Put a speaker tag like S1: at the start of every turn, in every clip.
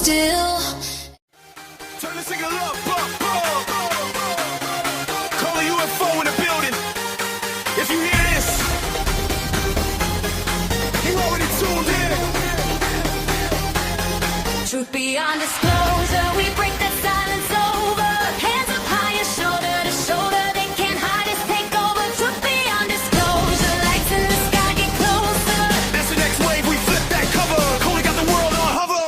S1: still.
S2: Turn the signal up. ColeyUFO in the building. If you hear this, you already tuned in.
S1: Truth beyond disclosure, we break the silence over. Hands up higher, shoulder to shoulder. They can't hide us, take over. Truth beyond disclosure, lights in the sky get closer.
S2: That's the next wave, we flip that cover. Coley got the world on hover.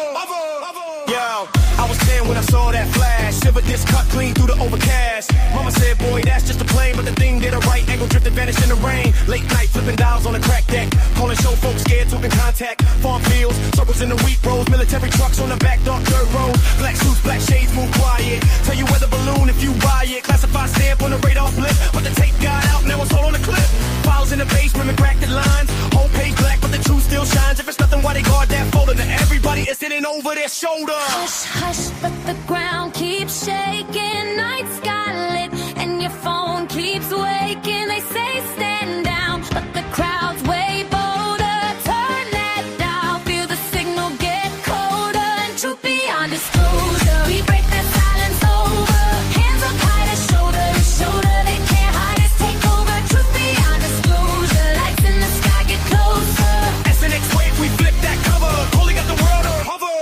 S2: Yo, I was 10 when I saw that flash. Silver disc cut clean through the overcast. Mama said, boy, that's just a plane. But the thing did a right angle, drifted, vanished in the rain. Late night, flipping dials on the crack deck. Calling show folks scared, talking contact. Farm fields, circles in the wheat rows. Military trucks on the back, dark dirt road. Black suits, black shades, move quiet. Tell you where the balloon if you buy it. Classified stamp on the radar blip. But the tape got out, now it's all on the clip. Files in the basement, and cracked the lines. Whole page black, but the truth still shines. If it's nothing, why they guard that folder? To everybody is sitting over their shoulder.
S1: Hush, hush, but the ground keeps shaking. Night sky lit, and your phone keeps waking. They say stand down, but the crowd's way bolder. Turn that dial, feel the signal get colder. And truth beyond disclosure, we break the silence over. Hands up high to shoulder to shoulder. They can't hide us, take over. Truth beyond disclosure, lights in the sky get closer.
S2: SNX wave, we flip that cover. Coley got the world on hover.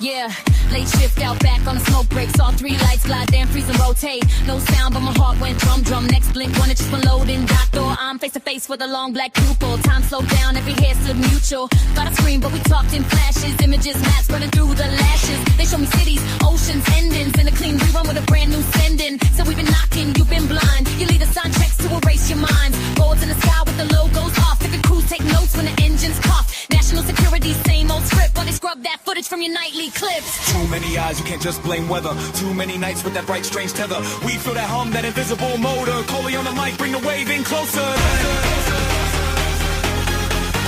S1: Yeah, late shift out back on the smoke breaks. All three lights glide, damn, freeze and rotate. No sound, but my heart went drum, drum. Next blink, one just been loading. Doctor, I'm face to face with a long black pupil. Time slowed down, every hair stood mutual. Got a scream, but we talked in flashes. Images, maps running through the lashes. They show me cities, oceans, endings. In a clean rerun with a brand new sending. So we've been knocking, you've been blind. You lead us on checks to erase your minds. Boards in the sky with the logos off. If the crews take notes when the engines cough. National security, same old script. While they scrub that footage from your nightly clips.
S2: Too many eyes, you can't just blame weather. Too many nights with that bright, strange tether. We feel that hum, that invisible motor. Coley on the mic, bring the wave in closer.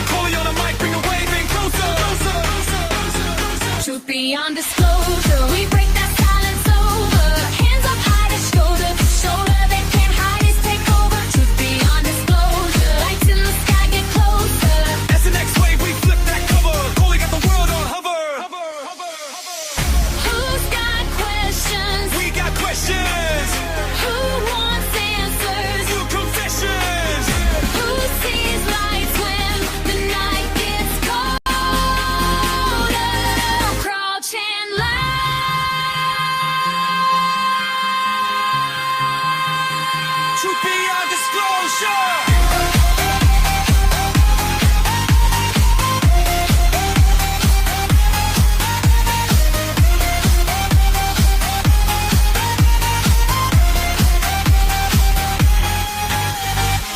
S2: Coley on the mic, bring the wave in closer.
S1: Truth beyond disclosure, we break that silence over. Hands up high to shoulder to shoulder. They can't hide us, take over. Truth beyond disclosure, lights in the sky get closer.
S2: SNX wave, we flip that cover. Coley got the world on hover.
S1: Who's got questions?
S2: We got questions.
S1: Who wants answers?
S2: New confessions.
S1: Who sees lights when the night gets colder? Crouch and lie.
S2: Truth beyond disclosure.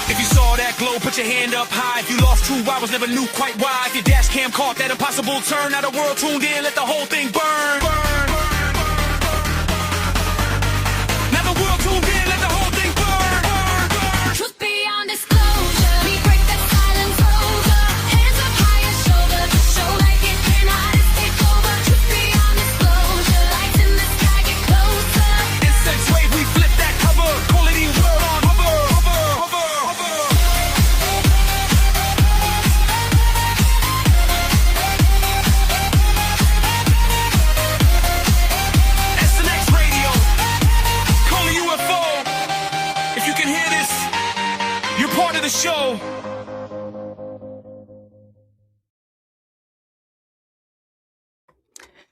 S2: If you saw that glow, put your hand up high. If you lost 2 hours, never knew quite why. If your dash cam caught that impossible turn, now the world tuned in, let the whole thing burn. Now the world tuned in, let the whole thing burn.
S1: Truth beyond disclosure, we break the silence over. Hands up higher, shoulder to shoulder. They can't hide us, take over. Truth beyond disclosure, lights in the sky get closer.
S2: SNX wave, we flip that cover. Call it world on hover. SNX Radio, ColeyUFO. If you can hear this, you're part of the show.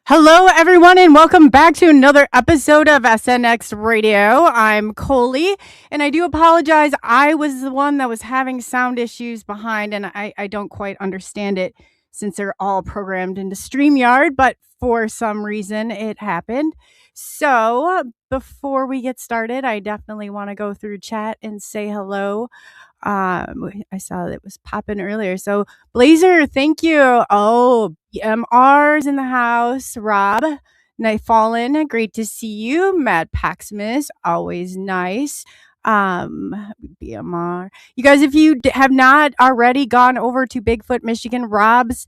S3: Hello, everyone, and welcome back to another episode of SNX Radio. I'm Coley, and I do apologize. I was the one that was having sound issues behind, and I don't quite understand it since they're all programmed into StreamYard, but for some reason it happened. So before we get started, I definitely want to go through chat and say hello. I saw that it was popping earlier. So Blazer, thank you. Oh, BMR's in the house. Rob, Night Fallen, great to see you. Matt Paxmas, always nice. BMR. You guys, if you have not already gone over to Bigfoot Michigan Rob's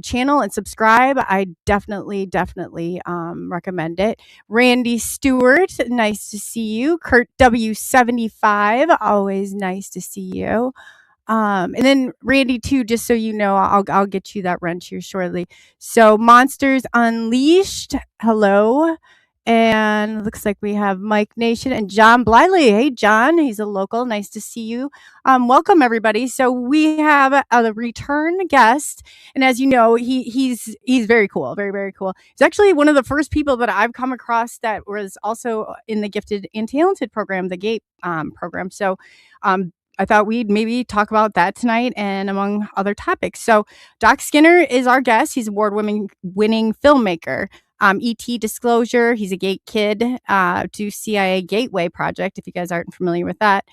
S3: channel and subscribe, I definitely recommend it. Randy Stewart, nice to see you. Kurt W75, always nice to see you. And then Randy too, just so you know, I'll get you that wrench here shortly. So Monsters Unleashed, hello. And looks like we have Mike Nation and John Bliley. Hey John, he's a local. Nice to see you. Welcome everybody. So we have a return guest, and as you know, he's very cool, very very cool. He's actually one of the first people that I've come across that was also in the Gifted and Talented program, the GATE program. So I thought we'd maybe talk about that tonight and among other topics. So Doc Skinner is our guest. He's award-winning filmmaker. ET Disclosure. He's a Gate kid to CIA Gateway Project, if you guys aren't familiar with that.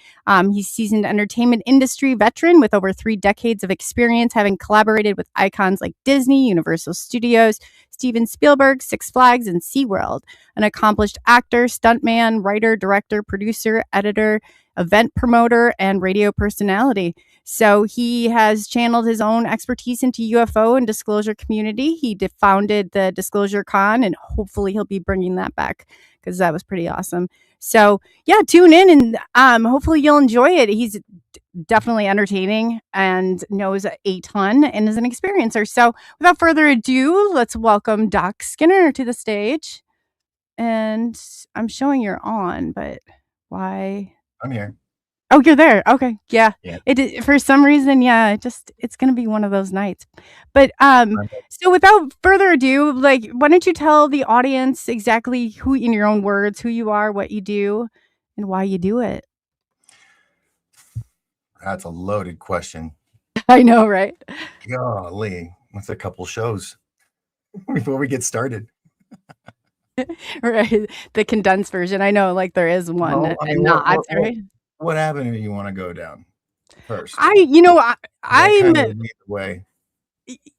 S3: He's seasoned entertainment industry veteran with over 3 decades of experience, having collaborated with icons like Disney, Universal Studios, Steven Spielberg, Six Flags, and SeaWorld. An accomplished actor, stuntman, writer, director, producer, editor, event promoter, and radio personality. So he has channeled his own expertise into UFO and disclosure community. He founded the DisclosureCon, and hopefully he'll be bringing that back because that was pretty awesome. So yeah, tune in and hopefully you'll enjoy it. He's definitely entertaining and knows a ton and is an experiencer. So without further ado, let's welcome Doc Skinner to the stage. And I'm showing you're on, but why?
S4: I'm here.
S3: Oh, you're there. Okay. Yeah.
S4: Yeah.
S3: It for some reason, yeah, it's going to be one of those nights. But so without further ado, like why don't you tell the audience exactly who, in your own words, who you are, what you do, and why you do it?
S4: That's a loaded question.
S3: I know, right?
S4: Golly, that's a couple shows before we get started.
S3: Right. The condensed version. I know, like there is one.
S4: Well, I mean,
S3: right?
S4: What avenue do you want to go down first?
S3: I'm
S4: the way.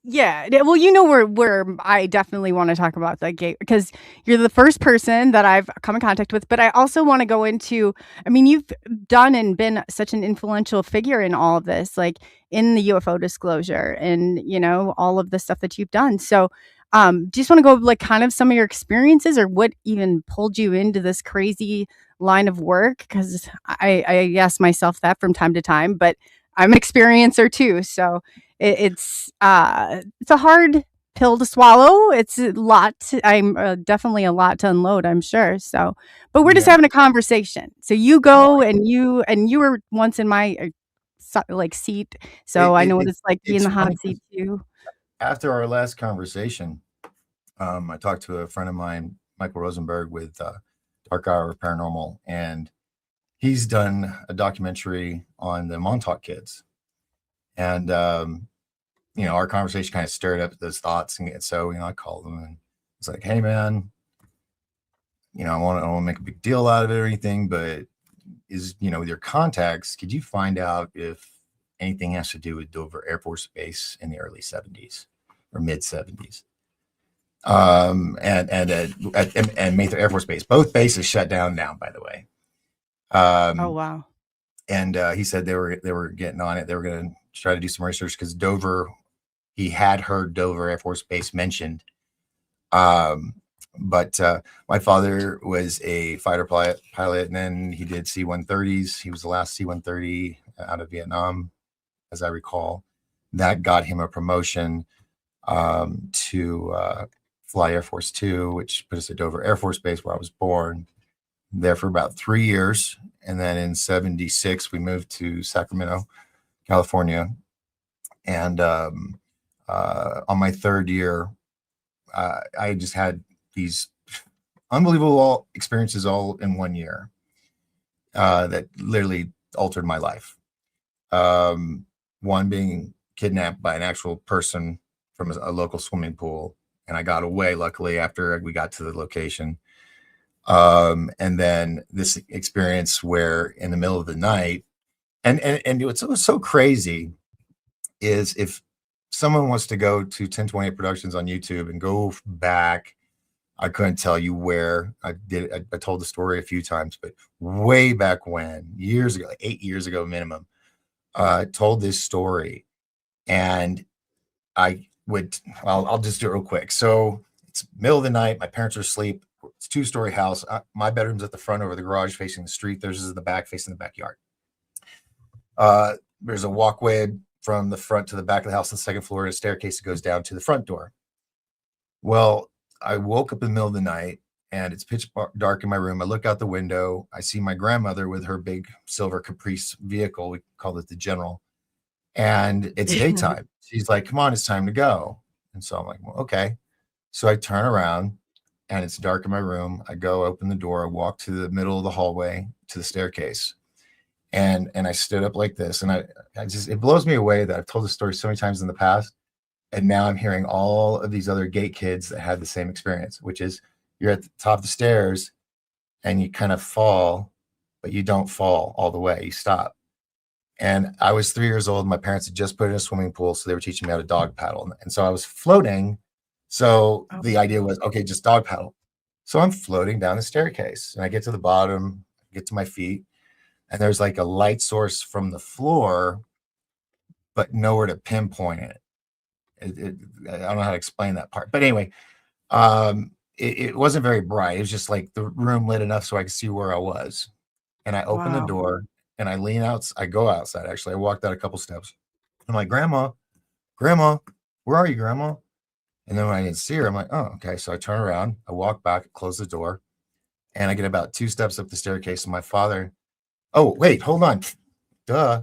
S3: Yeah, well, you know where I definitely want to talk about that gate because you're the first person that I've come in contact with, but I also want to go into, I mean, you've done and been such an influential figure in all of this, like in the UFO disclosure and, you know, all of the stuff that you've done. So just want to go like kind of some of your experiences or what even pulled you into this crazy line of work, because I ask myself that from time to time, but I'm an experiencer too, so it's a hard pill to swallow. It's a lot. I'm definitely a lot to unload, I'm sure. So, but we're just having a conversation. So you go and you were once in my like seat, so I know what it's like being in the hot seat too.
S4: After our last conversation, I talked to a friend of mine, Michael Rosenberg, with Dark Hour Paranormal, and he's done a documentary on the Montauk kids. And, you know, our conversation kind of stirred up those thoughts. And so, you know, I called him and it's like, hey, man, you know, I don't want to make a big deal out of it or anything, but with your contacts, could you find out if anything has to do with Dover Air Force Base in the early 70s or mid 70s? And Mather Air Force Base, both bases shut down now, by the way.
S3: Oh, wow.
S4: And he said they were getting on it. They were going to try to do some research because Dover, he had heard Dover Air Force Base mentioned. But my father was a fighter pilot, and then he did C-130s. He was the last C-130 out of Vietnam, as I recall. That got him a promotion to fly Air Force 2, which put us at Dover Air Force Base, where I was born. There for about 3 years. And then in 76, we moved to Sacramento, California. And on my third year, I just had these unbelievable experiences all in 1 year that literally altered my life. One being kidnapped by an actual person from a local swimming pool. And I got away, luckily, after we got to the location. And then this experience where in the middle of the night, and what's so crazy is if someone wants to go to 1028 Productions on YouTube and go back, I couldn't tell you where I did it. I told the story a few times, but way back when, years ago, like 8 years ago minimum, I told this story, and I'll just do it real quick. So it's middle of the night. My parents are asleep. It's a 2-story house. My bedroom's at the front over the garage facing the street. Theirs is in the back facing the backyard. there's a walkway from the front to the back of the house on the second floor, and a staircase that goes down to the front door. Well, I woke up in the middle of the night and it's pitch dark in my room. I look out the window. I see my grandmother with her big silver Caprice vehicle. We call it the General. And it's daytime. She's like, come on, it's time to go. And so I'm like, well, okay. So I turn around and it's dark in my room. I go open the door. I walk to the middle of the hallway to the staircase. And I stood up like this. And I just, it blows me away that I've told this story so many times in the past. And now I'm hearing all of these other gate kids that had the same experience, which is you're at the top of the stairs and you kind of fall, but you don't fall all the way. You stop. And I was 3 years old. My parents had just put in a swimming pool, so they were teaching me how to dog paddle. And so I was floating. So the idea was, okay, just dog paddle. So I'm floating down the staircase and I get to the bottom, get to my feet, and there's like a light source from the floor, but nowhere to pinpoint it. I don't know how to explain that part. But anyway, it wasn't very bright. It was just like the room lit enough so I could see where I was. And I open the door. And I lean out. I go outside. Actually, I walked out a couple steps. I'm like, Grandma, where are you, Grandma? And then when I didn't see her, I'm like, oh, okay. So I turn around. I walk back, close the door, and I get about 2 steps up the staircase. And my father, oh, wait, hold on. Duh.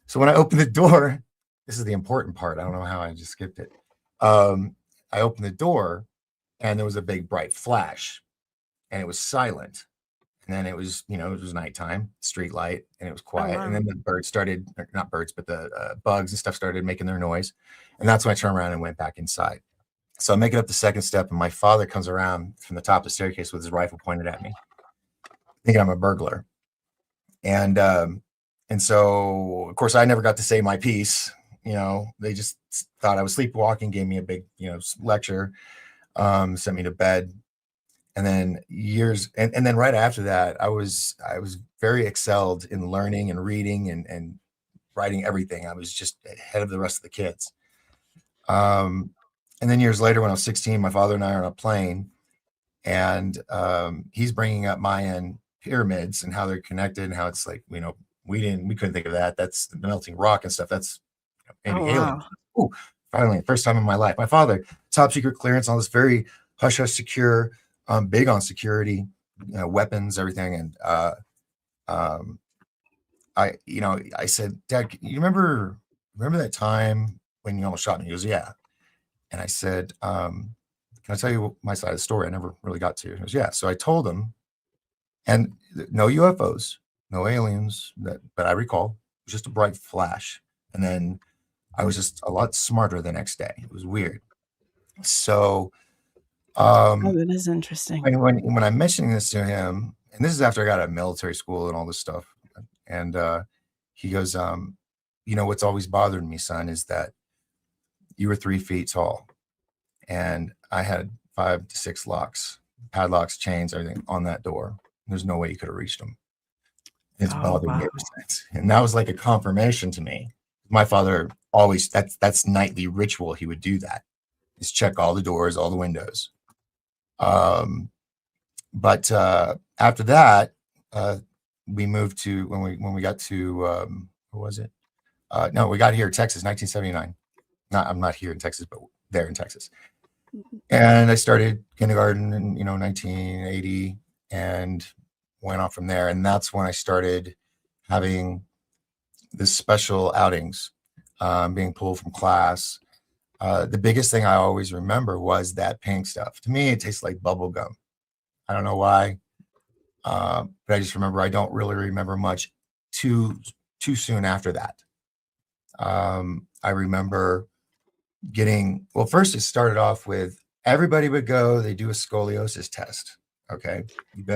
S4: So when I open the door, this is the important part. I don't know how I just skipped it. I opened the door, and there was a big bright flash, and it was silent. And then it was, it was nighttime, street light, and it was quiet. And then the birds started, not birds, but the bugs and stuff started making their noise. And that's when I turned around and went back inside. So I'm making up the second step, and my father comes around from the top of the staircase with his rifle pointed at me, thinking I'm a burglar. And so, of course, I never got to say my piece. They just thought I was sleepwalking, gave me a big, lecture, sent me to bed. And then and then right after that, I was very excelled in learning and reading and writing everything. I was just ahead of the rest of the kids. And then years later, when I was 16, my father and I are on a plane, and he's bringing up Mayan pyramids and how they're connected and how it's like, we couldn't think of that. That's the melting rock and stuff. That's alien. Ooh, finally, first time in my life. My father, top secret clearance, all this very hush hush secure. I'm big on security, weapons, everything. And I said, Dad, you remember that time when you almost shot me? He goes, yeah. And I said, can I tell you my side of the story? I never really got to. He goes, yeah. So I told him, and no UFOs, no aliens that I recall. It was just a bright flash. And then I was just a lot smarter the next day. It was weird. So
S3: that is interesting.
S4: When I'm mentioning this to him, and this is after I got out of military school and all this stuff, and he goes, what's always bothered me, son, is that you were 3 feet tall, and I had 5 to 6 locks, padlocks, chains, everything on that door. There's no way you could have reached them. It's bothered me ever since, and that was like a confirmation to me. My father always, that's nightly ritual. He would do that, is check all the doors, all the windows. But after that, we moved to when we got to what was it? No, we got here in Texas, 1979. I'm not here in Texas, but there in Texas. And I started kindergarten in 1980 and went on from there. And that's when I started having this special outings, being pulled from class. The biggest thing I always remember was that pink stuff. To me, it tastes like bubble gum. I don't know why, but I just remember I don't really remember much too soon after that. I remember first it started off with everybody would go, they do a scoliosis test. Okay.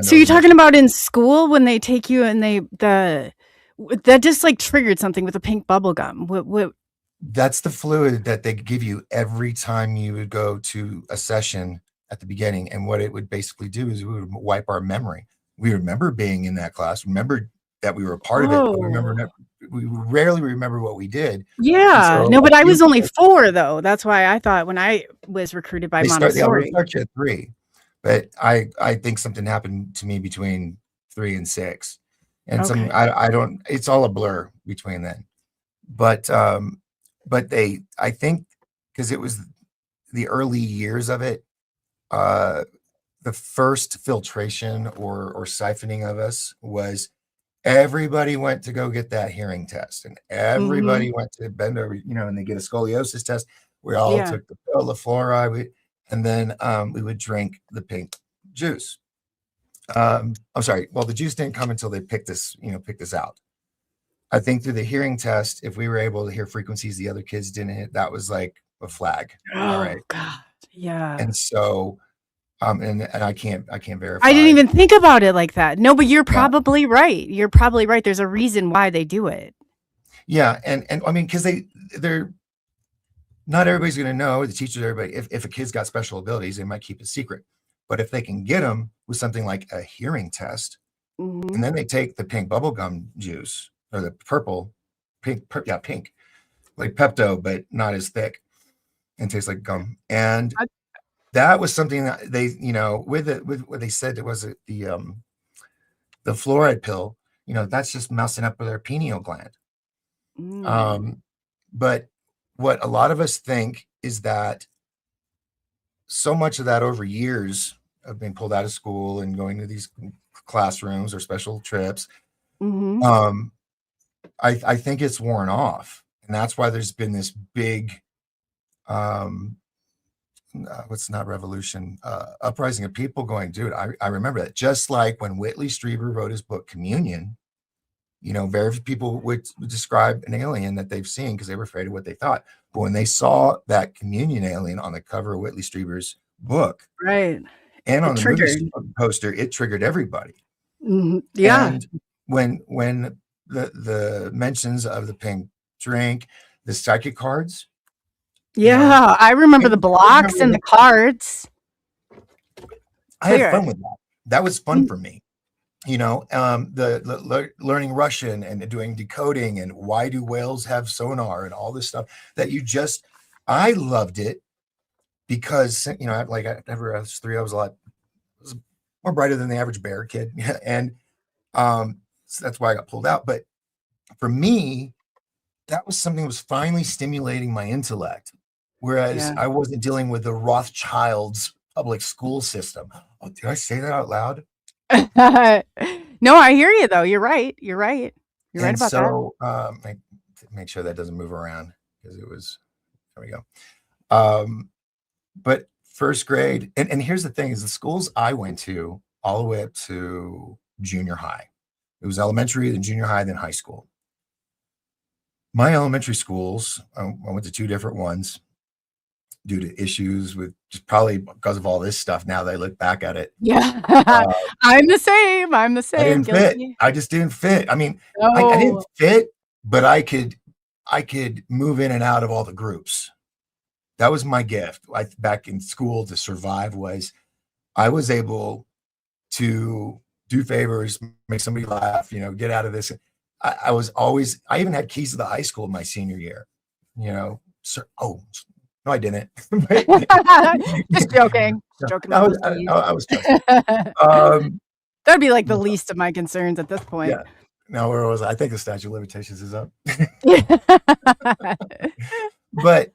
S3: So you're talking about in school when they take you and that just like triggered something with the pink bubble gum. What?
S4: That's the fluid that they give you every time you would go to a session at the beginning. And what it would basically do is we would wipe our memory. We remember being in that class, remember that we were a part of it. But we rarely remember what we did.
S3: Yeah. So, no, but I was only 4 though. That's why I thought when I was recruited by Montessori.
S4: They start you at 3. But I think something happened to me between 3 and 6. And I don't, it's all a blur between then. but I think because it was the early years of it, the first filtration or siphoning of us was everybody went to go get that hearing test, and everybody went to bend over, and they get a scoliosis test. We all
S3: Yeah.
S4: took the pill, the fluoride, and then we would drink the pink juice. I'm sorry. Well, the juice didn't come until they picked this out. I think through the hearing test, if we were able to hear frequencies the other kids didn't hit, that was like a flag. All
S3: Oh
S4: right.
S3: God. Yeah.
S4: And so, and I can't verify.
S3: I didn't even think about it like that. No, but you're
S4: Yeah.
S3: probably right. You're probably right. There's a reason why they do it.
S4: Yeah. And I mean, because they're not everybody's going to know, the teachers, everybody, if a kid's got special abilities, they might keep it secret. But if they can get them with something like a hearing test, and then they take the pink bubblegum juice or the pink, like Pepto, but not as thick and tastes like gum. And that was something that they, with what they said, it was the fluoride pill, that's just messing up with their pineal gland. But what a lot of us think is that so much of that over years of being pulled out of school and going to these classrooms or special trips, I think it's worn off. And that's why there's been this big, what's not revolution, uprising of people going, dude, I remember that. Just like when Whitley Strieber wrote his book, Communion, very few people would describe an alien that they've seen because they were afraid of what they thought. But when they saw that Communion alien on the cover of Whitley Strieber's book,
S3: right,
S4: and on the movie poster, it triggered everybody.
S3: Yeah.
S4: And when the mentions of the pink drink, the psychic cards.
S3: Yeah, I remember the blocks and the cards.
S4: I had fun with that. That was fun for me. The learning Russian and doing decoding and why do whales have sonar and all this stuff that I loved it because, like I was 3, I was more brighter than the average bear kid. And so that's why I got pulled out. But for me, that was something that was finally stimulating my intellect. Whereas I wasn't dealing with the Rothschilds public school system. Oh, did I say that out loud?
S3: No, I hear you though. You're right. You're right about that.
S4: So make sure that doesn't move around because there we go. But first grade, and here's the thing is the schools I went to all the way up to junior high. It was elementary, then junior high, then high school. My elementary schools, I went to 2 different ones due to issues with just probably because of all this stuff. Now that I look back at it.
S3: Yeah. I'm the same. I
S4: didn't fit. I just didn't fit. I mean, I didn't fit, but I could move in and out of all the groups. That was my gift. Back in school to survive was I was able to do favors, make somebody laugh, get out of this. I even had keys to the high school my senior year, no, I didn't.
S3: Just joking.
S4: I was
S3: that'd be like the least of my concerns at this point.
S4: Yeah. Now where was I? I think the statute of limitations is up. But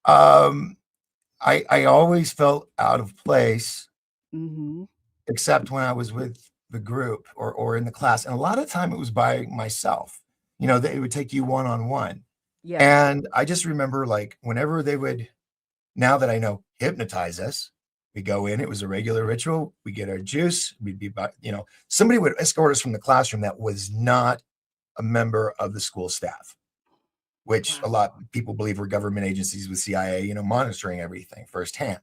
S4: I always felt out of place, except when I was with the group or in the class. And a lot of the time it was by myself, they would take you one-on-one. Yeah. And I just remember like whenever they would, now that I know, hypnotize us, we go in, it was a regular ritual. We get our juice. We'd be, somebody would escort us from the classroom that was not a member of the school staff, which a lot of people believe were government agencies with CIA, monitoring everything firsthand,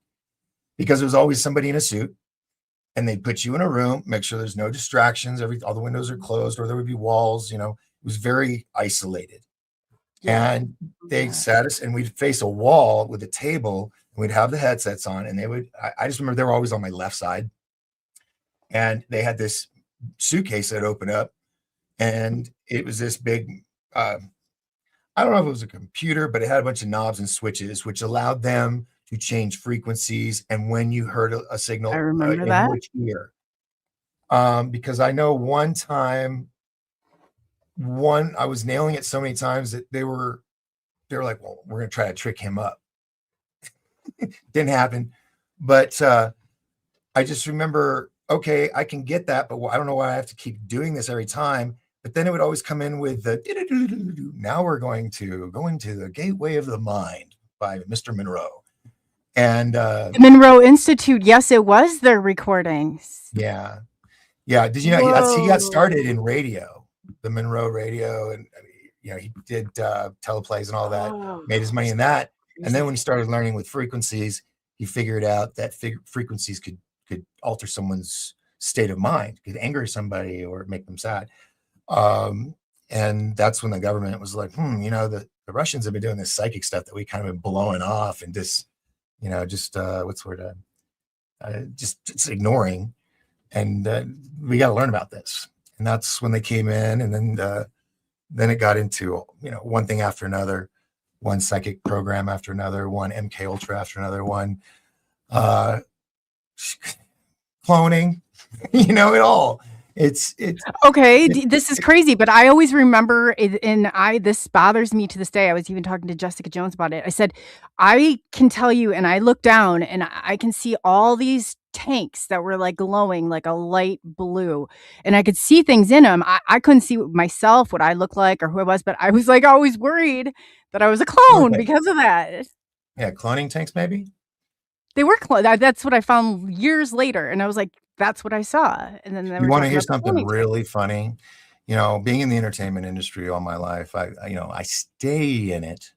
S4: because there was always somebody in a suit and they'd put you in a room, make sure there's no distractions. All the windows are closed or there would be walls, it was very isolated. And they sat us and we'd face a wall with a table and we'd have the headsets on and I just remember they were always on my left side and they had this suitcase that opened up and it was this big, I don't know if it was a computer, but it had a bunch of knobs and switches, which allowed them to change frequencies. And when you heard a signal,
S3: I remember that.
S4: Which ear. Because I know one time I was nailing it so many times that they were like, well, we're going to try to trick him up. Didn't happen. But I just remember, okay, I can get that, but I don't know why I have to keep doing this every time. But then it would always come in with the, now we're going to go into the gateway of the mind by Mr. Monroe. And
S3: The Monroe Institute, yes, it was their recordings.
S4: yeah. Yeah. Did you know he got started in radio, the Monroe radio, and he did teleplays and all that, made his money in that. And then when he started learning with frequencies, he figured out that frequencies could alter someone's state of mind, could anger somebody or make them sad. And that's when the government was like, the Russians have been doing this psychic stuff that we kind of been blowing off and just what's the word? Just ignoring. And we got to learn about this. And that's when they came in, and then it got into, one thing after another, one psychic program after another, one MK Ultra after another one, cloning, it all. It's
S3: okay. This is crazy, but I always remember it, and this bothers me to this day. I was even talking to Jessica Jones about it. I said, I can tell you, and I look down and I can see all these tanks that were like glowing like a light blue, and I could see things in them. I couldn't see myself, what I looked like or who I was, but I was like always worried that I was a clone because of that.
S4: Yeah, cloning tanks, maybe.
S3: They were that's what I found years later, and I was like, that's what I saw. And then
S4: you want to hear something really funny? Being in the entertainment industry all my life, I stay in it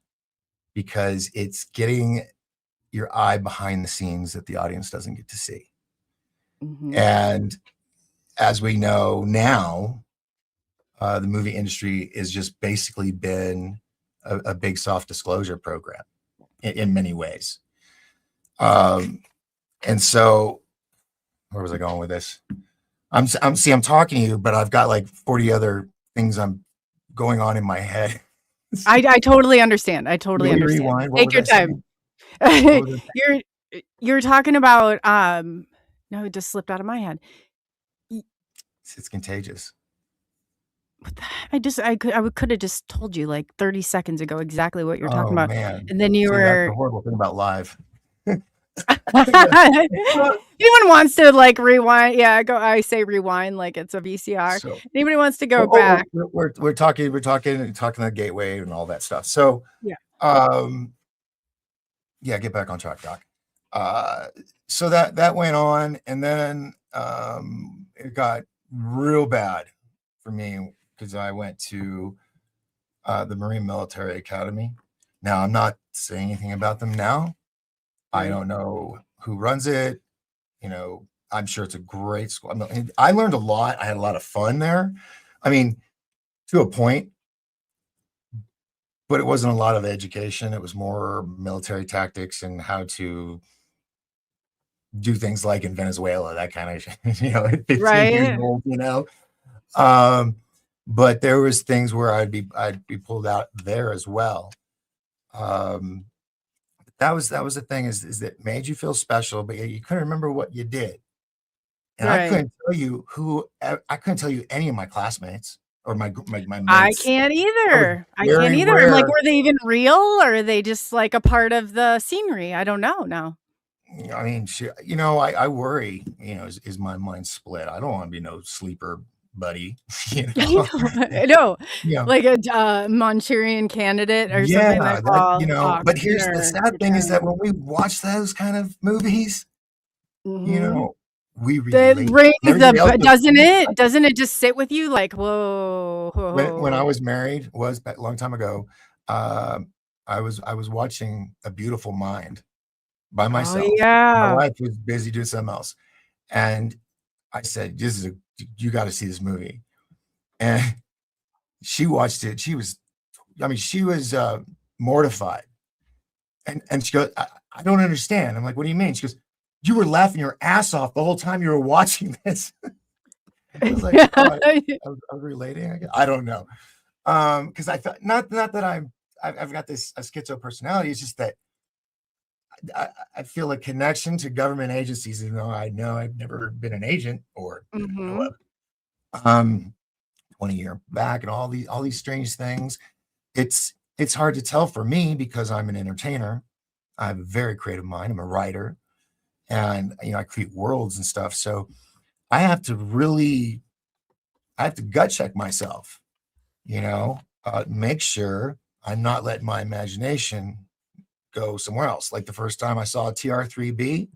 S4: because it's getting your eye behind the scenes that the audience doesn't get to see. Mm-hmm. And as we know now, the movie industry has just basically been a big soft disclosure program in many ways. And so, where was I going with this? I'm talking to you, but I've got like 40 other things I'm going on in my head.
S3: I totally understand. I totally understand. Rewind. Take your time. You're talking about no, it just slipped out of my head.
S4: It's contagious.
S3: I could have just told you like 30 seconds ago exactly what you're talking about.
S4: Man.
S3: And then you were
S4: that's the horrible thing about live.
S3: Anyone wants to like rewind? Yeah, I say rewind like it's a VCR. So, anybody wants to go back?
S4: We're talking the gateway and all that stuff. So get back on track, Doc. So that went on, and then it got real bad for me because I went to the Marine Military Academy. Now, I'm not saying anything about them now. I don't know who runs it. I'm sure it's a great school. I learned a lot. I had a lot of fun there. To a point, but it wasn't a lot of education. It was more military tactics and how to do things like in Venezuela, that kind of, at 15 years old, but there was things where I'd be pulled out there as well. That was the thing is that made you feel special, but you couldn't remember what you did. And I couldn't tell you any of my classmates or my mates.
S3: I can't either. I'm like, were they even real, or are they just like a part of the scenery? I don't know now.
S4: I worry, is my mind split? I don't want to be no sleeper buddy.
S3: I know. Like a Manchurian candidate or something like that.
S4: But here's the sad thing is that when we watch those kind of movies, we relate.
S3: Doesn't it just sit with you like, whoa.
S4: When I was married, back a long time ago, I was watching A Beautiful Mind by myself.
S3: Oh, yeah.
S4: My wife was busy doing something else, and I said, you got to see this movie. And she watched it. She was mortified. And she goes, I don't understand. I'm like, what do you mean? She goes, you were laughing your ass off the whole time you were watching this. I was like, I was relating. I don't know. Because I thought, not that I've got this a schizo personality. It's just that I feel a connection to government agencies, even though I know I've never been an agent or pointing your back and all these strange things. It's hard to tell for me because I'm an entertainer. I have a very creative mind. I'm a writer, and I create worlds and stuff. So I have to gut check myself, make sure I'm not letting my imagination go somewhere else. Like the first time I saw a TR-3B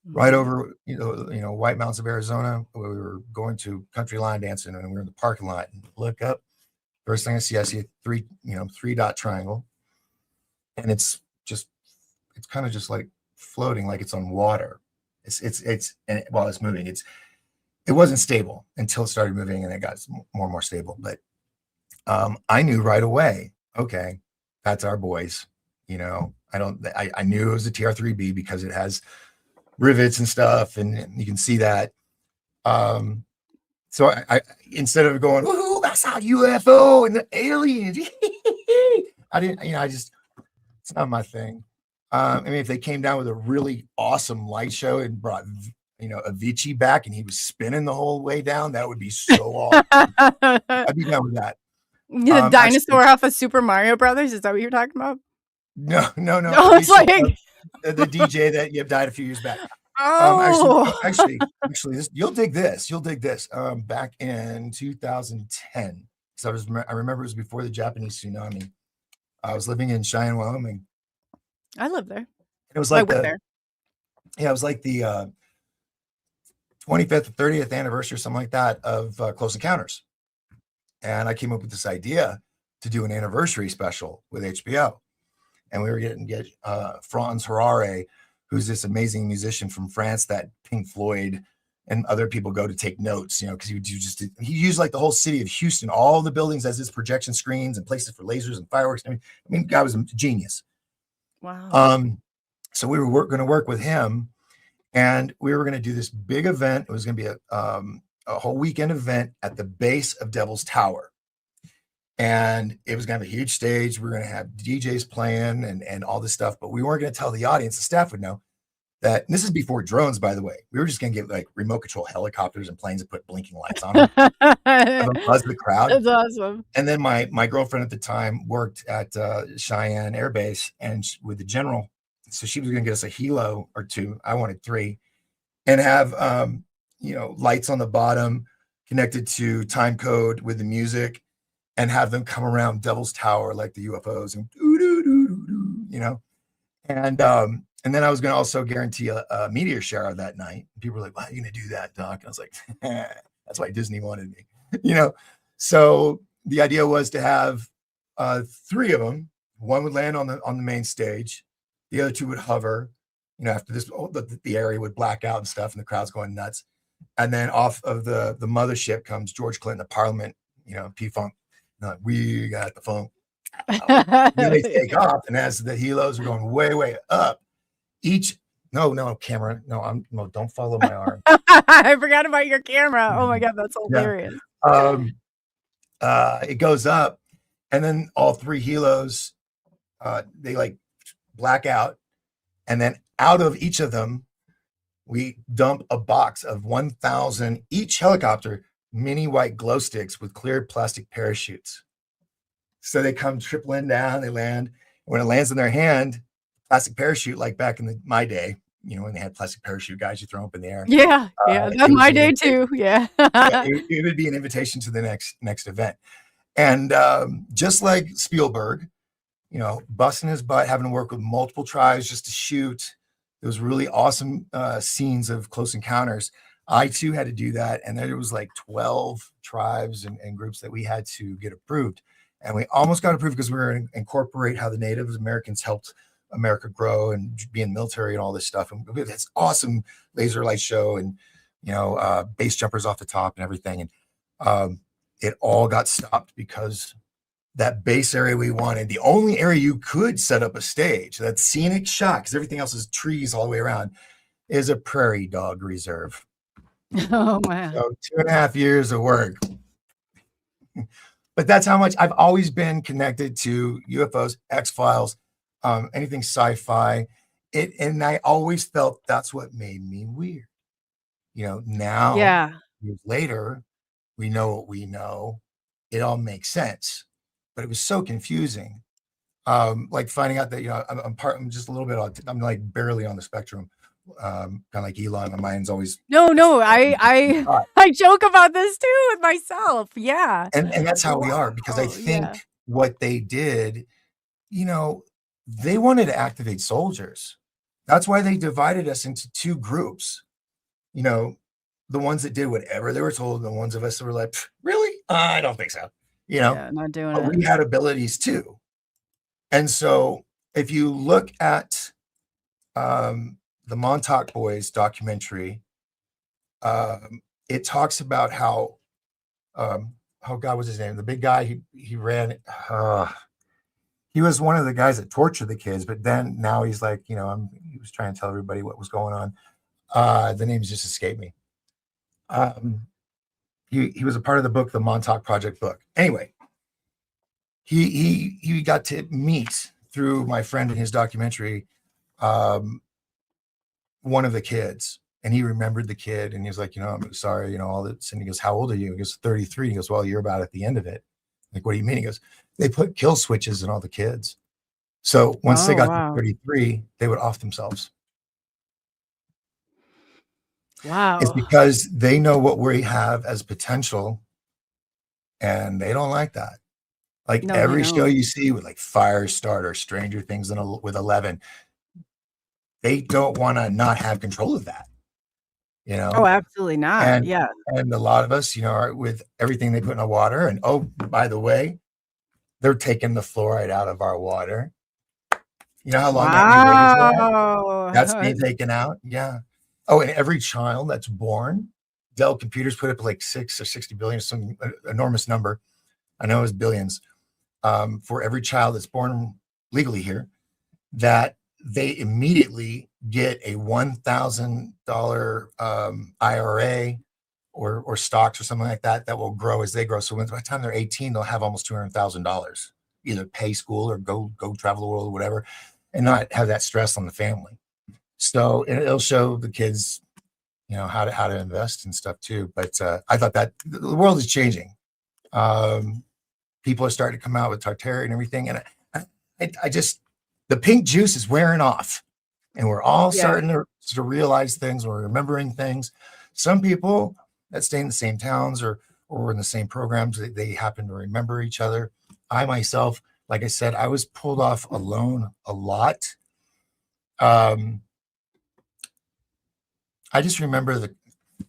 S4: right over, White Mountains of Arizona, where we were going to country line dancing, and we were in the parking lot and look up. First thing I see a three dot triangle, and it's kind of just like floating, like it's on water. And while it's moving, it wasn't stable until it started moving, and it got more and more stable. But I knew right away, okay, that's our boys. I knew it was a TR-3B because it has rivets and stuff, and you can see that. So I instead of going, woohoo, I saw UFO and the aliens, I didn't, it's not my thing. If they came down with a really awesome light show and brought, Avicii back and he was spinning the whole way down, that would be so awesome. I'd be down with that.
S3: The dinosaur off of Super Mario Brothers? Is that what you're talking about?
S4: No.
S3: No, it's like
S4: the DJ that died a few years back.
S3: Oh,
S4: actually, you'll dig this. Back in 2010, because I remember it was before the Japanese tsunami. I was living in Cheyenne, Wyoming.
S3: I live there.
S4: It was like
S3: there.
S4: Yeah, it was like the 25th or 30th anniversary or something like that of Close Encounters, and I came up with this idea to do an anniversary special with HBO, and we were going to get Franz Harare, who's this amazing musician from France that Pink Floyd and other people go to take notes, because he used like the whole city of Houston, all the buildings as his projection screens and places for lasers and fireworks. I mean, guy was a genius.
S3: Wow.
S4: So we were going to work with him, and we were going to do this big event. It was going to be a whole weekend event at the base of Devil's Tower. And it was going to have a huge stage. We were going to have DJs playing and all this stuff, but we weren't going to tell the audience. The staff would know that. And this is before drones, by the way. We were just going to get like remote control helicopters and planes and put blinking lights on them. Have them buzz the crowd.
S3: That's awesome.
S4: And then my girlfriend at the time worked at Cheyenne Air Base and with the general. So she was going to get us a helo or two. I wanted 3, and have, lights on the bottom connected to time code with the music, and have them come around Devil's Tower like the UFOs and and then I was going to also guarantee a meteor shower that night. People were like, "Why are you going to do that, Doc?" And I was like, "That's why Disney wanted me." So the idea was to have 3 of them. One would land on the main stage. The other 2 would hover. After this, the area would black out and stuff, and the crowd's going nuts. And then off of the mothership comes George Clinton, the Parliament, P-Funk. We got the funk. Then they take off, and as the helos are going way, way up, no camera, no, don't follow my arm.
S3: I forgot about your camera. Oh my God, that's hilarious.
S4: It goes up, and then all 3 helos, they like black out, and then out of each of them, we dump a box of 1,000 each helicopter mini white glow sticks with clear plastic parachutes. So they come tripling down, they land. When it lands in their hand, plastic parachute, like back in my day, when they had plastic parachute guys, you throw them up in the air.
S3: Yeah, that's my day too. Yeah.
S4: it would be an invitation to the next event. And just like Spielberg, busting his butt, having to work with multiple tribes just to shoot those really awesome scenes of Close Encounters. I too had to do that, and there was like 12 tribes and groups that we had to get approved, and we almost got approved because we were going to incorporate how the Native Americans helped America grow and be in the military and all this stuff. And we had this awesome laser light show, and base jumpers off the top and everything, and it all got stopped because that base area we wanted, the only area you could set up a stage, that scenic shot, because everything else is trees all the way around, is a prairie dog reserve.
S3: Oh, wow.
S4: So 2.5 years of work. But that's how much I've always been connected to UFOs, X-Files, anything sci-fi. And I always felt that's what made me weird. Now,
S3: Yeah.
S4: years later, we know what we know. It all makes sense, but it was so confusing. Like finding out that, I'm just a little bit, I'm like barely on the spectrum. Kind of like Elon, my mind's always.
S3: No, I joke about this too with myself. Yeah.
S4: And that's how we are, because I
S3: Yeah.
S4: think what they did, they wanted to activate soldiers. That's why they divided us into two groups. The ones that did whatever they were told, and the ones of us that were like, really? I don't think so.
S3: Yeah, not doing
S4: But
S3: it.
S4: we had abilities too. And so if you look at the Montauk Boys documentary, it talks about how God was his name? The big guy, he ran. He was one of the guys that tortured the kids, but then now he's like, he was trying to tell everybody what was going on. The names just escaped me. He was a part of the book, the Montauk Project book. Anyway, he got to meet, through my friend in his documentary, one of the kids, and he remembered the kid, and he was like, I'm sorry, all this. And he goes, how old are you? He goes, 33. He goes, well, you're about at the end of it. Like, what do you mean? He goes, they put kill switches in all the kids. So once they got to 33, they would off themselves.
S3: Wow.
S4: It's because they know what we have as potential, and they don't like that. Like every show you see with like Firestarter, Stranger Things with 11, they don't want to not have control of that.
S3: Oh, absolutely not.
S4: And,
S3: yeah.
S4: And a lot of us, are with everything they put in the water. And by the way, they're taking the fluoride out of our water. You know how long that that's being taken out? Yeah. Oh, and every child that's born, Dell Computers put up like 6 or 60 billion, some enormous number. I know it's billions. For every child that's born legally here, that they immediately get a $1,000 IRA or stocks or something like that will grow as they grow. So by the time they're 18, they'll have almost $200,000, either pay school or go travel the world or whatever, and not have that stress on the family. So it'll show the kids, how to invest and stuff too. But I thought that the world is changing. People are starting to come out with Tartaria and everything, and I just, the pink juice is wearing off, and we're all starting to realize things. We're remembering things. Some people that stay in the same towns or in the same programs, they happen to remember each other. I myself, like I said, I was pulled off alone a lot. I just remember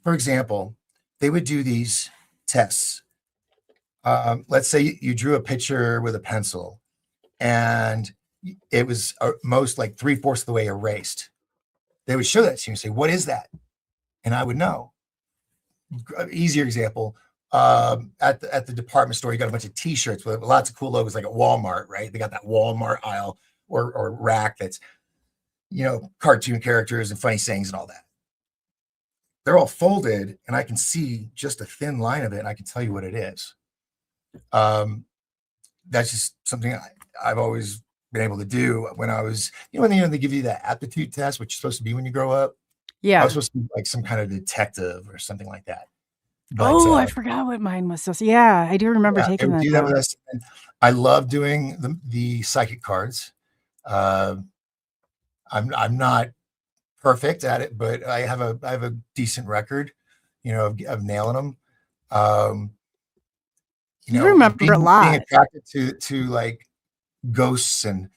S4: for example, they would do these tests. Let's say you drew a picture with a pencil, and it was most like 3/4 of the way erased. They would show that to you and say, what is that? And I would know. Easier example, at the department store, you got a bunch of t-shirts with lots of cool logos, like at Walmart, right? They got that Walmart aisle or rack that's, cartoon characters and funny sayings and all that. They're all folded, and I can see just a thin line of it, and I can tell you what it is. That's just something I've always been able to do when I was, when they give you that aptitude test, which you're supposed to be when you grow up.
S3: Yeah.
S4: I was supposed to be like some kind of detective or something like that. But,
S3: I forgot what mine was. So, yeah, I do remember taking that.
S4: Do that with us. I love doing the psychic cards. I'm not perfect at it, but I have a decent record, of nailing them.
S3: You remember a lot.
S4: Being attracted to like ghosts and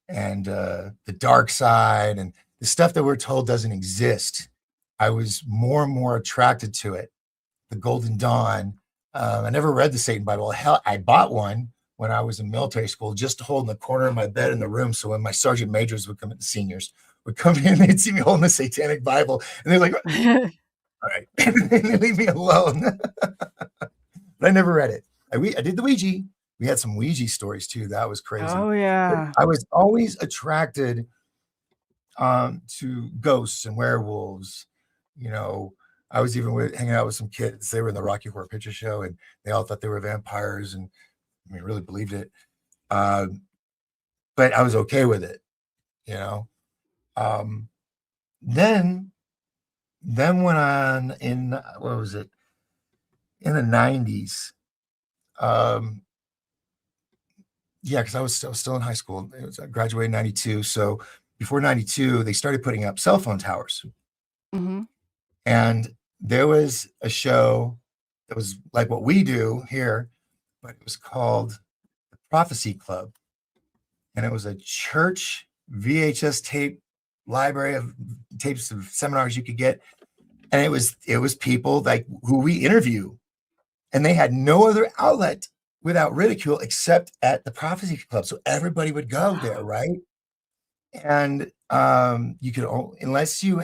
S4: the dark side and the stuff that we're told doesn't exist. I was more and more attracted to it. The Golden Dawn. I never read the Satan Bible. Hell, I bought one when I was in military school just to hold in the corner of my bed in the room. So when my sergeant majors would come in, the seniors would come in, they'd see me holding the Satanic Bible, and they're like, all right, and they leave me alone. But I never read it. I did the Ouija. We had some Ouija stories too. That was crazy.
S3: Oh yeah.
S4: But I was always attracted to ghosts and werewolves. I was even hanging out with some kids. They were in the Rocky Horror Picture Show, and they all thought they were vampires, and really believed it. But I was okay with it, Then went on in, what was it? in the 90s. Yeah, because I was still in high school. I graduated in 92. So before 92, they started putting up cell phone towers.
S3: Mm-hmm.
S4: And there was a show that was like what we do here, but it was called the Prophecy Club. And it was a church VHS tape library of tapes of seminars you could get. And it was people like who we interview. And they had no other outlet without ridicule except at the Prophecy Club. So everybody would go there, right? And you could unless you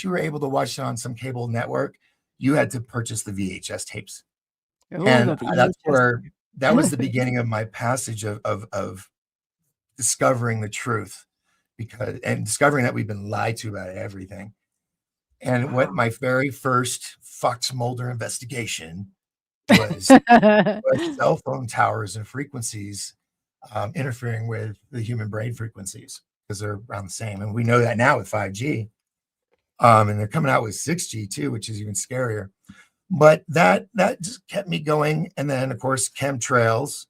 S4: were able to watch it on some cable network, you had to purchase the VHS tapes.
S3: Oh,
S4: And
S3: the
S4: that's
S3: VHS.
S4: where that was the beginning of my passage of discovering the truth, and discovering that we've been lied to about everything. And what my very first Fox Mulder investigation was cell phone towers and frequencies interfering with the human brain frequencies, because they're around the same. And we know that now with 5G. And they're coming out with 6G too, which is even scarier. But that just kept me going. And then, of course, chemtrails.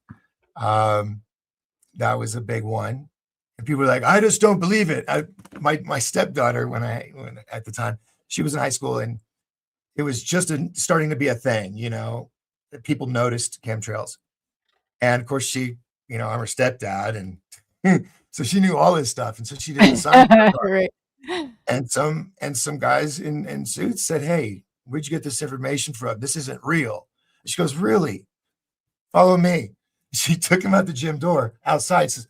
S4: That was a big one. And people were like, I just don't believe it. My stepdaughter, when at the time, she was in high school, and it was just starting to be a thing, that people noticed chemtrails. And of course, she, I'm her stepdad, and so she knew all this stuff. And so she did the science.
S3: Right.
S4: And some guys in suits said, hey, where'd you get this information from? This isn't real. And she goes, really? Follow me. She took him out the gym door outside, says,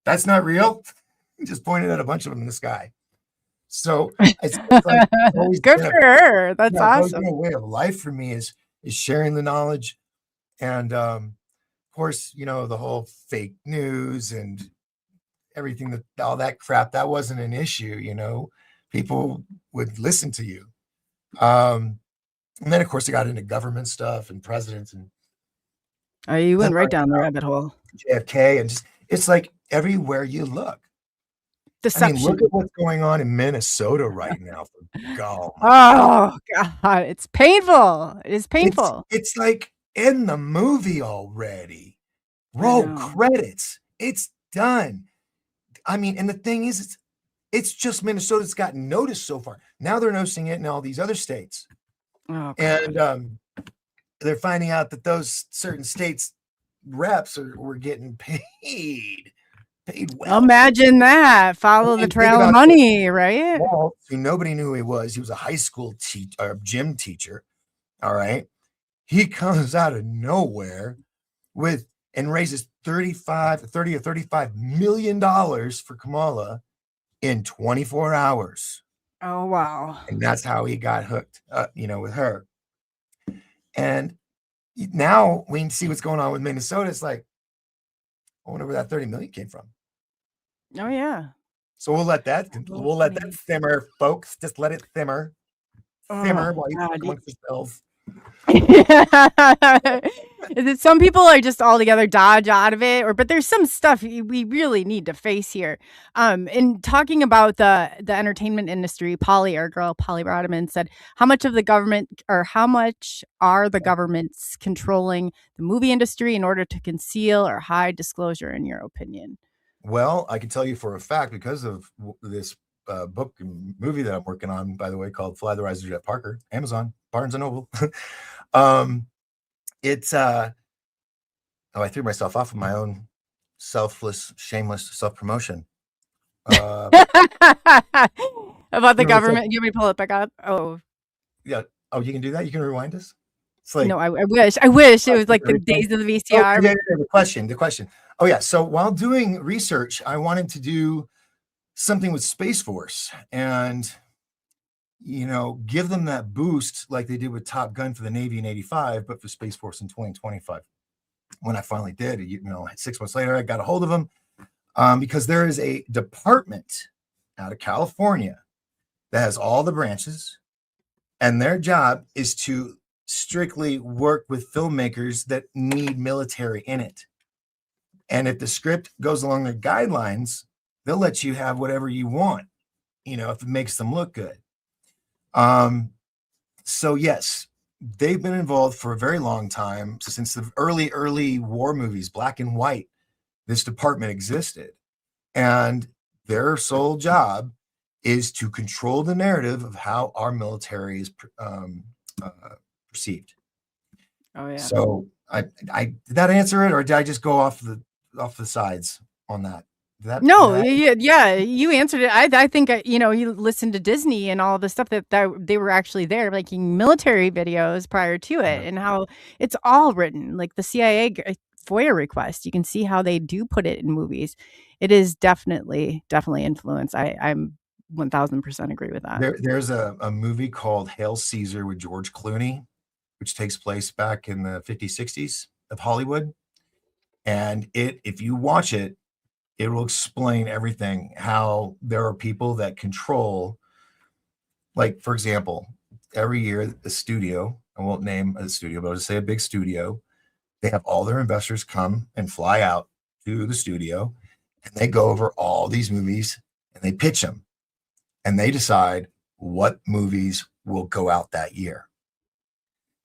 S4: that's not real. He just pointed at a bunch of them in the sky. So it's like, always
S3: good for her. That's awesome.
S4: A way of life for me is sharing the knowledge. And of course, the whole fake news and everything, all that crap, that wasn't an issue. People would listen to you. And then of course I got into government stuff and presidents, and
S3: you went right down the rabbit hole.
S4: JFK, and just, it's like everywhere you look.
S3: Deception.
S4: I mean, look at what's going on in Minnesota right now.
S3: Oh God, it's painful. It is painful.
S4: It's like in the movie already. Roll credits. It's done. I mean, and the thing is, it's just Minnesota's gotten noticed so far. Now they're noticing it in all these other states.
S3: Oh,
S4: and they're finding out that those certain states reps were getting paid well.
S3: Imagine that. Follow the trail of money, right?
S4: Well, see, nobody knew who he was. He was a high school gym teacher. All right. He comes out of nowhere and raises $30 or $35 million for Kamala in 24 hours.
S3: Oh, wow.
S4: And that's how he got hooked, with her. And now we can see what's going on with Minnesota. It's like, I wonder where that 30 million came from.
S3: Oh, yeah.
S4: So we'll let that simmer, folks. Just let it simmer. Simmer while you amongst yourselves.
S3: Some people are just altogether dodge out of it, but there's some stuff we really need to face here. In talking about the entertainment industry, our girl Polly Rodman said, how much are the governments controlling the movie industry in order to conceal or hide disclosure, in your opinion?
S4: Well, I can tell you for a fact, because of this book and movie that I'm working on, by the way, called Fly the Rise of Jett Parker, Amazon, Barnes and Noble. It's I threw myself off of my own selfless, shameless self-promotion.
S3: About the government. You want me to pull it back up? Oh.
S4: Yeah. Oh, you can do that? You can rewind this? It's like,
S3: no, I wish. I wish it was like the days of the VCR.
S4: Oh, yeah, the question. Oh, yeah. So while doing research, I wanted to do something with Space Force and, give them that boost like they did with Top Gun for the Navy in 85, but for Space Force in 2025. When I finally did, 6 months later, I got a hold of them because there is a department out of California that has all the branches, and their job is to strictly work with filmmakers that need military in it. And if the script goes along their guidelines, they'll let you have whatever you want, if it makes them look good. So yes, they've been involved for a very long time, since the early war movies, black and white. This department existed, and their sole job is to control the narrative of how our military is perceived.
S3: Oh yeah.
S4: So I did that answer it, or did I just go off the sides on that?
S3: No, yeah, you answered it. I think you listened to Disney and all the stuff that they were actually there making military videos prior to it, and how it's all written like the CIA FOIA request. You can see how they do put it in movies. It is definitely influence. I'm 1000% agree with that.
S4: There's a movie called Hail Caesar with George Clooney, which takes place back in the 50s, 60s of Hollywood. And if you watch it, it will explain everything, how there are people that control, like, for example, every year, the studio, I won't name a studio, but I'll just say a big studio, they have all their investors come and fly out to the studio, and they go over all these movies and they pitch them, and they decide what movies will go out that year.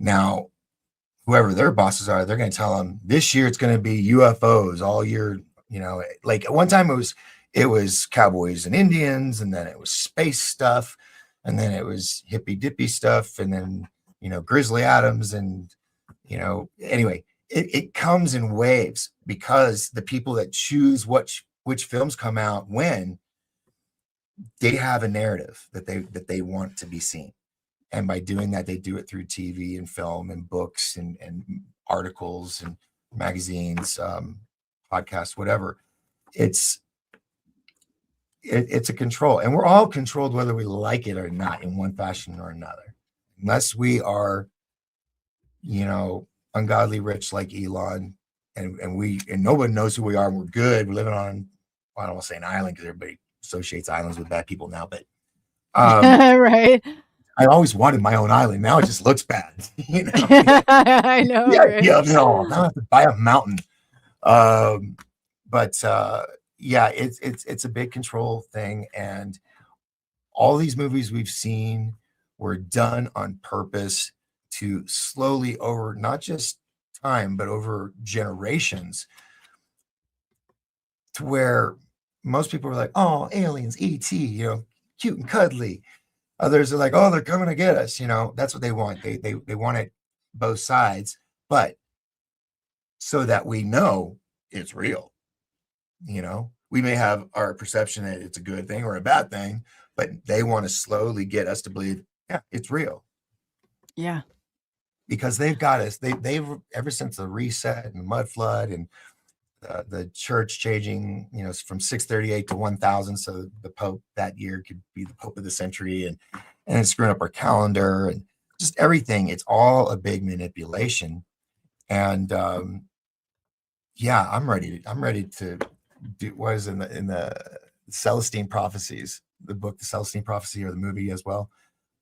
S4: Now, whoever their bosses are, they're going to tell them this year it's going to be UFOs all year. Like at one time it was cowboys and Indians, and then it was space stuff, and then it was hippy dippy stuff, and then Grizzly Adams, and anyway, it comes in waves, because the people that choose which films come out when, they have a narrative that they want to be seen. And by doing that, they do it through TV and film and books and articles and magazines, podcasts, whatever. It's a control, and we're all controlled whether we like it or not, in one fashion or another, unless we are, ungodly rich like Elon, and nobody knows who we are, and we're good. We're living on, I don't want to say an island, because everybody associates islands with bad people now, but
S3: right.
S4: I always wanted my own island. Now it just looks bad.
S3: I know.
S4: Yeah,
S3: right?
S4: no, now I have to buy a mountain. But it's a big control thing, and all these movies we've seen were done on purpose to slowly, over not just time but over generations, to where most people were like, oh, aliens, ET, cute and cuddly. Others are like, oh, they're coming to get us. That's what they want. They want it both sides, but so that we know it's real. We may have our perception that it's a good thing or a bad thing, but they want to slowly get us to believe, yeah, it's real.
S3: Yeah.
S4: Because they've got us. They've ever since the reset and mud flood and the church changing, from 638 to 1000, so the Pope that year could be the Pope of the century, and it's screwing up our calendar and just everything. It's all a big manipulation, and I'm ready to do what is in the Celestine Prophecies, the book, the Celestine Prophecy, or the movie as well.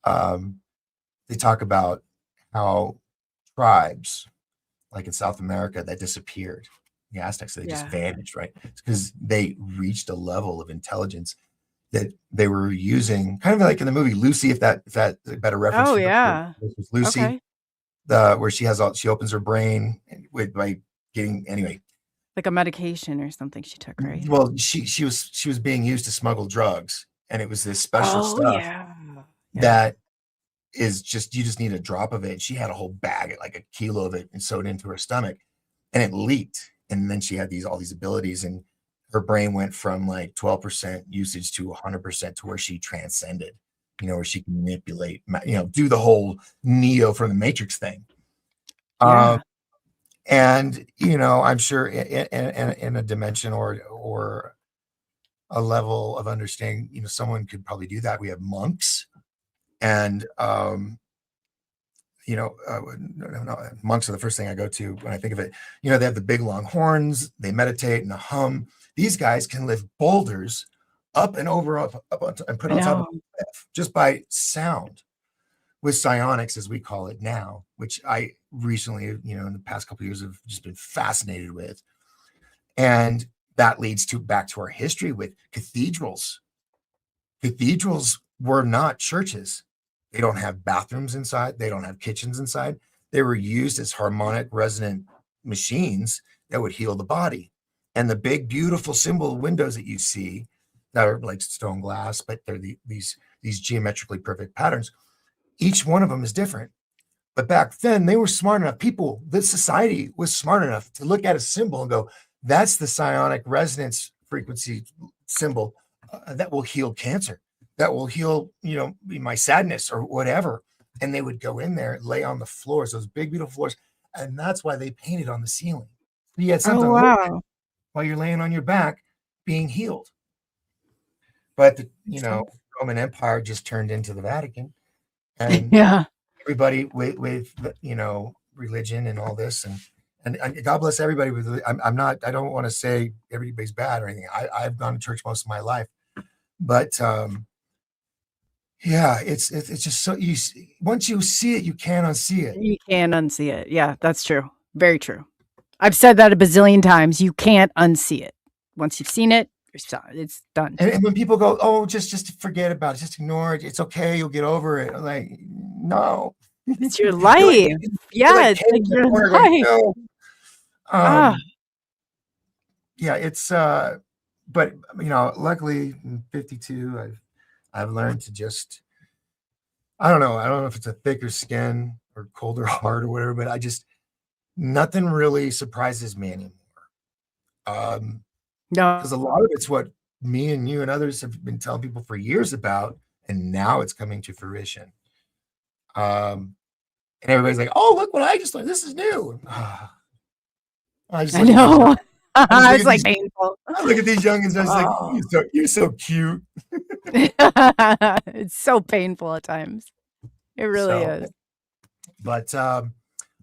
S4: They talk about how tribes, like in South America, that disappeared. The Aztecs, they just vanished, right? It's because they reached a level of intelligence that they were using, kind of like in the movie Lucy, if that's a better reference.
S3: Oh yeah,
S4: Lucy,
S3: okay.
S4: Where she opens her brain by getting, anyway,
S3: like a medication or something she took, right?
S4: Well, she was being used to smuggle drugs, and it was this special stuff that is just, you just need a drop of it. She had a whole bag, like a kilo of it, and sewed into her stomach, and it leaked. And then she had all these abilities, and her brain went from like 12% usage to 100%, to where she transcended, where she can manipulate, do the whole Neo from the Matrix thing.
S3: Yeah.
S4: And, I'm sure in a dimension or a level of understanding, someone could probably do that. We have monks, and, monks are the first thing I go to when I think of it. They have the big long horns, they meditate and hum. These guys can lift boulders up and over, up and put on top of cliff just by sound, with psionics, as we call it now, which I recently, in the past couple of years, have just been fascinated with. And that leads back to our history with cathedrals. Cathedrals were not churches. They don't have bathrooms inside. They don't have kitchens inside. They were used as harmonic resonant machines that would heal the body. And the big, beautiful symbol windows that you see that are like stone glass, but they're these geometrically perfect patterns. Each one of them is different. But back then, they were smart enough. This society was smart enough to look at a symbol and go, that's the psionic resonance frequency symbol that will heal cancer, that will heal, my sadness or whatever. And they would go in there, lay on the floors, those big, beautiful floors. And that's why they painted on the ceiling. You had something while you're laying on your back being healed. But the Roman Empire just turned into the Vatican. And everybody with religion and all this, and God bless everybody with. I don't want to say everybody's bad or anything. I've gone to church most of my life, but it's just so once you see it, you can't unsee it.
S3: You can't unsee it. Yeah, that's true. Very true. I've said that a bazillion times. You can't unsee it. Once you've seen it, it's done.
S4: And when people go, oh, just forget about it, just ignore it. It's okay. You'll get over it. I'm like, no,
S3: it's your life. It's like your life.
S4: No. Yeah, it's but luckily in 52, I've learned to just, I don't know if it's a thicker skin or colder heart or whatever, but nothing really surprises me anymore.
S3: No,
S4: because a lot of it's what me and you and others have been telling people for years about, and now it's coming to fruition. And everybody's like, "Oh, look what I just learned! This is new." I
S3: know. It's like painful.
S4: I look at these youngins, and I was like, "You're so cute."
S3: It's so painful at times. It really is.
S4: But all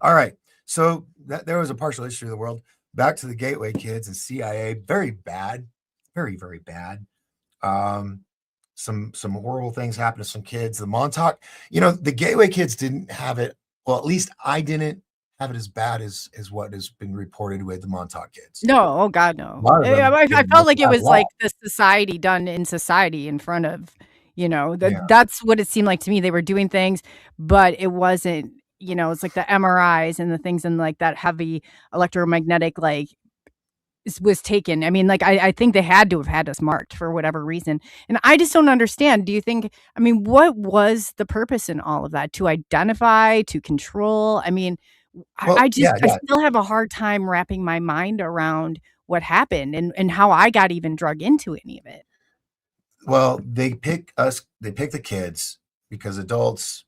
S4: right, so there was a partial history of the world. Back to the Gateway Kids and CIA. Very bad, very, very bad. Some horrible things happened to some kids. The Montauk, the Gateway Kids didn't have it. Well, at least I didn't have it as bad as what has been reported with the Montauk kids.
S3: No, oh God, no. I felt like it was like the society done in society in front of, that's what it seemed like to me. They were doing things, but it wasn't. It's like the MRIs and the things and like that heavy electromagnetic was taken. I mean, I think they had to have had us marked for whatever reason. And I just don't understand. Do you think, what was the purpose in all of that? To identify, to control? I mean, I still have a hard time wrapping my mind around what happened and how I got even drug into any of it.
S4: Well, they pick the kids because adults,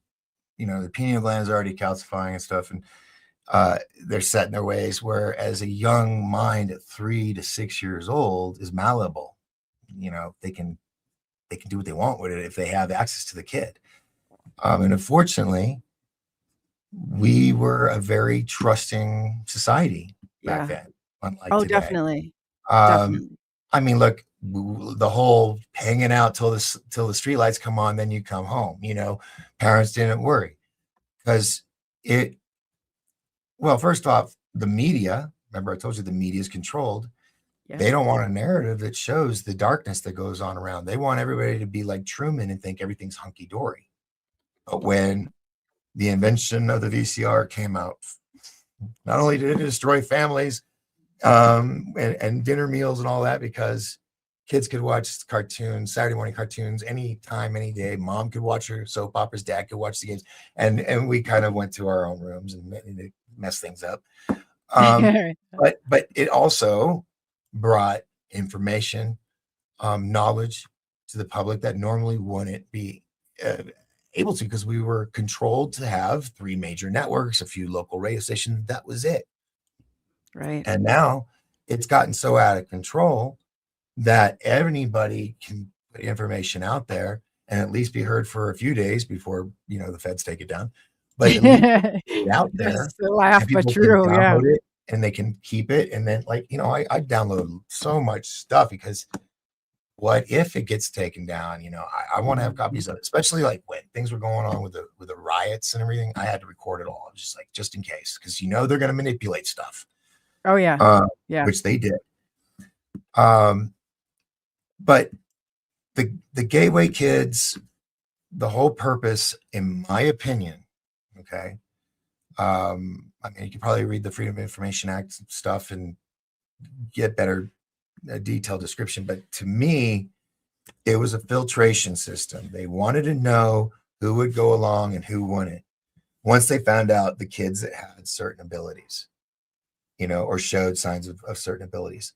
S4: the pineal gland is already calcifying and stuff, and they're set in their ways. Whereas a young mind at 3 to 6 years old is malleable. They can do what they want with it if they have access to the kid. And unfortunately, we were a very trusting society back then. Unlike today.
S3: Definitely.
S4: I mean, look, the whole hanging out till the streetlights come on, then you come home. Parents didn't worry because first off, the media. Remember, I told you the media is controlled. Yeah. They don't want a narrative that shows the darkness that goes on around. They want everybody to be like Truman and think everything's hunky dory. But when the invention of the VCR came out, not only did it destroy families and dinner meals and all that, because kids could watch cartoons, Saturday morning cartoons, anytime, any day. Mom could watch her soap operas, dad could watch the games, and we kind of went to our own rooms and messed things up. But it also brought information, knowledge to the public that normally wouldn't be able to, because we were controlled to have 3 major networks, a few local radio stations. That was it.
S3: Right.
S4: And now it's gotten so out of control that anybody can put information out there and at least be heard for a few days before, the feds take it down. But at least it's out there.
S3: Laugh, but true. Yeah.
S4: It and they can keep it. And then I download so much stuff because what if it gets taken down? I want to have copies of it, especially like when things were going on with the riots and everything. I had to record it all, just in case, because they're going to manipulate stuff.
S3: Oh yeah,
S4: which they did. But the Gateway Kids the whole purpose, in my opinion, okay. I mean, you can probably read the Freedom of Information Act stuff and get better detailed description, but to me, it was a filtration system. They wanted to know who would go along and who wouldn't. Once they found out the kids that had certain abilities, or showed signs of certain abilities.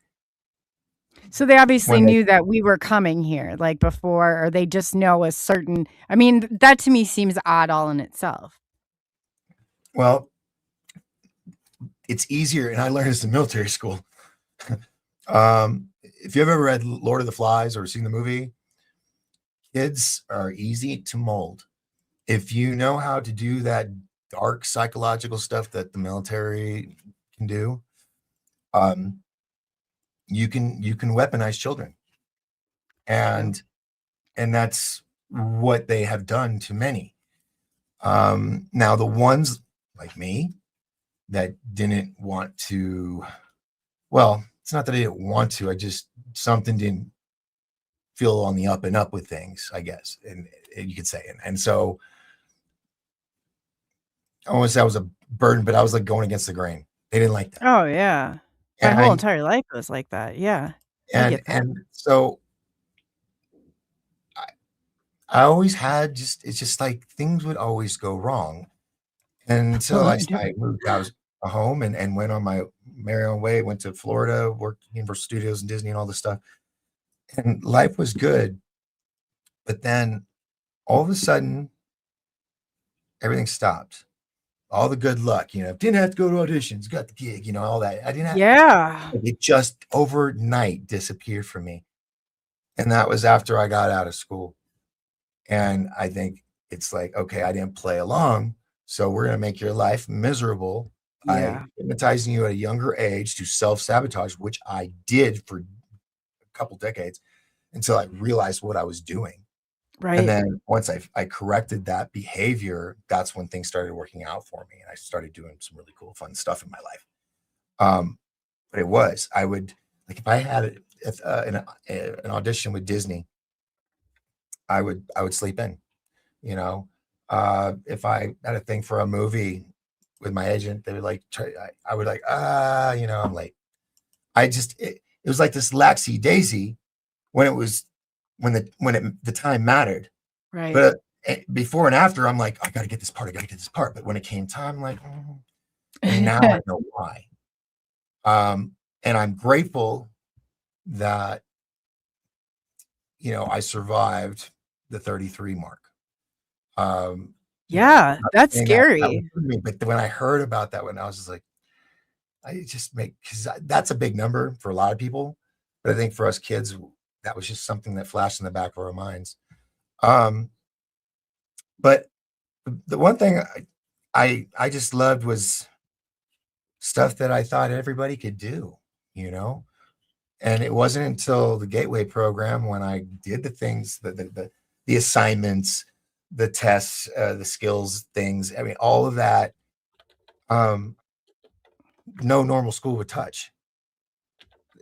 S3: So they obviously knew that we were coming here like before, or they just know a certain, I mean, that to me seems odd all in itself.
S4: Well, it's easier, and I learned this in military school. If you've ever read Lord of the Flies or seen the movie, kids are easy to mold. If you know how to do that dark psychological stuff that the military can do, you can weaponize children, and that's what they have done to many. Now the ones like me that didn't want to, well, it's not that I didn't want to, I just, something didn't feel on the up and up with things, I guess, and you could say. And so I won't say I was a burden, but I was like going against the grain. They didn't like that.
S3: Oh yeah. My whole entire life was like that. Yeah.
S4: And so I always had it's just like things would always go wrong. And so I moved out of home and went on my merry own way, went to Florida, worked at Universal Studios and Disney and all this stuff. And life was good. But then all of a sudden, everything stopped. All the good luck, didn't have to go to auditions, got the gig, all that. I didn't have it just overnight disappeared from me. And that was after I got out of school. And I think it's like, okay, I didn't play along. So we're going to make your life miserable by hypnotizing you at a younger age to self-sabotage, which I did for a couple decades until I realized what I was doing. Right. And then once I corrected that behavior, that's when things started working out for me. And I started doing some really cool, fun stuff in my life. But I would, like, if I had an audition with Disney, I would sleep in, if I had a thing for a movie with my agent, they would like, I would like, I'm late. It was like this laxy daisy when the time mattered. Right. But before and after, I'm like, I got to get this part. But when it came time, I'm like, and now I know why. And I'm grateful that, I survived the 33 mark.
S3: That's scary.
S4: But when I heard about that one, I was just like, because that's a big number for a lot of people. But I think for us kids, that was just something that flashed in the back of our minds. But the one thing I just loved was stuff that I thought everybody could do, and it wasn't until the Gateway program when I did the things, the assignments, the tests, the skills things. I mean, all of that, no normal school would touch.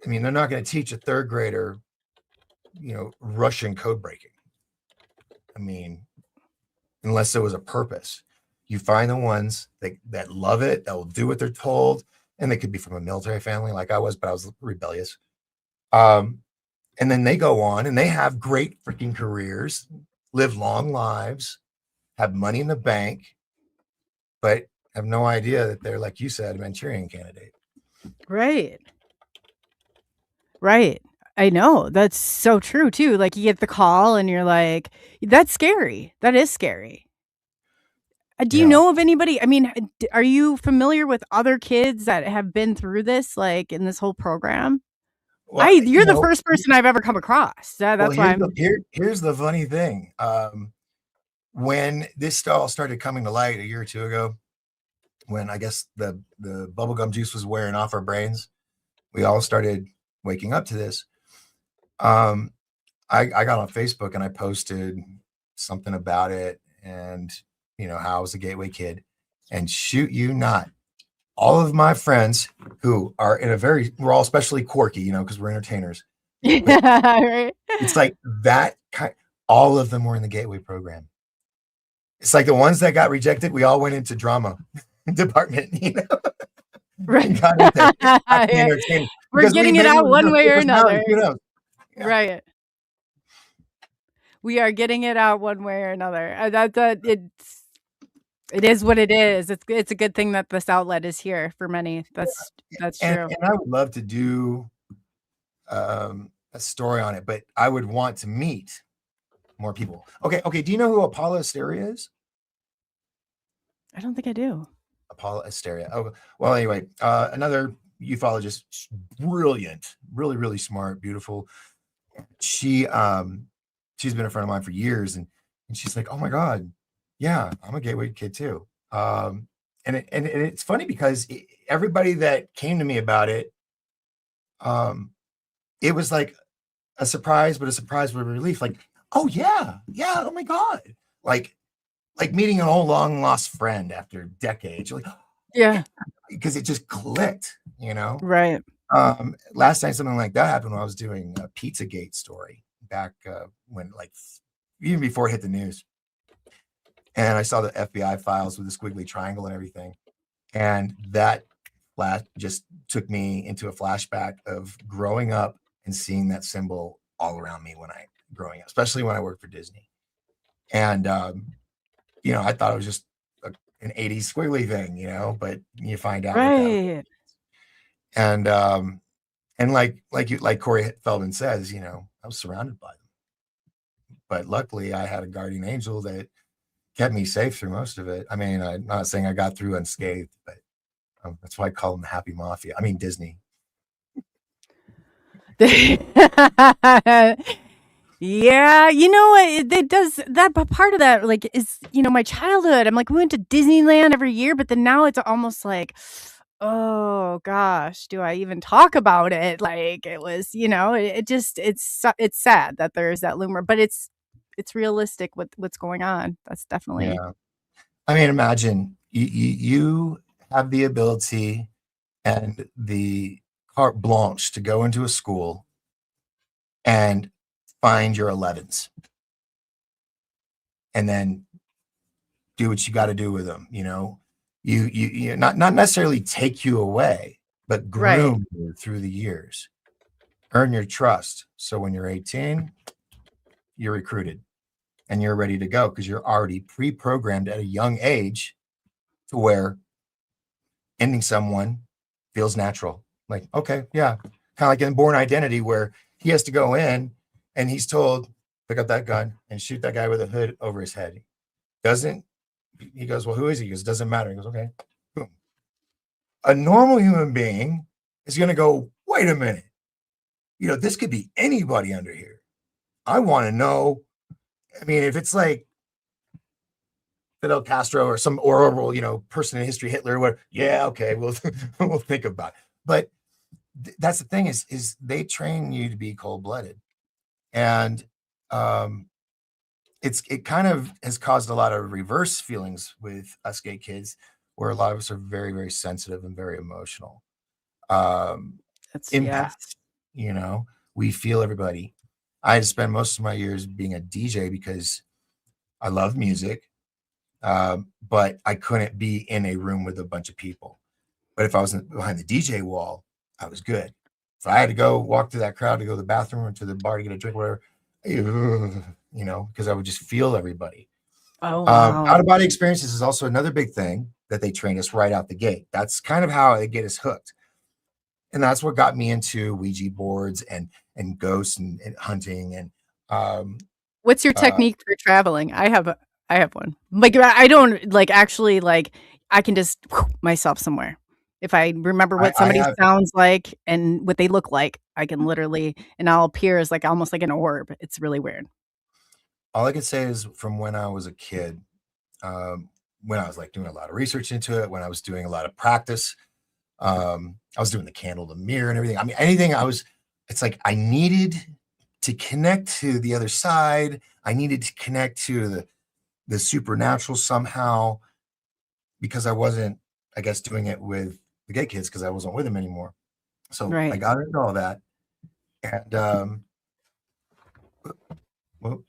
S4: I mean, they're not going to teach a third grader, Russian code breaking. I mean, unless there was a purpose. You find the ones that love it, that will do what they're told, and they could be from a military family like I was, but I was rebellious. And then they go on and they have great freaking careers, live long lives, have money in the bank, but have no idea that they're, like you said, a Manchurian candidate.
S3: Right. I know. That's so true too. Like you get the call and you're like, that's scary. That is scary. Do you know of anybody? I mean, are you familiar with other kids that have been through this, like in this whole program? Well, you're the first person I've ever come across. That's why
S4: here's the funny thing. When this all started coming to light a year or two ago, when I guess the bubblegum juice was wearing off our brains, we all started waking up to this. I got on Facebook and I posted something about it and, how I was a Gateway kid, and shoot you not, all of my friends who are we're all especially quirky, because we're entertainers.
S3: Yeah, right.
S4: It's like that all of them were in the Gateway program. It's like the ones that got rejected, we all went into drama department, you know,
S3: Right.
S4: and got into acting
S3: Yeah.
S4: entertainment.
S3: We're
S4: Because
S3: getting it
S4: maybe
S3: out
S4: we're
S3: one
S4: just
S3: way or
S4: personalities,
S3: another.
S4: who knows? Yeah.
S3: Right. We are getting it out one way or another. It is what it is. It's a good thing that this outlet is here for many. That's true.
S4: And I would love to do a story on it, but I would want to meet more people. Okay. Do you know who Apollo Asteria is?
S3: I don't think I do.
S4: Apollo Asteria. Oh, well, anyway, another ufologist, brilliant, really, really smart, beautiful. She's been a friend of mine for years, and she's like, oh my God, yeah, I'm a gateway kid too. And it's funny because everybody that came to me about it, it was like a surprise, but a surprise with relief. Like, oh yeah, oh my God, like meeting an old long lost friend after decades. You're like,
S3: Yeah.
S4: because it just clicked, you know.
S3: Right.
S4: Last time something like that happened when I was doing a Pizzagate story back when, like, even before it hit the news, and I saw the FBI files with the squiggly triangle and everything, and that flash just took me into a flashback of growing up and seeing that symbol all around me growing up, especially when I worked for Disney. And you know, I thought it was just an 80s squiggly thing, you know, but you find out what that was. And like Corey Feldman says, you know, I was surrounded by them, but luckily I had a guardian angel that kept me safe through most of it. I mean, I'm not saying I got through unscathed, but that's why I call them the Happy Mafia. I mean, Disney.
S3: Yeah, you know what? It does that, but part of that, like, is, you know, my childhood. I'm like, we went to Disneyland every year, but then now it's almost like, oh gosh, do I even talk about it? Like, it was, you know, it's sad that there's that loomer, but it's realistic what's going on. That's definitely.
S4: Yeah. I mean, imagine you have the ability and the carte blanche to go into a school and find your 11s and then do what you got to do with them. You know, you not necessarily take you away, but groom you through the years, earn your trust. So when you're 18, you're recruited and you're ready to go because you're already pre-programmed at a young age to where ending someone feels natural. Like, okay, yeah, kind of like in Born Identity, where he has to go in and he's told, pick up that gun and shoot that guy with a hood over his head. He goes, well, who is he? He goes, doesn't matter. He goes, okay, boom. A normal human being is going to go, wait a minute. You know, this could be anybody under here. I want to know. I mean, if it's like Fidel Castro or some horrible, you know, person in history, Hitler, or whatever, yeah, okay, we'll think about it. But that's the thing is they train you to be cold-blooded. And it kind of has caused a lot of reverse feelings with us gay kids, where a lot of us are very, very sensitive and very emotional. Empaths, you know, we feel everybody. I had to spend most of my years being a DJ because I love music, but I couldn't be in a room with a bunch of people. But if I was behind the DJ wall, I was good. If I had to go walk through that crowd to go to the bathroom or to the bar to get a drink, whatever, you know, because I would just feel everybody.
S3: Oh, wow.
S4: Out-of-body experiences is also another big thing that they train us right out the gate. That's kind of how they get us hooked. And that's what got me into Ouija boards and ghosts and hunting. And
S3: what's your technique for traveling? I have one. Like, I don't like actually, like, I can just myself somewhere. If I remember what somebody sounds like and what they look like, I can literally, and I'll appear as like almost like an orb. It's really weird.
S4: All I can say is from when I was a kid, when I was like doing a lot of research into it, when I was doing a lot of practice, I was doing the candle, the mirror and everything. I mean, anything it's like I needed to connect to the other side. I needed to connect to the supernatural somehow, because I wasn't, I guess, doing it with the gay kids because I wasn't with them anymore. So I got into all that. And well,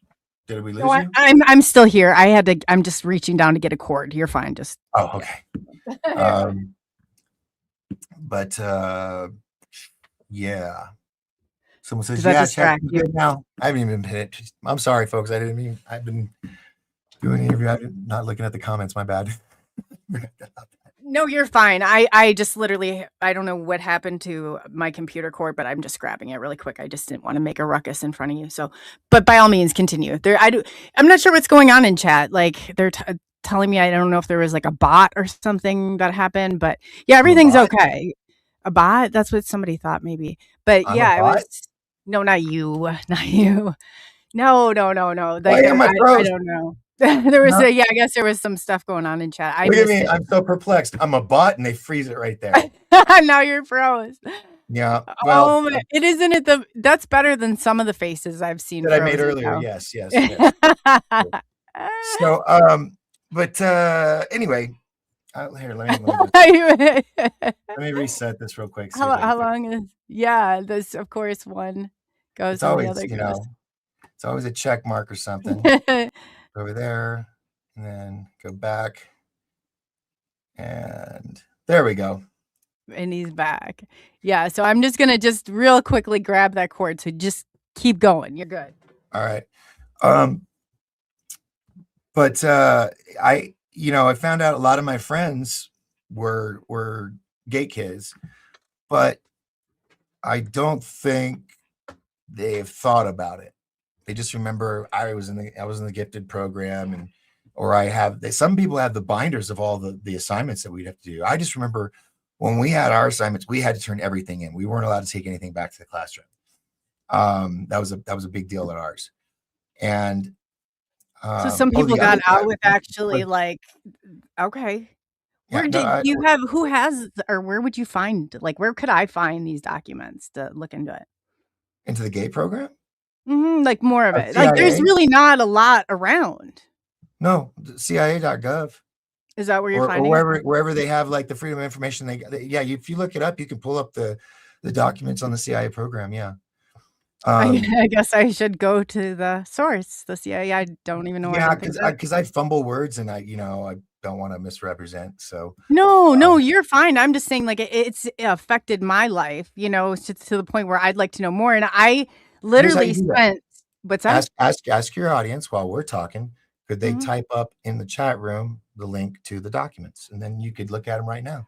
S4: Did we lose
S3: No,
S4: you?
S3: I'm still here. I'm just reaching down to get a cord. You're fine. Just
S4: Okay. But yeah. Someone says,
S3: Does that
S4: "Yeah, check
S3: distract you?
S4: good now." I haven't even been it. I'm sorry, folks. I've been doing an interview. I'm not looking at the comments. My bad.
S3: No, you're fine. I just literally, I don't know what happened to my computer cord, but I'm just grabbing it really quick. I just didn't want to make a ruckus in front of you. So, but by all means, continue. I'm not sure what's going on in chat. Like they're telling me, I don't know if there was like a bot or something that happened, but yeah, everything's okay. A bot? That's what somebody thought maybe. But
S4: I'm
S3: yeah,
S4: a bot?
S3: No, not you. Not you. No. Like,
S4: Why am I
S3: I
S4: froze?
S3: don't know. There was
S4: No.
S3: I guess there was some stuff going on in chat. I
S4: Look at
S3: missed
S4: me.
S3: it.
S4: I'm so perplexed. I'm a bot and they freeze it right there.
S3: Now you're froze.
S4: Yeah. Well,
S3: it isn't it that's better than some of the faces I've seen
S4: that I made
S3: frozen,
S4: earlier.
S3: though.
S4: Yes. So, but anyway, here, let me reset this real quick.
S3: How long is this of course one goes
S4: It's
S3: and the
S4: always,
S3: other goes.
S4: it's always a check mark or something. Over there, and then go back. And there we go.
S3: And he's back. Yeah, so I'm just gonna real quickly grab that cord. So just keep going. You're good.
S4: All right. But I found out a lot of my friends were gay kids, but I don't think they've thought about it. They just remember I was in the gifted program, some people have the binders of all the assignments that we'd have to do. I just remember when we had our assignments, we had to turn everything in. We weren't allowed to take anything back to the classroom. That was a big deal at ours. And
S3: so some people got out with actually okay. Where would you find, like, where could I find these documents to look into it?
S4: Into the gay program?
S3: Like more of it.
S4: CIA?
S3: Like there's really not a lot around.
S4: No, CIA.gov.
S3: Is that where you're finding
S4: it? Wherever they have like the freedom of information, if you look it up, you can pull up the documents on the CIA program. Yeah.
S3: I guess I should go to the source, the CIA. I don't even know.
S4: Yeah, because I fumble words and I don't want to misrepresent. So
S3: no, you're fine. I'm just saying, like, it's affected my life, to the point where I'd like to know more. And I literally spent. What's that?
S4: Ask your audience while we're talking. Could they type up in the chat room the link to the documents, and then you could look at them right now.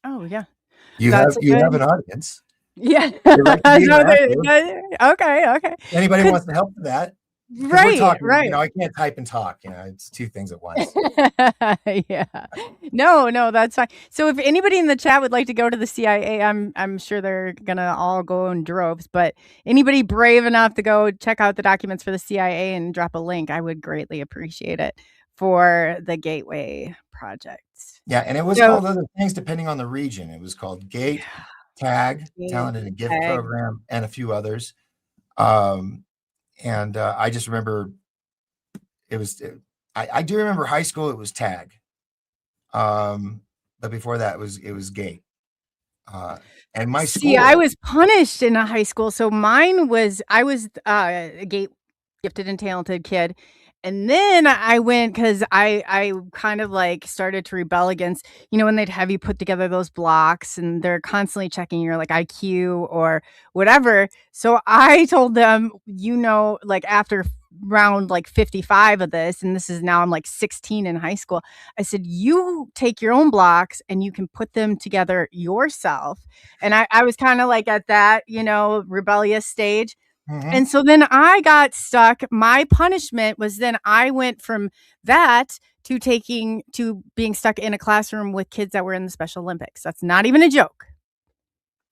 S3: Oh yeah,
S4: you have an audience.
S3: Yeah. Okay.
S4: Anybody wants to help with that?
S3: Right.
S4: I can't type and talk. It's two things at once.
S3: Yeah. No, that's fine. So if anybody in the chat would like to go to the CIA, I'm sure they're gonna all go in droves. But anybody brave enough to go check out the documents for the CIA and drop a link, I would greatly appreciate it for the Gateway Project.
S4: Yeah, and it was called other things depending on the region. It was called GATE, TAG, Talent and Gift Program, and a few others. And I just remember I do remember high school, it was TAG. But before that it was GATE. And my school.
S3: I was punished in a high school. So I was a GATE gifted and talented kid. And then I went because I kind of like started to rebel against, when they'd have you put together those blocks and they're constantly checking your like IQ or whatever. So I told them, like after round like 55 of this, and this is now I'm like 16 in high school. I said, you take your own blocks and you can put them together yourself. And I was kind of like at that, rebellious stage. And so then I got stuck. My punishment was then I went from that to being stuck in a classroom with kids that were in the Special Olympics. That's not even a joke.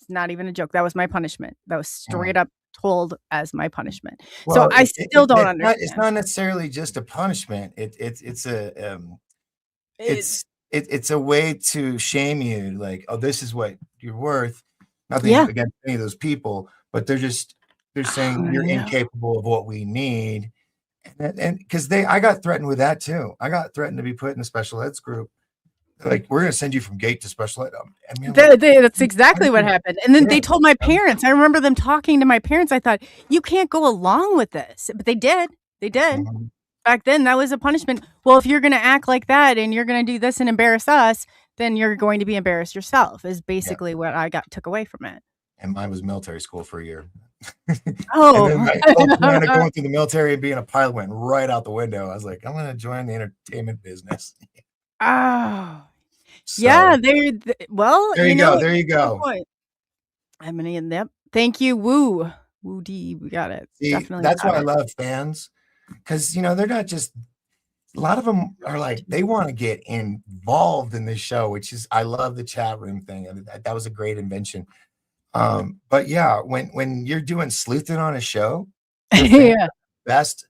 S3: It's not even a joke. That was my punishment. That was straight up told as my punishment. Well, so I still don't understand.
S4: It's not necessarily just a punishment. It's a way to shame you. Like, oh, this is what you're worth. Nothing against any of those people, but they're saying you're incapable of what we need. And because I got threatened with that too. I got threatened to be put in a special eds group. Like, we're going to send you from GATE to special ed.
S3: That's exactly what happened. And then they told my parents. I remember them talking to my parents. I thought, you can't go along with this. But they did. They did.
S4: Mhm.
S3: Back then, that was a punishment. Well, if you're going to act like that and you're going to do this and embarrass us, then you're going to be embarrassed yourself, is
S4: Yeah.
S3: basically what I took away from it.
S4: And mine was military school for a year. And
S3: Oh.
S4: then my whole plan of going through the military and being a pilot went right out the window. I was like, I'm going to join the entertainment business.
S3: Oh.
S4: So,
S3: Yeah, well,
S4: there you go. There you
S3: good
S4: go.
S3: point. I'm gonna end that. Thank you, Woo. Woo D. We got it.
S4: See,
S3: Definitely
S4: that's
S3: got
S4: why I
S3: it.
S4: love fans, because they're not just, a lot of them are like, they want to get involved in the show, which is, I love the chat room thing. And that was a great invention. But yeah, when you're doing sleuthing on a show,
S3: Yeah.
S4: best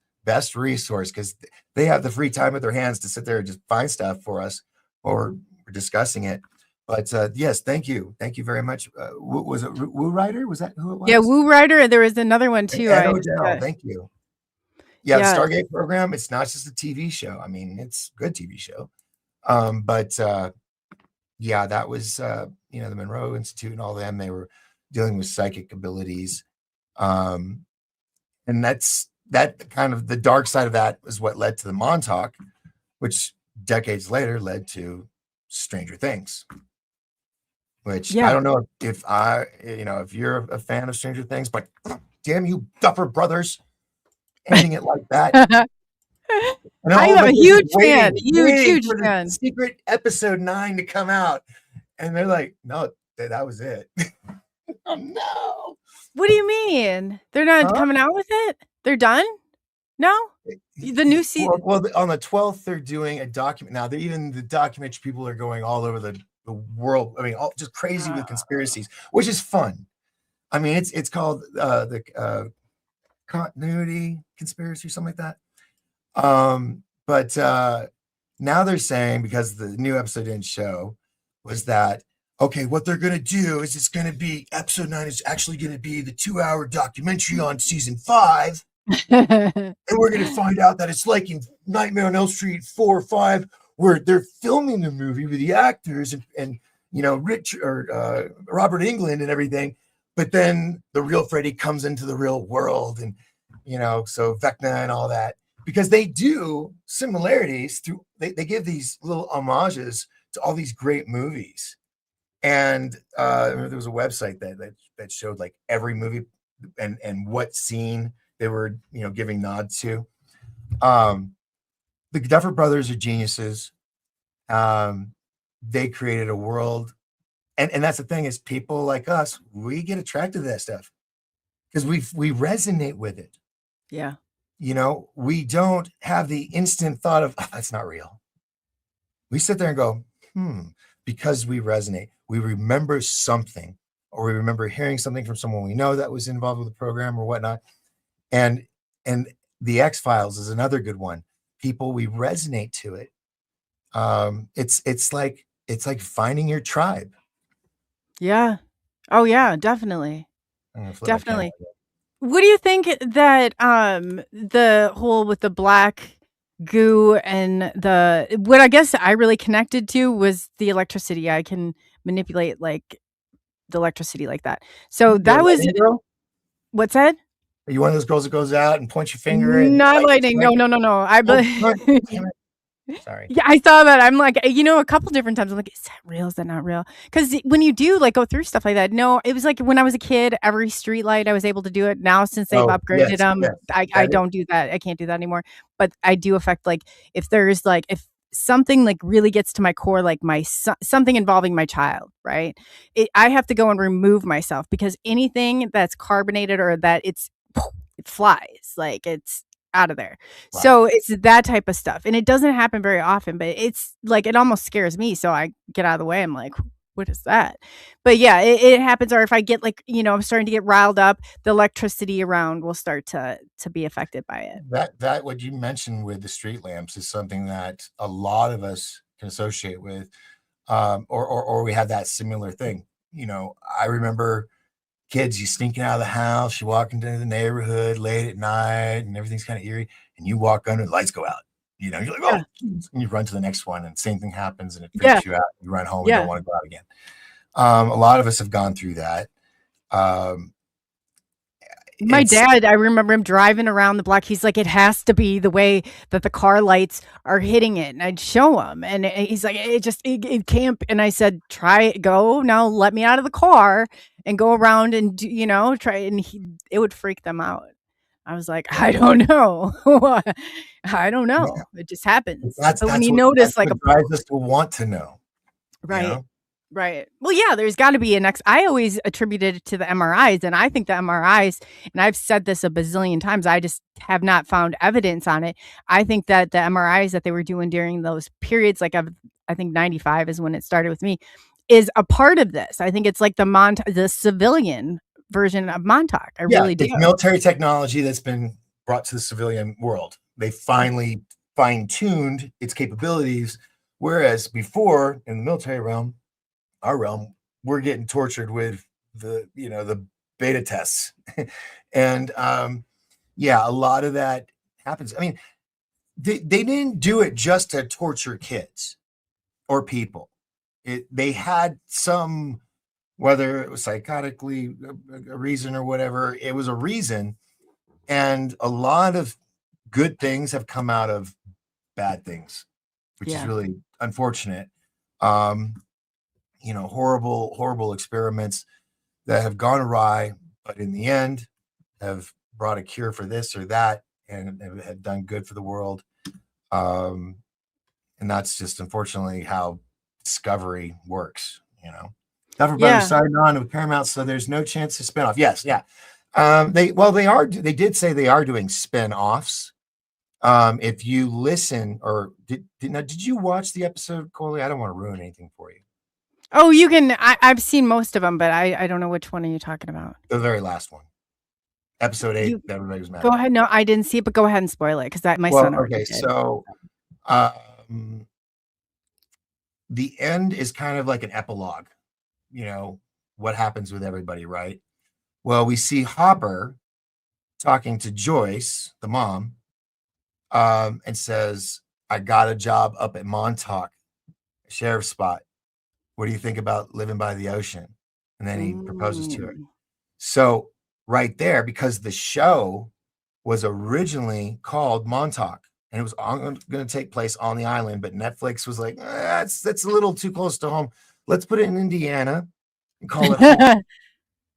S4: resource, because they have the free time at their hands to sit there and just find stuff for us, or we're discussing it. But yes, thank you very much. Was it Woo Rider? Was that who it was?
S3: Yeah, Woo Rider, and there was another one too.
S4: Ed Odell, thank you. Yeah,
S3: Yeah.
S4: the Stargate program, it's not just a TV show. I mean, it's a good TV show. But yeah, that was the Monroe Institute and all them, they were dealing with psychic abilities. And that kind of, the dark side of that is what led to the Montauk, which decades later led to Stranger Things. Which I don't know if you're a fan of Stranger Things, but damn you Duffer Brothers, ending it like that.
S3: I'm a huge fan. Huge fan.
S4: Secret episode 9 to come out, and they're like, no, that was it. Oh no!
S3: What do you mean? They're not coming out with it? They're done? No, the new season.
S4: Well, on the 12th, they're doing a document. Now, even the documentary people are going all over the world. I mean, just crazy with conspiracies, which is fun. I mean, it's called the continuity conspiracy or something like that. But now they're saying, because the new episode didn't show, was that, okay, what they're going to do is it's going to be, episode 9 is actually going to be the 2-hour documentary on season 5. And we're going to find out that it's like in Nightmare on Elm Street 4 or 5, where they're filming the movie with the actors and Rich or Robert Englund and everything. But then the real Freddy comes into the real world, and so Vecna and all that, because they do similarities through. They give these little homages to all these great movies. And I remember there was a website that showed like every movie and what scene they were giving nods to. The Duffer Brothers are geniuses. They created a world, and that's the thing, is people like us, we get attracted to that stuff because we resonate with it.
S3: Yeah.
S4: We don't have the instant thought of, oh, that's not real. We sit there and go, because we resonate. We remember something, or we remember hearing something from someone we know that was involved with the program or whatnot. And the X-Files is another good one. People, we resonate to it. It's like finding your tribe.
S3: Yeah. Oh yeah, definitely. Definitely. What do you think that the whole with the black goo and what I guess I really connected to was the electricity. I can manipulate like the electricity like that. So that was what's that?
S4: Are you one of those girls that goes out and points your finger?
S3: Not lightning. No.
S4: Sorry.
S3: Yeah, I saw that. I'm like, a couple different times. I'm like, is that real? Is that not real? Because when you do like go through stuff like that, no, it was like when I was a kid, every street light I was able to do it. Now since they've upgraded them, I don't do that. I can't do that anymore. But I do affect like if there's like if something like really gets to my core, like something involving my child, right? I have to go and remove myself, because anything that's carbonated or that it flies, like it's out of there. Wow. So it's that type of stuff, and it doesn't happen very often, but it's like it almost scares me, so I get out of the way. I'm like, what is that? But yeah, it happens. Or if I get like I'm starting to get riled up, the electricity around will start to be affected by it.
S4: That what you mentioned with the street lamps is something that a lot of us can associate with, or we have that similar thing. I remember kids, you sneaking out of the house, you walk into the neighborhood late at night and everything's kind of eerie, and you walk under, the lights go out. You're like, oh, and you run to the next one, and same thing happens, and it freaks you out. You run home and don't want to go out again. A lot of us have gone through that.
S3: My dad, I remember him driving around the block. He's like, it has to be the way that the car lights are hitting it. And I'd show him. And he's like, it can't. And I said, try it, go. Now let me out of the car and go around and, try. And it would freak them out. I was like, I don't know. I don't know.
S4: Yeah.
S3: It just happens.
S4: That's
S3: But when you
S4: what,
S3: notice
S4: that's
S3: like
S4: what drives us to want to know.
S3: right.
S4: You know?
S3: Right. Well, yeah, there's got to be I always attributed it to the MRIs, and I think the MRIs, and I've said this a bazillion times, I just have not found evidence on it. I think that the MRIs that they were doing during those periods, like I think 95 is when it started with me, is a part of this. I think it's like the civilian version of Montauk. I really do.
S4: It's military technology that's been brought to the civilian world. They finally fine-tuned its capabilities, whereas before in the military realm, our realm, we're getting tortured with the beta tests. And a lot of that happens. I mean, they didn't do it just to torture kids or people. They had some, whether it was psychotically a reason or whatever, it was a reason. And a lot of good things have come out of bad things, which is really unfortunate. Horrible experiments that have gone awry, but in the end have brought a cure for this or that and have done good for the world. And that's just unfortunately how Discovery works, Everybody signed on with Paramount, so there's no chance to spin off. Yes, yeah. They did say they are doing spin-offs. If you listen, or did you watch the episode, Coley? I don't want to ruin anything for you.
S3: Oh, you can. I've seen most of them, but I don't know which one are you talking about.
S4: The very last one, episode 8. That everybody was mad.
S3: Go ahead. No, I didn't see it, but go ahead and spoil it because my son.
S4: Okay, so the end is kind of like an epilogue. What happens with everybody, right? Well, we see Hopper talking to Joyce, the mom, and says, "I got a job up at Montauk, sheriff's spot. What do you think about living by the ocean?" And then he proposes to her. So right there, because the show was originally called Montauk and it was going to take place on the island, but Netflix was like, that's a little too close to home. Let's put it in Indiana and call it home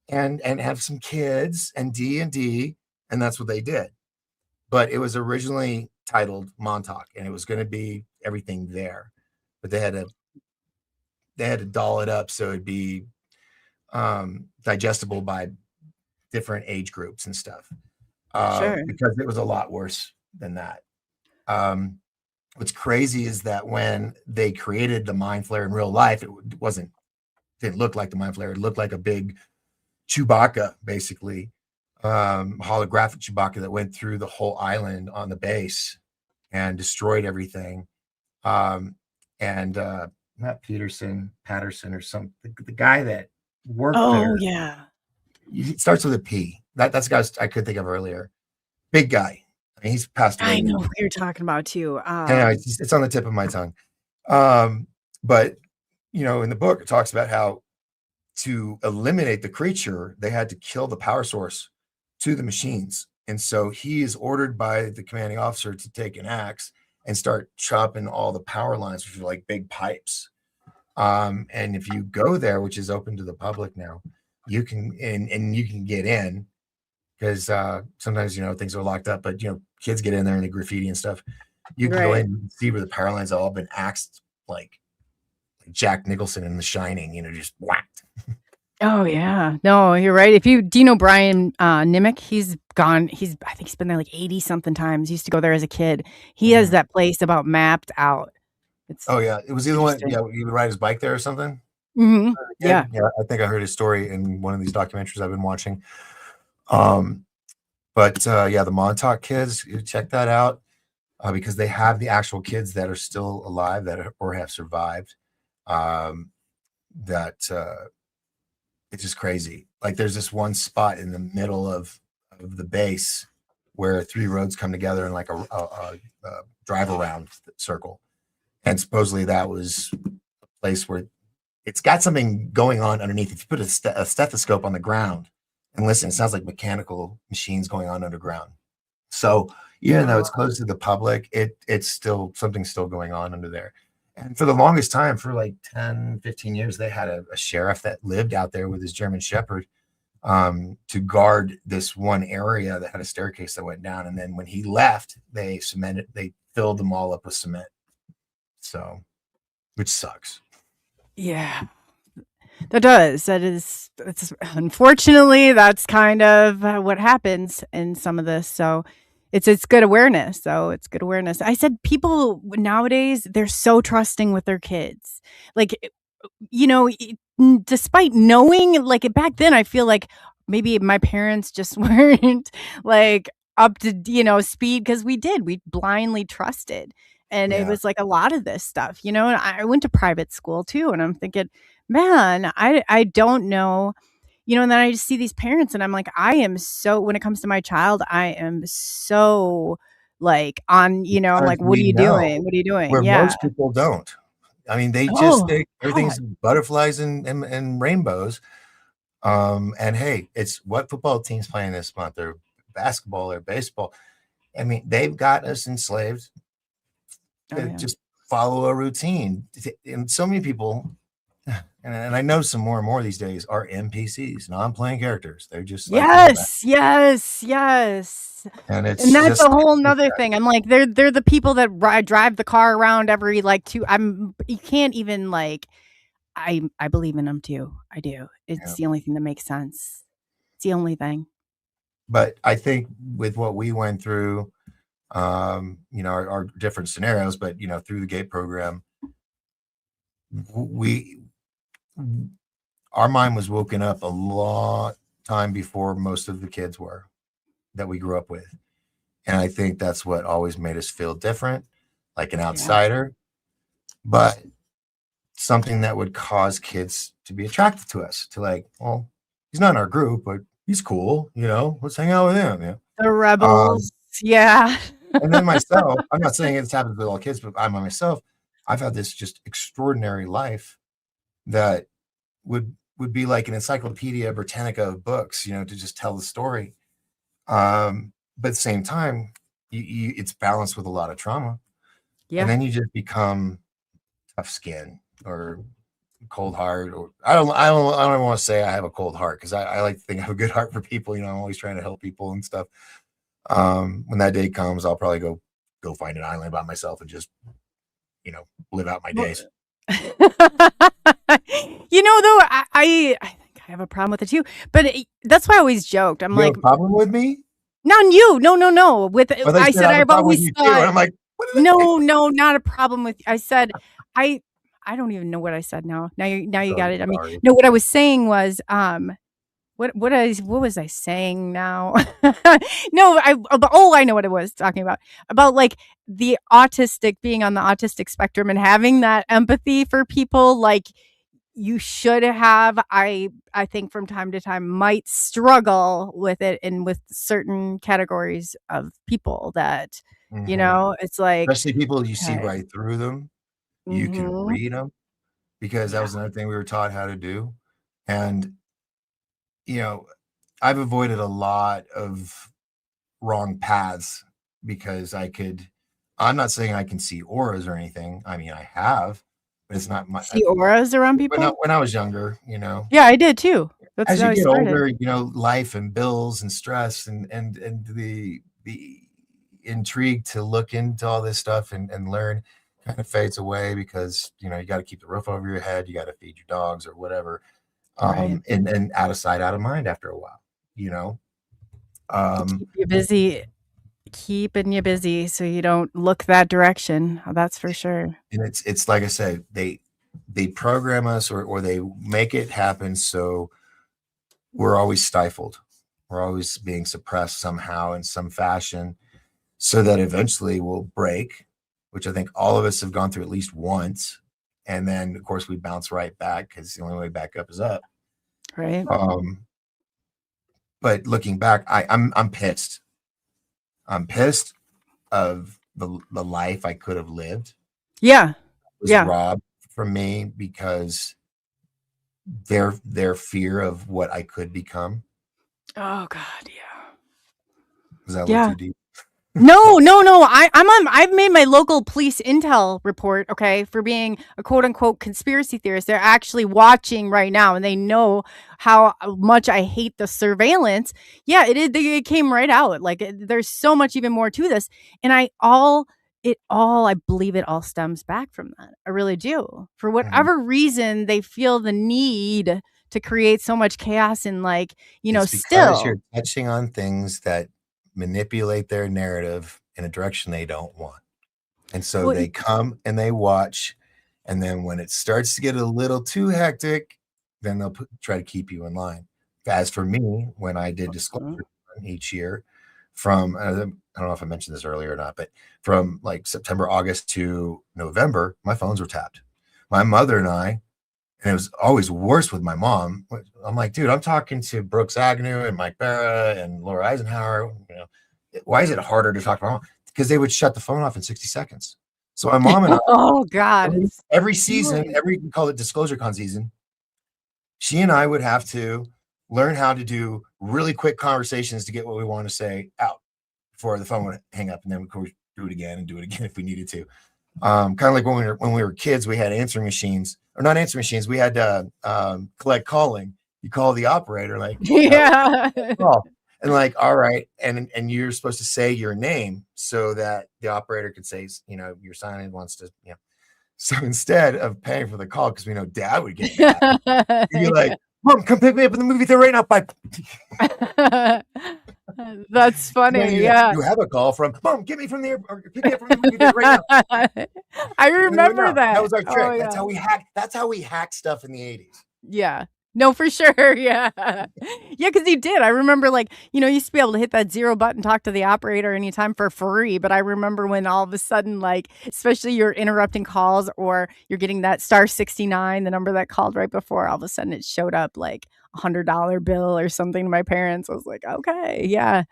S4: and have some kids and D&D. And that's what they did. But it was originally titled Montauk and it was going to be everything there. But they had to doll it up so it'd be digestible by different age groups and stuff. Because it was a lot worse than that. What's crazy is that when they created the mind flare in real life, it didn't look like the mind flare. It looked like a big Chewbacca, basically, holographic Chewbacca that went through the whole island on the base and destroyed everything. Not Patterson or something. The guy that worked there. Oh, yeah. It starts with a P. That's the guy I could think of earlier. Big guy. I mean, he's passed away.
S3: I know who you're talking about too.
S4: It's on the tip of my tongue. But in the book, it talks about how to eliminate the creature, they had to kill the power source to the machines. And so he is ordered by the commanding officer to take an axe and start chopping all the power lines, which are like big pipes. And if you go there, which is open to the public now, you can you can get in because sometimes things are locked up, but kids get in there and they graffiti and stuff. You can go in and see where the power lines have all been axed, like Jack Nicholson in The Shining, just whacked.
S3: Oh yeah, no, you're right. Do you know Brian Nimick? He's gone. I think he's been there like 80 something times. He used to go there as a kid. He has that place about mapped out.
S4: It was either one. Yeah, he would ride his bike there or something.
S3: Mm-hmm. Yeah.
S4: I think I heard his story in one of these documentaries I've been watching. The Montauk kids, check that out because they have the actual kids that are still alive or have survived. It's just crazy. Like there's this one spot in the middle of the base where 3 roads come together in like a drive around circle. And supposedly that was a place where it's got something going on underneath. If you put a stethoscope on the ground And listen, it sounds like mechanical machines going on underground. So even though it's closed to the public, it's still something's still going on under there. And for the longest time, for like 10, 15 years, they had a sheriff that lived out there with his German Shepherd to guard this one area that had a staircase that went down. And then when he left, they filled them all up with cement. So, which sucks.
S3: Yeah. That does. It's unfortunately that's kind of what happens in some of this. So it's good awareness. I said people nowadays, they're so trusting with their kids. Like, despite knowing, like back then, I feel like maybe my parents just weren't like up to, speed because we blindly trusted. And it was like a lot of this stuff, and I went to private school too. And I'm thinking, man, I don't know, and then I just see these parents and I'm like, when it comes to my child, I am so like on, I'm like, what are you doing? What are you doing?
S4: Where
S3: Yeah.
S4: most people don't. I mean, they just think everything's butterflies and rainbows. And hey, it's what football team's playing this month, or basketball or baseball. I mean, they've got us enslaved. Just follow a routine. And so many people, and I know some more and more these days, are NPCs, non-playing characters. They're just
S3: yes.
S4: And it's
S3: And that's
S4: just
S3: a whole nother thing. I'm like, they're the people that drive the car around every you can't even like, I believe in them too. I do. It's the only thing that makes sense. It's the only thing.
S4: But I think with what we went through, our different scenarios, but through the GATE program, our mind was woken up a long time before most of the kids were that we grew up with. And I think that's what always made us feel different, like an outsider, but something that would cause kids to be attracted to us, to like, well, he's not in our group, but he's cool, let's hang out with him. Yeah.
S3: The rebels.
S4: And then myself, I'm not saying it's happened with all kids, but myself, I've had this just extraordinary life that would be like an Encyclopedia Britannica of books, to just tell the story. But at the same time, it's balanced with a lot of trauma. Yeah. And then you just become tough skin or cold heart, or I don't want to say I have a cold heart, because I like to think I have a good heart for people. I'm always trying to help people and stuff. When that day comes, I'll probably go find an island by myself and just, live out my days.
S3: Though I think I have a problem with it too, but that's why I always joked. I'm like,
S4: have a problem with me?
S3: Not you. No. With I said I've always thought. I'm like, no, not a problem with. I said I don't even know what I said now. Now you got it. I mean, no, what I was saying was what was I saying now? No, I know what I was talking about like the autistic, being on the autistic spectrum and having that empathy for people. Like you should have. I think from time to time might struggle with it, and with certain categories of people that it's like,
S4: especially people you see right through them. You can read them, because that was another thing we were taught how to do. And I've avoided a lot of wrong paths because I'm not saying I can see auras or anything. I mean, I have, but it's not my.
S3: See auras around people?
S4: When I was younger,
S3: Yeah, I did too. That's
S4: as you get older, life and bills and stress and the intrigue to look into all this stuff and learn kind of fades away, because, you got to keep the roof over your head. You got to feed your dogs or whatever. And out of sight, out of mind after a while,
S3: keep you busy, keeping you busy so you don't look that direction. That's for sure.
S4: And it's like I said, they program us or they make it happen. So we're always stifled. We're always being suppressed somehow in some fashion, so that eventually we'll break, which I think all of us have gone through at least once. And then of course we bounce right back, because the only way back up is up.
S3: Right.
S4: But looking back, I'm pissed. I'm pissed of the life I could have lived.
S3: Yeah.
S4: Was robbed from me because their fear of what I could become.
S3: Oh God, yeah.
S4: Was that a little
S3: Yeah.
S4: too deep?
S3: No. I've made my local police intel report, okay, for being a quote unquote conspiracy theorist. They're actually watching right now, and they know how much I hate the surveillance. Yeah, it came right out. Like there's so much even more to this, and I believe it all stems back from that. I really do. For whatever reason, they feel the need to create so much chaos and
S4: It's because
S3: still.
S4: you're touching on things that manipulate their narrative in a direction they don't want. And so
S3: Well,
S4: they come and they watch. And then when it starts to get a little too hectic, then they'll try to keep you in line. As for me, when I did Disclosure each year from, I don't know if I mentioned this earlier or not, but from like September, August to November, my phones were tapped. My mother and I, and it was always worse with my mom. I'm like, dude, I'm talking to Brooks Agnew and Mike Barra and Laura Eisenhower. Why is it harder to talk to my mom? Because they would shut the phone off in 60 seconds. So my mom and I,
S3: oh God,
S4: every season, we call it DisclosureCon season, she and I would have to learn how to do really quick conversations to get what we want to say out before the phone would hang up, and then we could do it again and do it again if we needed to. Kind of like when we were kids, we had answering machines, or not answering machines. We had collect calling. You call the operator, like,
S3: yeah.
S4: and like, all right, and you're supposed to say your name so that the operator could say, your sign wants to, So instead of paying for the call, because we know Dad would get mad, you're like, Mom, come pick me up in the movie theater right now. Bye.
S3: That's funny. Yeah.
S4: You have a call from Mom. Get me from the or pick me up from the movie theater right now.
S3: I remember that.
S4: That was our trick.
S3: Oh, yeah.
S4: That's how we hacked stuff in the 80s.
S3: Yeah. No, for sure. Yeah. Yeah, because you did. I remember, you used to be able to hit that 0 button, talk to the operator anytime for free. But I remember when all of a sudden, especially you're interrupting calls or you're getting that star 69, the number that called right before, all of a sudden it showed up like $100 bill or something to my parents. I was like, okay, yeah,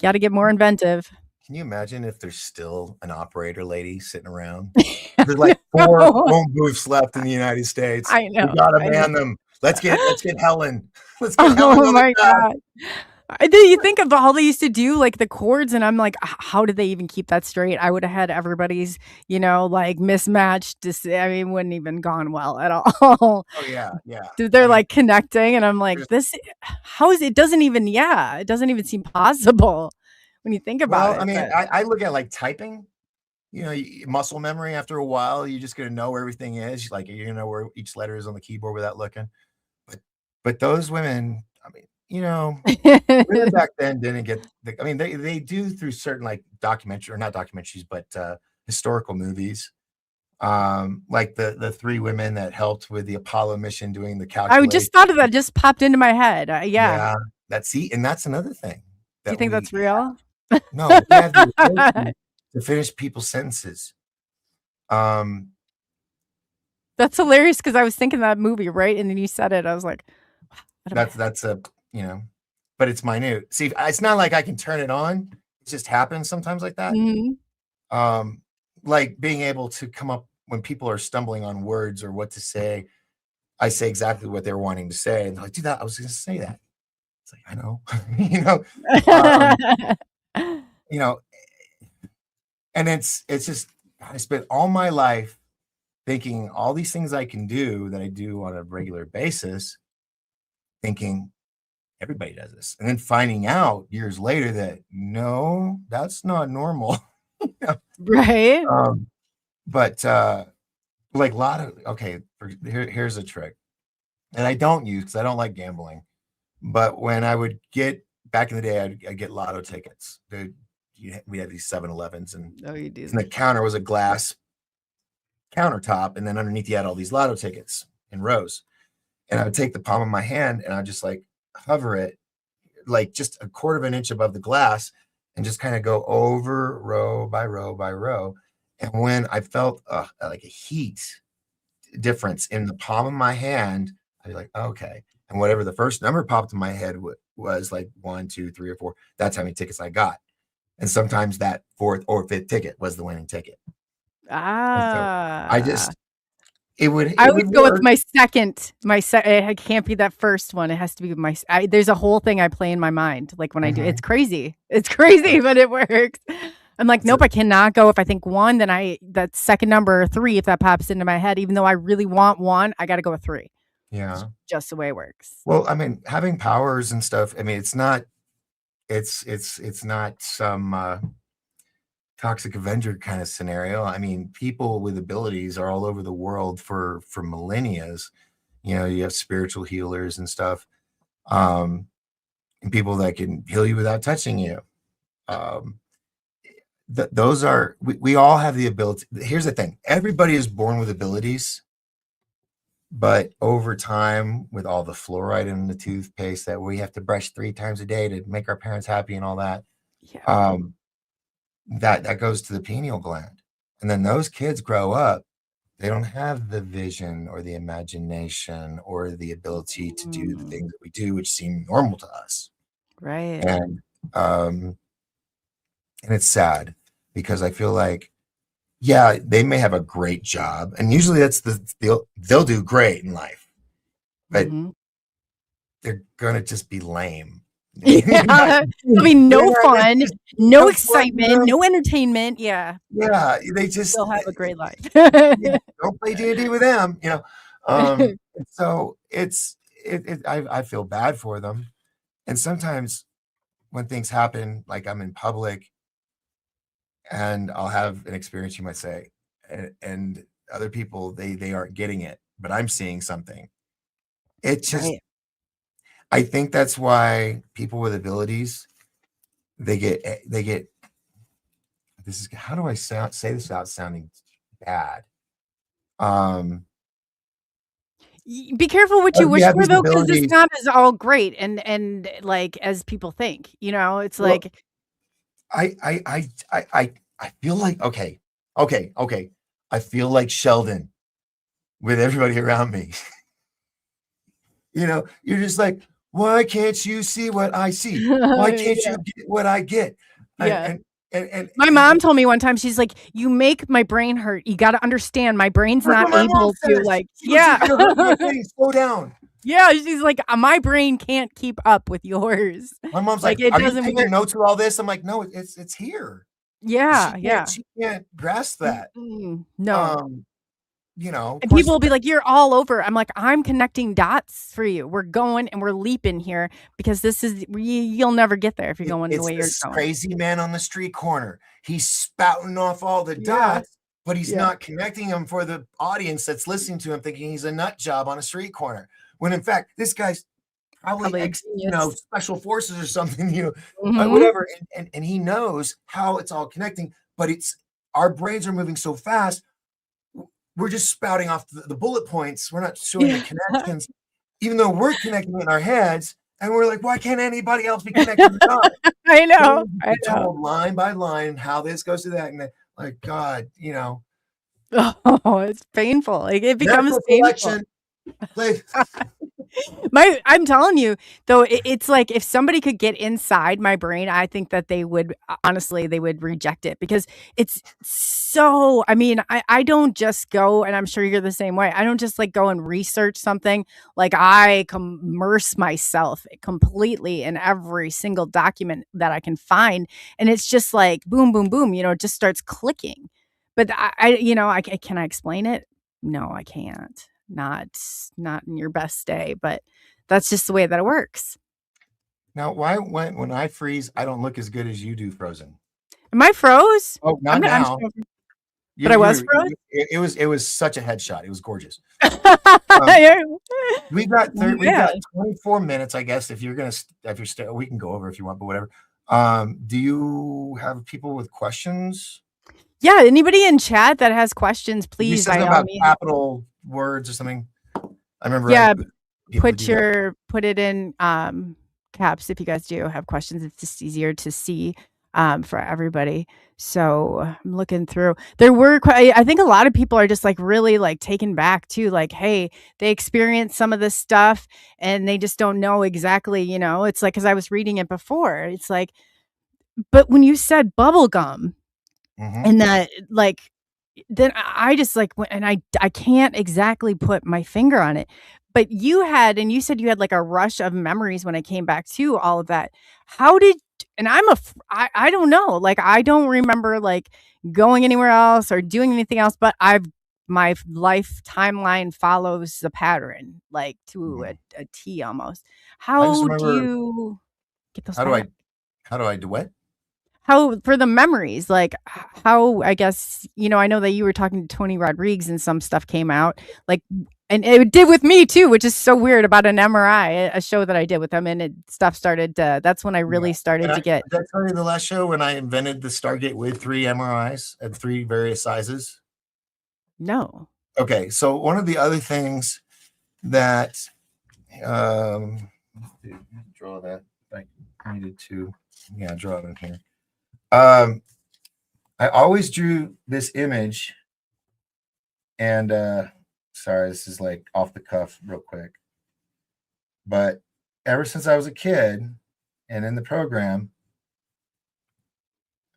S3: got to get more inventive.
S4: Can you imagine if there's still an operator lady sitting around? There's like 4 phone booths left in the United States.
S3: I know.
S4: We gotta man them. Let's get Helen. Let's get Helen.
S3: Oh my God. Do you think of all they used to do, like the chords? And I'm like, how did they even keep that straight? I would have had everybody's, mismatched. Wouldn't even gone well at all.
S4: Oh yeah, yeah.
S3: They're connecting, and I'm like, how is it? Doesn't even seem possible when you think about it.
S4: I look at typing. Muscle memory. After a while, you're just gonna know where everything is. Like you're gonna know where each letter is on the keyboard without looking. But those women, women back then didn't get. They do through certain documentary or not documentaries, but historical movies. Like the 3 women that helped with the Apollo mission doing the calculation.
S3: I just thought of that. Just popped into my head. Yeah.
S4: That's another thing.
S3: Do you think that's real?
S4: No, we have the ability to finish people's sentences.
S3: That's hilarious because I was thinking that movie, right? And then you said it. I was like,
S4: that's but it's minute. See, it's not like I can turn it on. It just happens sometimes like that.
S3: Mm-hmm.
S4: Like being able to come up when people are stumbling on words or what to say. I say exactly what they're wanting to say, and they're like, "Dude, I was going to say that." It's like, I know, and it's just I spent all my life thinking all these things I can do that I do on a regular basis, thinking everybody does this, and then finding out years later that no, that's not normal.
S3: Right.
S4: But like a lot of here's a trick, and I don't use because I don't like gambling. But when I would get back in the day, I'd get lotto tickets. We had these 7-Elevens, and
S3: you do.
S4: And the counter was a glass countertop, and then underneath you had all these lotto tickets in rows. And I would take the palm of my hand and I'd just hover it just a quarter of an inch above the glass and just kind of go over row by row by row. And when I felt like a heat difference in the palm of my hand, I'd be like, okay. And whatever the first number popped in my head was like 1, 2, 3, or 4. That's how many tickets I got. And sometimes that 4th or 5th ticket was the winning ticket. So I just
S3: I
S4: it would
S3: would go with
S4: work.
S3: my second. It can't be that first one. It has to be there's a whole thing I play in my mind. Like when I do, it's
S4: Mhm.
S3: crazy. It's crazy, but it works. I'm like,
S4: So,
S3: nope, I cannot go. If I think one, then that second number or three, if that pops into my head, even though I really want one, I got to go with three. It's
S4: yeah.
S3: just the way it works.
S4: Well, I mean, having powers and stuff, I mean, it's not some toxic avenger kind of scenario. I mean, people with abilities are all over the world for millennia. You know, you have spiritual healers and stuff, um, and people that can heal you without touching you. Um, those are we all have the ability. Here's the thing: everybody is born with abilities, but over time, with all the fluoride in the toothpaste that we have to brush 3 times a day to make our parents happy and all that,
S3: Yeah.
S4: that goes to the pineal gland, and then those kids grow up. They don't have the vision or the imagination or the ability to do the things that we do, which seem normal to us.
S3: Right.
S4: And um, and it's sad because I feel like, yeah, they may have a great job, and usually they'll do great in life, but
S3: Mhm.
S4: they're gonna just be lame.
S3: Yeah. There'll be no fun,
S4: Just
S3: no
S4: no fun,
S3: excitement, no entertainment. Yeah.
S4: yeah, they just
S3: They'll have a great life.
S4: don't play D&D with them, you know. So I feel bad for them, and sometimes when things happen, like I'm in public and I'll have an experience, you might say, and other people they aren't getting it, but I'm seeing something. It just
S3: Right.
S4: I think that's why people with abilities they get this is how do I say this without sounding bad? Um,
S3: Be careful what you
S4: we
S3: wish
S4: have
S3: for
S4: these
S3: though, because it's
S4: abilities.
S3: not as all great and like as people think. It's
S4: Well,
S3: like
S4: I feel like okay. I feel like Sheldon with everybody around me. You're just like, why can't you see what I see? Why can't
S3: yeah,
S4: you get what I get? And
S3: yeah.
S4: and and and,
S3: My
S4: and,
S3: mom
S4: and
S3: told me one time, she's like, "You make my brain hurt. You gotta understand my brain's
S4: that's
S3: not
S4: what my mom
S3: able to
S4: says.
S3: like."
S4: She goes,
S3: Yeah.
S4: you're gonna hurt my thing. Slow down.
S3: Yeah, she's like, my brain can't keep up with yours.
S4: My mom's
S3: Like,
S4: like,
S3: it
S4: are you
S3: doesn't
S4: taking
S3: work.
S4: notes with all this? I'm like, no, it's here.
S3: Yeah, yeah.
S4: She can't grasp that.
S3: Mm-mm. No.
S4: Um, of
S3: And people
S4: course,
S3: will be like, "You're all over." I'm like, "I'm connecting dots for you. We're going and we're leaping here because you'll never get there if you're going the
S4: it's
S3: way you're
S4: this
S3: going."
S4: crazy man on the street corner. He's spouting off all the
S3: Yeah,
S4: dots, but he's
S3: yeah.
S4: not connecting them for the audience that's listening to him, thinking he's a nut job on a street corner. When in fact, this guy's probably
S3: Probably a genius.
S4: special forces or something,
S3: Mhm.
S4: whatever. And he knows how it's all connecting, but it's our brains are moving so fast. We're just spouting off the bullet points. We're not showing the
S3: Yeah.
S4: connections, even though we're connecting in our heads. And we're like, why can't anybody else be connecting the dots?
S3: I
S4: So
S3: know,
S4: we
S3: I
S4: be
S3: know.
S4: told line by line how this goes to that, and like God,
S3: Oh, it's painful. Like, it becomes
S4: natural
S3: painful.
S4: selection. Like,
S3: I'm telling you, though, it's like if somebody could get inside my brain, I think that they would honestly, they would reject it because it's so, I mean, I don't just go, and I'm sure you're the same way. I don't just like go and research something. Like I immerse myself completely in every single document that I can find. And it's just like boom, boom, boom, it just starts clicking. But can I explain it? No, I can't. Not in your best day, but that's just the way that it works.
S4: now, why when I freeze, I don't look as good as you do frozen?
S3: Am I froze?
S4: Oh,
S3: I'm
S4: not
S3: not I'm
S4: now.
S3: still but I was froze?
S4: It was such a headshot. It was gorgeous. Um,
S3: Yeah.
S4: we've
S3: Yeah.
S4: got 24 minutes, I guess. If you're gonna if you're still, we can go over if you want, but whatever. Do you have people with questions?
S3: Yeah, anybody in chat that has questions,
S4: You
S3: please,
S4: said
S3: by
S4: something
S3: all
S4: about
S3: means.
S4: capital words or something. I remember
S3: Yeah,
S4: people do that.
S3: put it in, caps if you guys do have questions. It's just easier to see, for everybody. So I'm looking through. There were I think a lot of people are just like really like taken back too. Like, hey, they experienced some of this stuff and they just don't know exactly. It's like because I was reading it before. It's like, but when you said bubble gum
S4: Mhm.
S3: and that like then I just like went, and I can't exactly put my finger on it. But you said you had like a rush of memories when I came back to all of that. How did and I don't know. Like I don't remember like going anywhere else or doing anything else, but my life timeline follows the pattern like to
S4: Mhm.
S3: a T almost.
S4: I just
S3: How do
S4: remember
S3: you get those
S4: how do
S3: back?
S4: I do what?
S3: How for the memories, like, how I guess, I know that you were talking to Tony Rodriguez and some stuff came out, like and it did with me too, which is so weird about an MRI, a show that I did with them, and stuff started to that's when I
S4: Yeah.
S3: really started to get
S4: Did I tell you the last show when I invented the Stargate with 3 MRIs at 3 various sizes?
S3: no.
S4: Okay, so one of the other things that um draw that I needed to draw it in here. I always drew this image and sorry, this is like off the cuff real quick. But ever since I was a kid and in the program,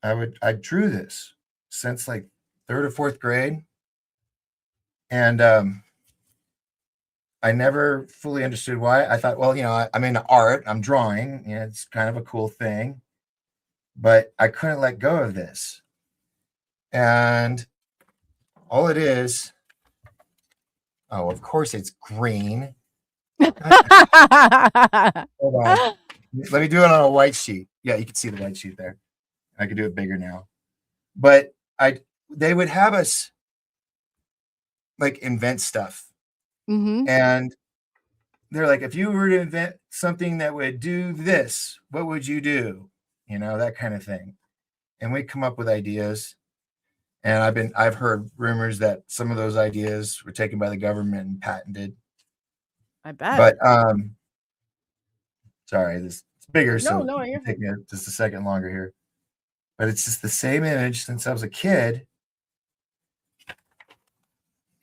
S4: I drew this since like 3rd or 4th grade. And I never fully understood why. I thought, well, I'm into art, I'm drawing, it's kind of a cool thing, but I couldn't let go of this. And all it is, oh, of course it's green. Hold on. Let me do it on a white sheet. Yeah, you can see the white sheet there. I could do it bigger now. But they would have us like invent stuff.
S3: Mhm.
S4: And they're like, if you were to invent something that would do this, what would you do? That kind of thing. And we come up with ideas. And I've heard rumors that some of those ideas were taken by the government and patented.
S3: I bet.
S4: But sorry, this it's bigger, so
S3: No,
S4: it's
S3: you're fine.
S4: taking just a second longer here. But it's just the same image since I was a kid.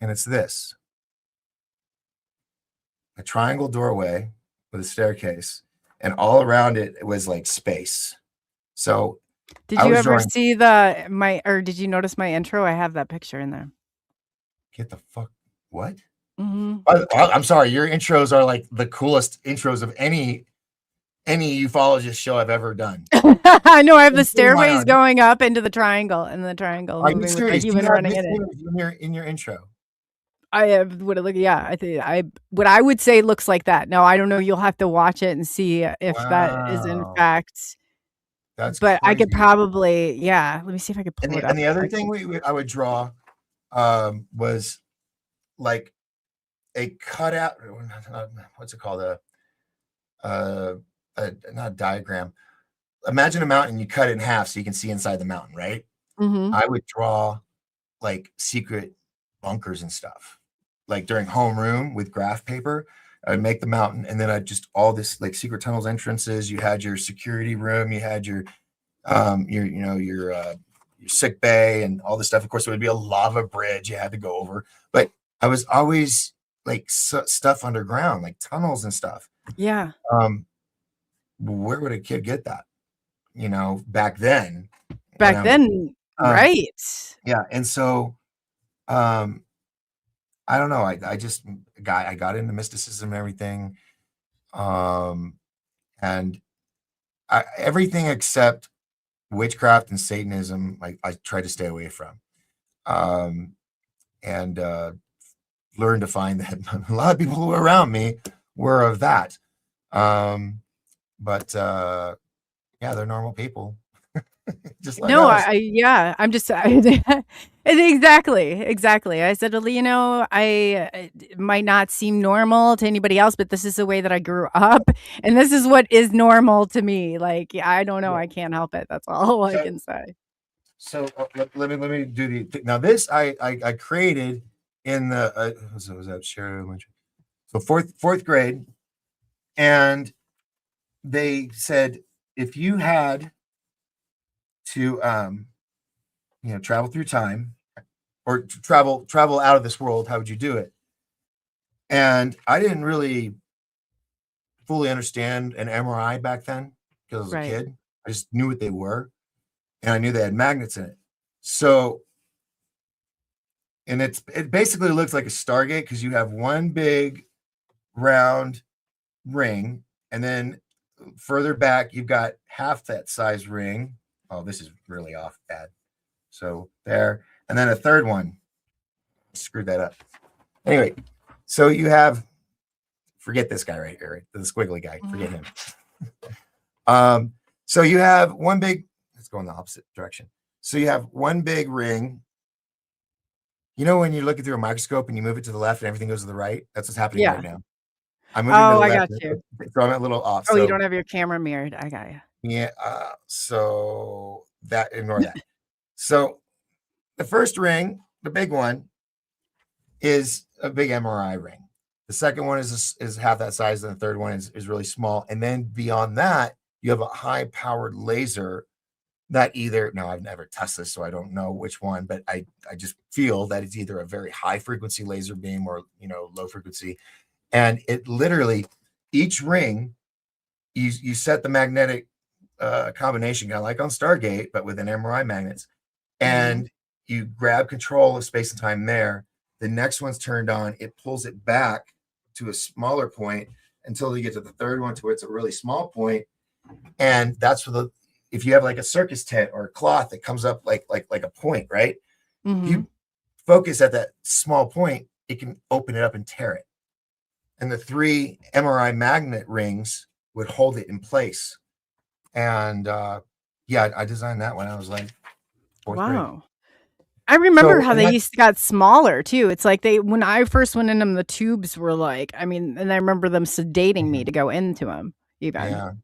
S4: And it's this. A triangle doorway with a staircase, and all around it was like space. So
S3: Did
S4: I
S3: you
S4: was
S3: ever
S4: drawing.
S3: see or did you notice my intro? I have that picture in there.
S4: Get the fuck what?
S3: Mhm.
S4: I'm sorry. Your intros are like the coolest intros of any ufologist show I've ever done.
S3: I know I have the
S4: Including my
S3: stairways
S4: own.
S3: going up into the triangle, and the triangle
S4: Are you
S3: moving with the
S4: serious? You
S3: human
S4: have
S3: running
S4: this
S3: in it.
S4: image in your intro.
S3: I have what it look yeah, I think what I would say looks like that. Now, I don't know, you'll have to watch it and see if that is in
S4: Wow,
S3: fact
S4: that's
S3: but I could
S4: crazy.
S3: probably let me see if I could
S4: And
S3: pull it
S4: and
S3: up.
S4: the other
S3: I
S4: thing
S3: can
S4: I would draw was like a cutout. What's it called? Uh, not a diagram. Imagine a mountain. You cut it in half so you can see inside the mountain, right?
S3: Mhm.
S4: I would draw like secret bunkers and stuff. Like during homeroom with graph paper, I would make the mountain, and then I just all this like secret tunnels, entrances. You had your security room, you had your sick bay and all this stuff. Of course, it would be a lava bridge you had to go over, but I was always like stuff underground, like tunnels and stuff.
S3: Yeah.
S4: Um, where would a kid get that? Back then when
S3: Back
S4: I was a kid.
S3: then
S4: Um,
S3: right.
S4: yeah, and so um, I don't know. I got into mysticism and everything, um, and everything except witchcraft and Satanism. I try to stay away from, and learn to find that a lot of people who were around me were of that. But yeah, they're normal people, just like
S3: No,
S4: us.
S3: yeah, I'm just exactly. I said, "Well, it might not seem normal to anybody else, but this is the way that I grew up, and this is what is normal to me." Like, yeah, I don't know,
S4: Yeah.
S3: I can't help it. That's all I
S4: So
S3: can say.
S4: let me do now. This I created in the was that Share Elementary? So fourth grade, and they said if you had to travel through time or travel out of this world, how would you do it? And I didn't really fully understand an MRI back then because I was a
S3: Right.
S4: kid. I just knew what they were, and I knew they had magnets in it. So and it basically looks like a Stargate because you have one big round ring, and then further back you've got half that size ring. Oh, this is really off bad. So there, and then a third one. Screwed that up. Anyway, so you have, forget this guy right here, right? The squiggly guy. Forget him. So you have one big. Let's go in the opposite direction. So you have one big ring. You know when you look through a microscope and you move it to the left and everything goes to the right? That's what's happening right now. I'm moving to the
S3: I
S4: left,
S3: got you.
S4: so I'm a little off.
S3: Oh,
S4: so,
S3: you don't have your camera mirrored. I got you.
S4: Yeah. So that, ignore that. So the first ring, the big one, is a big MRI ring. The second one is half that size, and the third one is really small. And then beyond that, you have a high-powered laser that either, now I've never tested this, so I don't know which one, but I just feel that it's either a very high-frequency laser beam or, low frequency. And it literally, each ring, you set the magnetic combination, kind of like on Stargate, but with an MRI magnets, and you grab control of space and time there. The next one's turned on, it pulls it back to a smaller point until you get to the third one to where it's a really small point. And that's where if you have like a circus tent or a cloth that comes up like a point, right? You focus at that small point, it can open it up and tear it. And the 3 MRI magnet rings would hold it in place. And I designed that when I was like 4th grade.
S3: I remember how they used to got smaller too. It's like when I first went in them, the tubes were like, and I remember them sedating me to go into them. Even.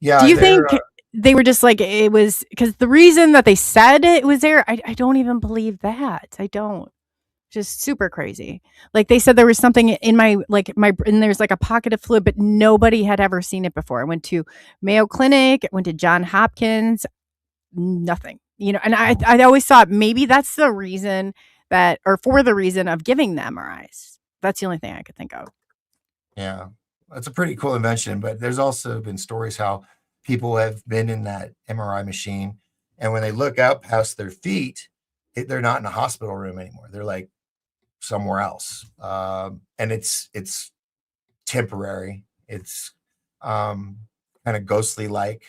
S3: Yeah. Do you think they were just like, it was because the reason that they said it was there? I don't even believe that. I don't. Just super crazy. Like they said there was something in and there's like a pocket of fluid, but nobody had ever seen it before. I went to Mayo Clinic, went to Johns Hopkins, nothing. And I always thought maybe that's the reason for the reason of giving the MRIs. That's the only thing I could think of.
S4: Yeah, that's a pretty cool invention. But there's also been stories how people have been in that MRI machine, and when they look out past their feet, they're not in a hospital room anymore. They're like somewhere else, and it's temporary. It's kind of ghostly, like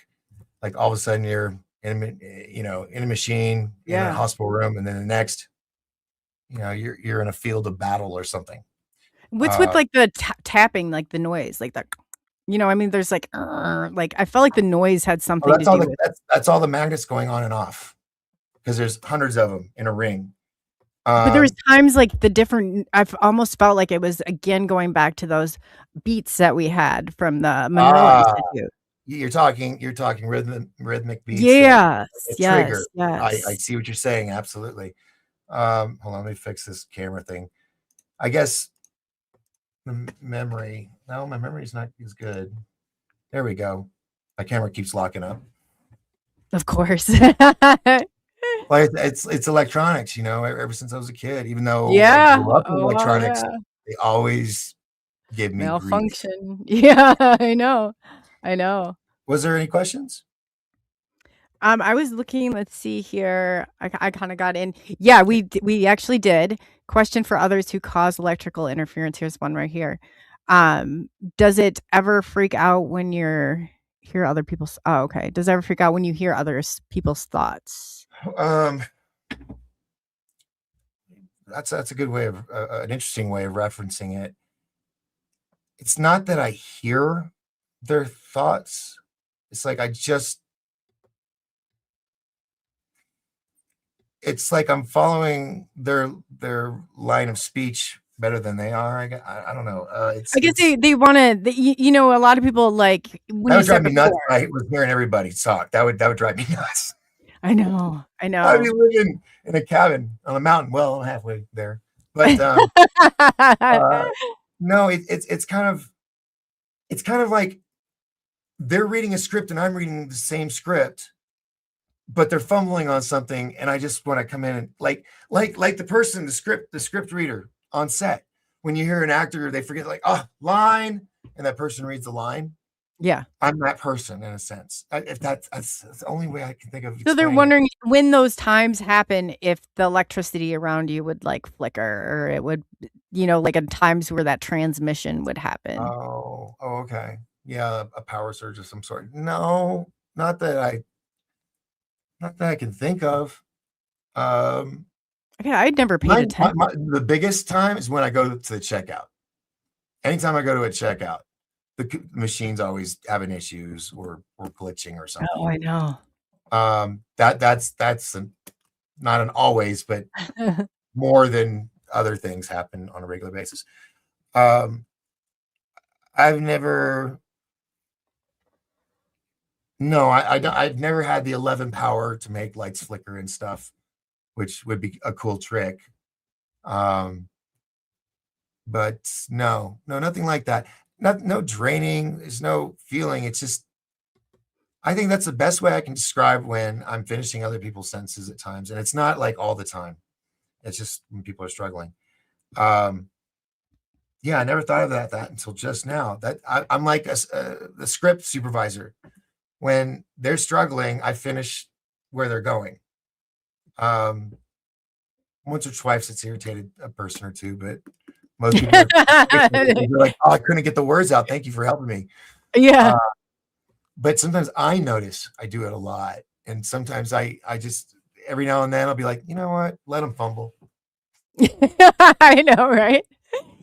S4: all of a sudden you're in a machine in a hospital room, and then the next, you're in a field of battle or something.
S3: What's with like the tapping, like the noise, like that? There's like I felt like the noise had something to do with it.
S4: That's all the magnets going on and off because there's hundreds of them in a ring.
S3: But there was times like I've almost felt like it was again going back to those beats that we had from the Monroe Institute.
S4: You're talking rhythmic beats.
S3: Yes.
S4: Trigger. Yes. I see what you're saying. Absolutely. Hold on, let me fix this camera thing. I guess the memory. No, my memory's not as good. There we go. My camera keeps locking up.
S3: Of course.
S4: Well, it's electronics, ever since I was a kid, even though I grew up with electronics, they always give me
S3: malfunction. Grief. Yeah, I know.
S4: Was there any questions?
S3: I was looking, let's see here. I kind of got in. Yeah, we actually did. Question for others who cause electrical interference. Here's one right here. Does it ever freak out when you hear other people's does it ever freak out when you hear other people's thoughts?
S4: That's a good way of an interesting way of referencing it. It's not that I hear their thoughts. It's like it's like I'm following their line of speech better than they are. I don't know. I guess
S3: they want to. A lot of people like when
S4: that would drive me nuts. I was hearing everybody talk. That would drive me nuts.
S3: I know.
S4: I'd be living in a cabin on a mountain. Well, I'm halfway there, but no, it's kind of like they're reading a script and I'm reading the same script, but they're fumbling on something, and I just want to come in and like the script reader on set. When you hear an actor, they forget line, and that person reads the line.
S3: Yeah.
S4: I'm that person in a sense. If that's the only way I can think of
S3: So they're
S4: explaining it.
S3: wondering when those times happen, if the electricity around you would like flicker, or it would, like in times where that transmission would happen.
S4: Oh, okay. Yeah, a power surge of some sort. No, not that I can think of. Um,
S3: Okay, I'd never paid attention.
S4: the biggest time is when I go to the checkout. Anytime I go to a checkout, the machine's always having issues or glitching or something.
S3: Oh, I know.
S4: That's not an always, but more than other things happen on a regular basis. I've never, no, I've never had the 11 power to make lights flicker and stuff, which would be a cool trick. But no, nothing like that. No draining. There's no feeling. It's just, I think that's the best way I can describe when I'm finishing other people's senses at times. And it's not like all the time. It's just when people are struggling. Yeah, I never thought of that until just now. That I'm like the script supervisor. When they're struggling, I finish where they're going. Once or twice, it's irritated a person or two, but most people are like, "Oh, I couldn't get the words out. Thank you for helping me."
S3: Yeah.
S4: But sometimes I notice I do it a lot, and sometimes I just every now and then I'll be like, you know what? Let them fumble.
S3: I know, right?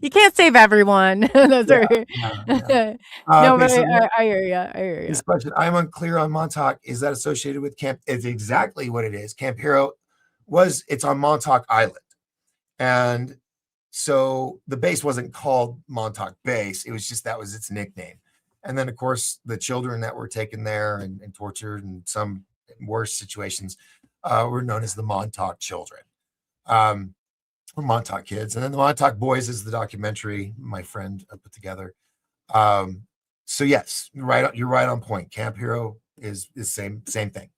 S3: You can't save everyone. That's right.
S4: Yeah.
S3: No,
S4: Okay,
S3: but
S4: so
S3: I hear you. I hear you.
S4: this question, I'm unclear on Montauk. Is that associated with Camp? It's exactly what it is. Camp Hero it's on Montauk Island. And so the base wasn't called Montauk Base. It was just, that was its nickname. And then, of course, the children that were taken there and tortured in some worse situations were known as the Montauk children. Or Montauk kids. And then the Montauk Boys is the documentary my friend put together. So yes, you're right on point. Camp Hero is same thing.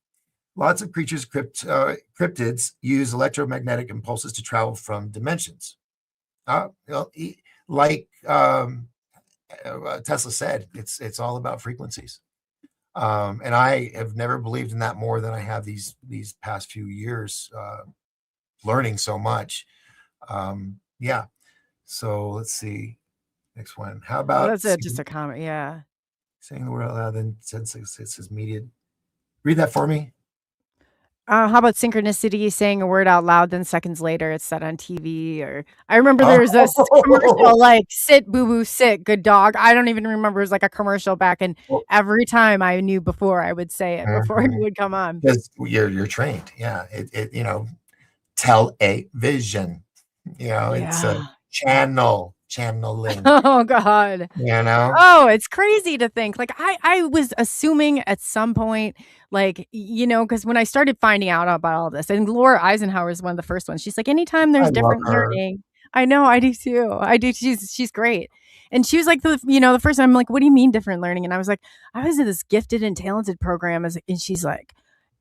S4: Lots of creatures, cryptids use electromagnetic impulses to travel from dimensions. Like Tesla said, it's all about frequencies. And I have never believed in that more than I have these past few years, learning so much. Yeah. So let's see. Next one. How about
S3: That's it. Just a comment. Yeah.
S4: saying the word out loud, then since it says media. Read that for me.
S3: How about synchronicity, saying a word out loud, then seconds later it's said on TV? Or I remember there was this commercial like "Sit, boo boo, sit, good dog." I don't even remember. It was like a commercial back, and every time I knew before I would say it before it would come on.
S4: Because you're trained. Yeah. It television. It's a channeling.
S3: Oh God. Oh, it's crazy to think. Like I was assuming at some point, like, because when I started finding out about all this, and Laura Eisenhower is one of the first ones. She's like, anytime there's different learning. I know, I do too. I do. She's great. And she was like, the first time I'm like, what do you mean different learning? And I was like, I was in this gifted and talented program and she's like,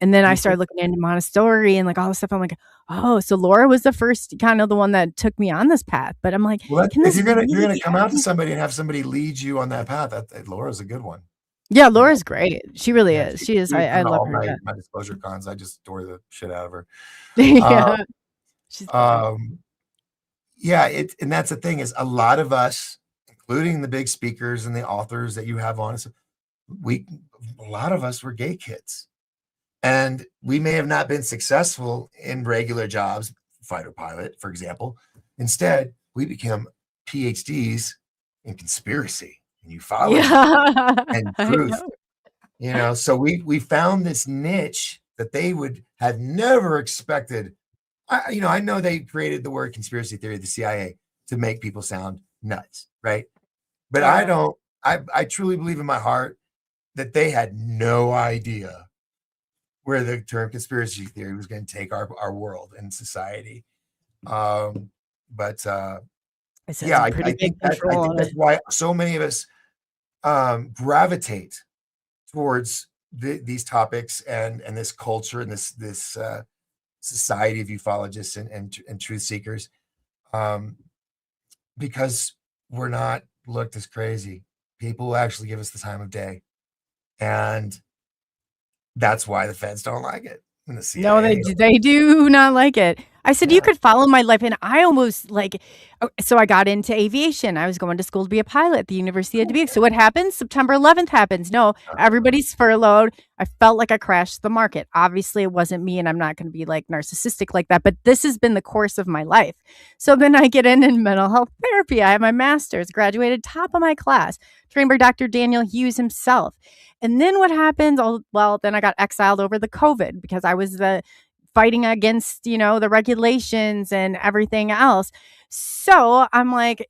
S3: and then I started looking into Montessori and like all this stuff. I'm like, oh, so Laura was the first, kind of the one that took me on this path. But I'm like,
S4: if you're gonna come out to somebody and have somebody lead you on that path, Laura's a good one.
S3: Yeah, Laura's great. She really is. She is. I love her.
S4: My DisclosureCons, I just adore the shit out of her.
S3: Yeah.
S4: Yeah. And that's the thing, is a lot of us, including the big speakers and the authors that you have on us, a lot of us were gay kids. And we may have not been successful in regular jobs, fighter pilot, for example. Instead, we became PhDs in conspiracy and ufology and truth. So we found this niche that they would have never expected. I know they created the word conspiracy theory, the CIA, to make people sound nuts, right? But I truly believe in my heart that they had no idea where the term conspiracy theory was going to take our world and society. I think that's why so many of us gravitate towards these topics and this culture and this society of ufologists and truth seekers, because we're not looked as crazy. people who actually give us the time of day. And that's why the feds don't like it. And the CIA.
S3: No, they do not like it. I said, you
S4: Yeah.
S3: could follow my life. And I almost so I got into aviation. I was going to school to be a pilot at the University of Dubuque. So what happens? September 11th happens. No, everybody's furloughed. I felt like I crashed the market. Obviously, it wasn't me, and I'm not going to be like narcissistic like that. But this has been the course of my life. So then I get in mental health therapy. I have my master's, graduated top of my class, trained by Dr. Daniel Hughes himself. And then what happens? Well, then I got exiled over the COVID because I was fighting against, the regulations and everything else. So I'm like,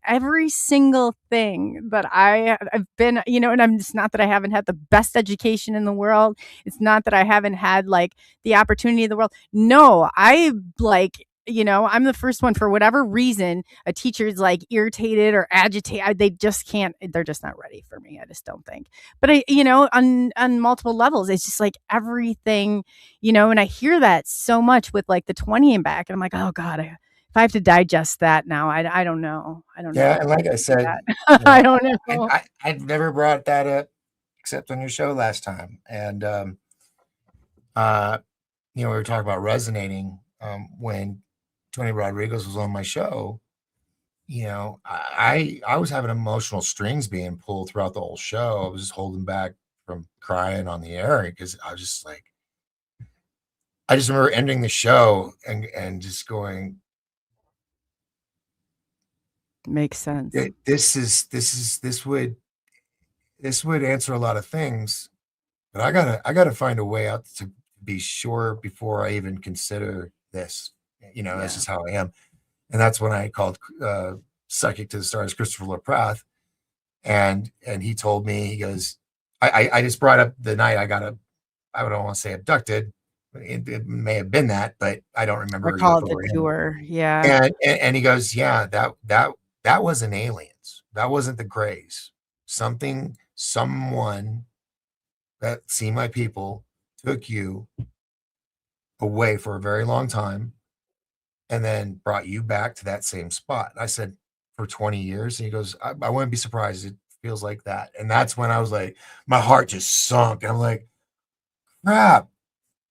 S3: every single thing that I've been, and it's not that I haven't had the best education in the world. It's not that I haven't had like the opportunity in the world. No, I'm the first one for whatever reason. A teacher's like irritated or agitated. They just can't, they're just not ready for me. I just don't think. But on multiple levels, it's just like everything, and I hear that so much with like the 20 and back. And I'm like, oh God, if I have to digest that now, I don't know. I don't know.
S4: Yeah. And like I said,
S3: I don't know.
S4: I've never brought that up except on your show last time. And, we were talking about resonating when Tony Rodriguez was on my show. I was having emotional strings being pulled throughout the whole show. I was just holding back from crying on the air because I was just like, I just remember ending the show and just going,
S3: makes sense.
S4: This would answer a lot of things, but I gotta find a way out to be sure before I even consider this. That's just how I am. And that's when I called Psychic to the Stars, Christopher LaPrath. And he told me, he goes, I just brought up the night I don't want to say abducted. It may have been that, but I don't remember.
S3: I call it the tour. Yeah.
S4: And he goes, yeah, that wasn't aliens. That wasn't the Greys. Someone that see my people took you away for a very long time and then brought you back to that same spot. I said, for 20 years. And he goes, I wouldn't be surprised. It feels like that. And that's when I was like, my heart just sunk. And I'm like, crap,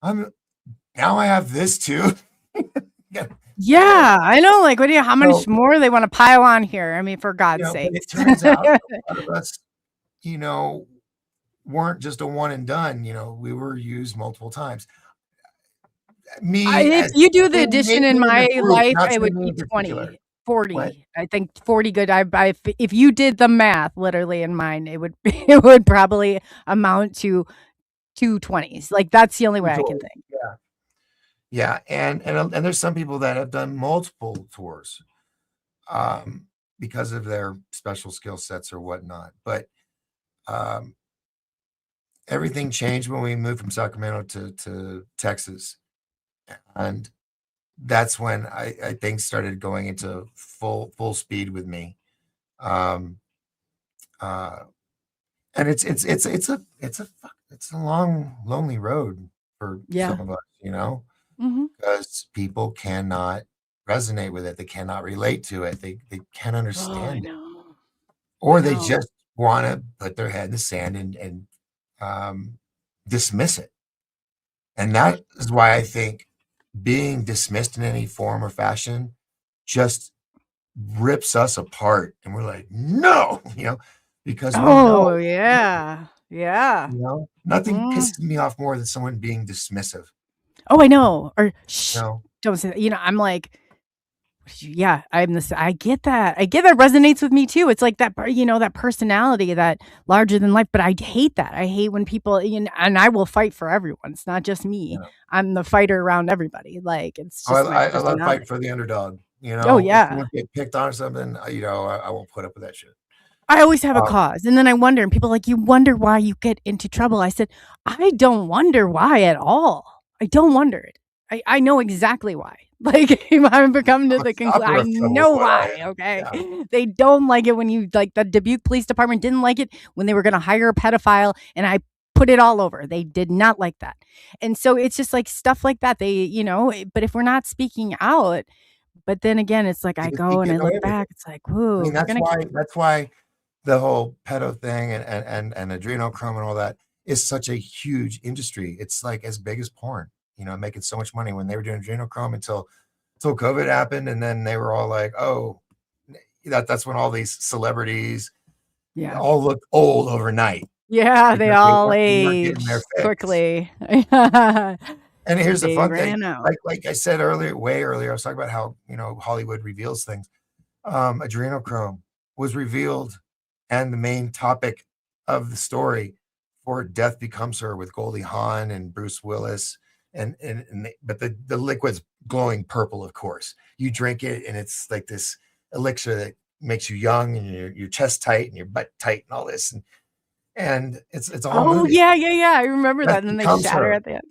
S4: now I have this too.
S3: Yeah, I know. Like, how much more they want to pile on here? I mean, for God's sake.
S4: It turns out a lot of us, weren't just a one and done. We were used multiple times.
S3: If you do the addition in my life, it would be 20, 40. What? I think 40 good. If you did the math literally in mine, it would probably amount to 220s. Like, that's the only way I can think.
S4: Yeah. And there's some people that have done multiple tours because of their special skill sets or whatnot. But everything changed when we moved from Sacramento to Texas. And that's when I think started going into full speed with me. And it's a long, lonely road for some of us, because people cannot resonate with it. They cannot relate to it. They can't understand it. Or they just want to put their head in the sand and dismiss it. And that is why I think being dismissed in any form or fashion just rips us apart. And we're like, no, because
S3: yeah.
S4: Nothing pisses me off more than someone being dismissive.
S3: Oh, I know. Or don't say that. I'm like, yeah, I get that. I get that resonates with me too. It's like that, that personality, that larger than life. But I hate that. I hate when people, and I will fight for everyone. It's not just me. Yeah. I'm the fighter around everybody. Like, it's just
S4: I love fighting for the underdog.
S3: Oh yeah.
S4: If you get picked on or something, I won't put up with that shit.
S3: I always have a cause. And then I wonder, and people are like, you wonder why you get into trouble. I said, I don't wonder why at all. I don't wonder it. I know exactly why. Like, I've become to the conclusion. I know why. Okay. Yeah. They don't like it when the Dubuque Police Department didn't like it when they were going to hire a pedophile, and I put it all over. They did not like that. And so it's just like stuff like that. They, but if we're not speaking out, but then again, it's like I go and I look back. It's like, whoa.
S4: That's why the whole pedo thing and adrenochrome and all that is such a huge industry. It's like as big as porn, making so much money when they were doing adrenochrome until COVID happened. And then they were all like, oh, that's when all these celebrities all look old overnight.
S3: Yeah, they all
S4: age
S3: quickly.
S4: And here's the fun thing. Like I said earlier, way earlier, I was talking about how, Hollywood reveals things. Adrenochrome was revealed and the main topic of the story for Death Becomes Her with Goldie Hawn and Bruce Willis. But the liquid's glowing purple, of course. You drink it and it's like this elixir that makes you young and your chest tight and your butt tight and all this. And it's all movie.
S3: Yeah. I remember that. And then they shatter at the end.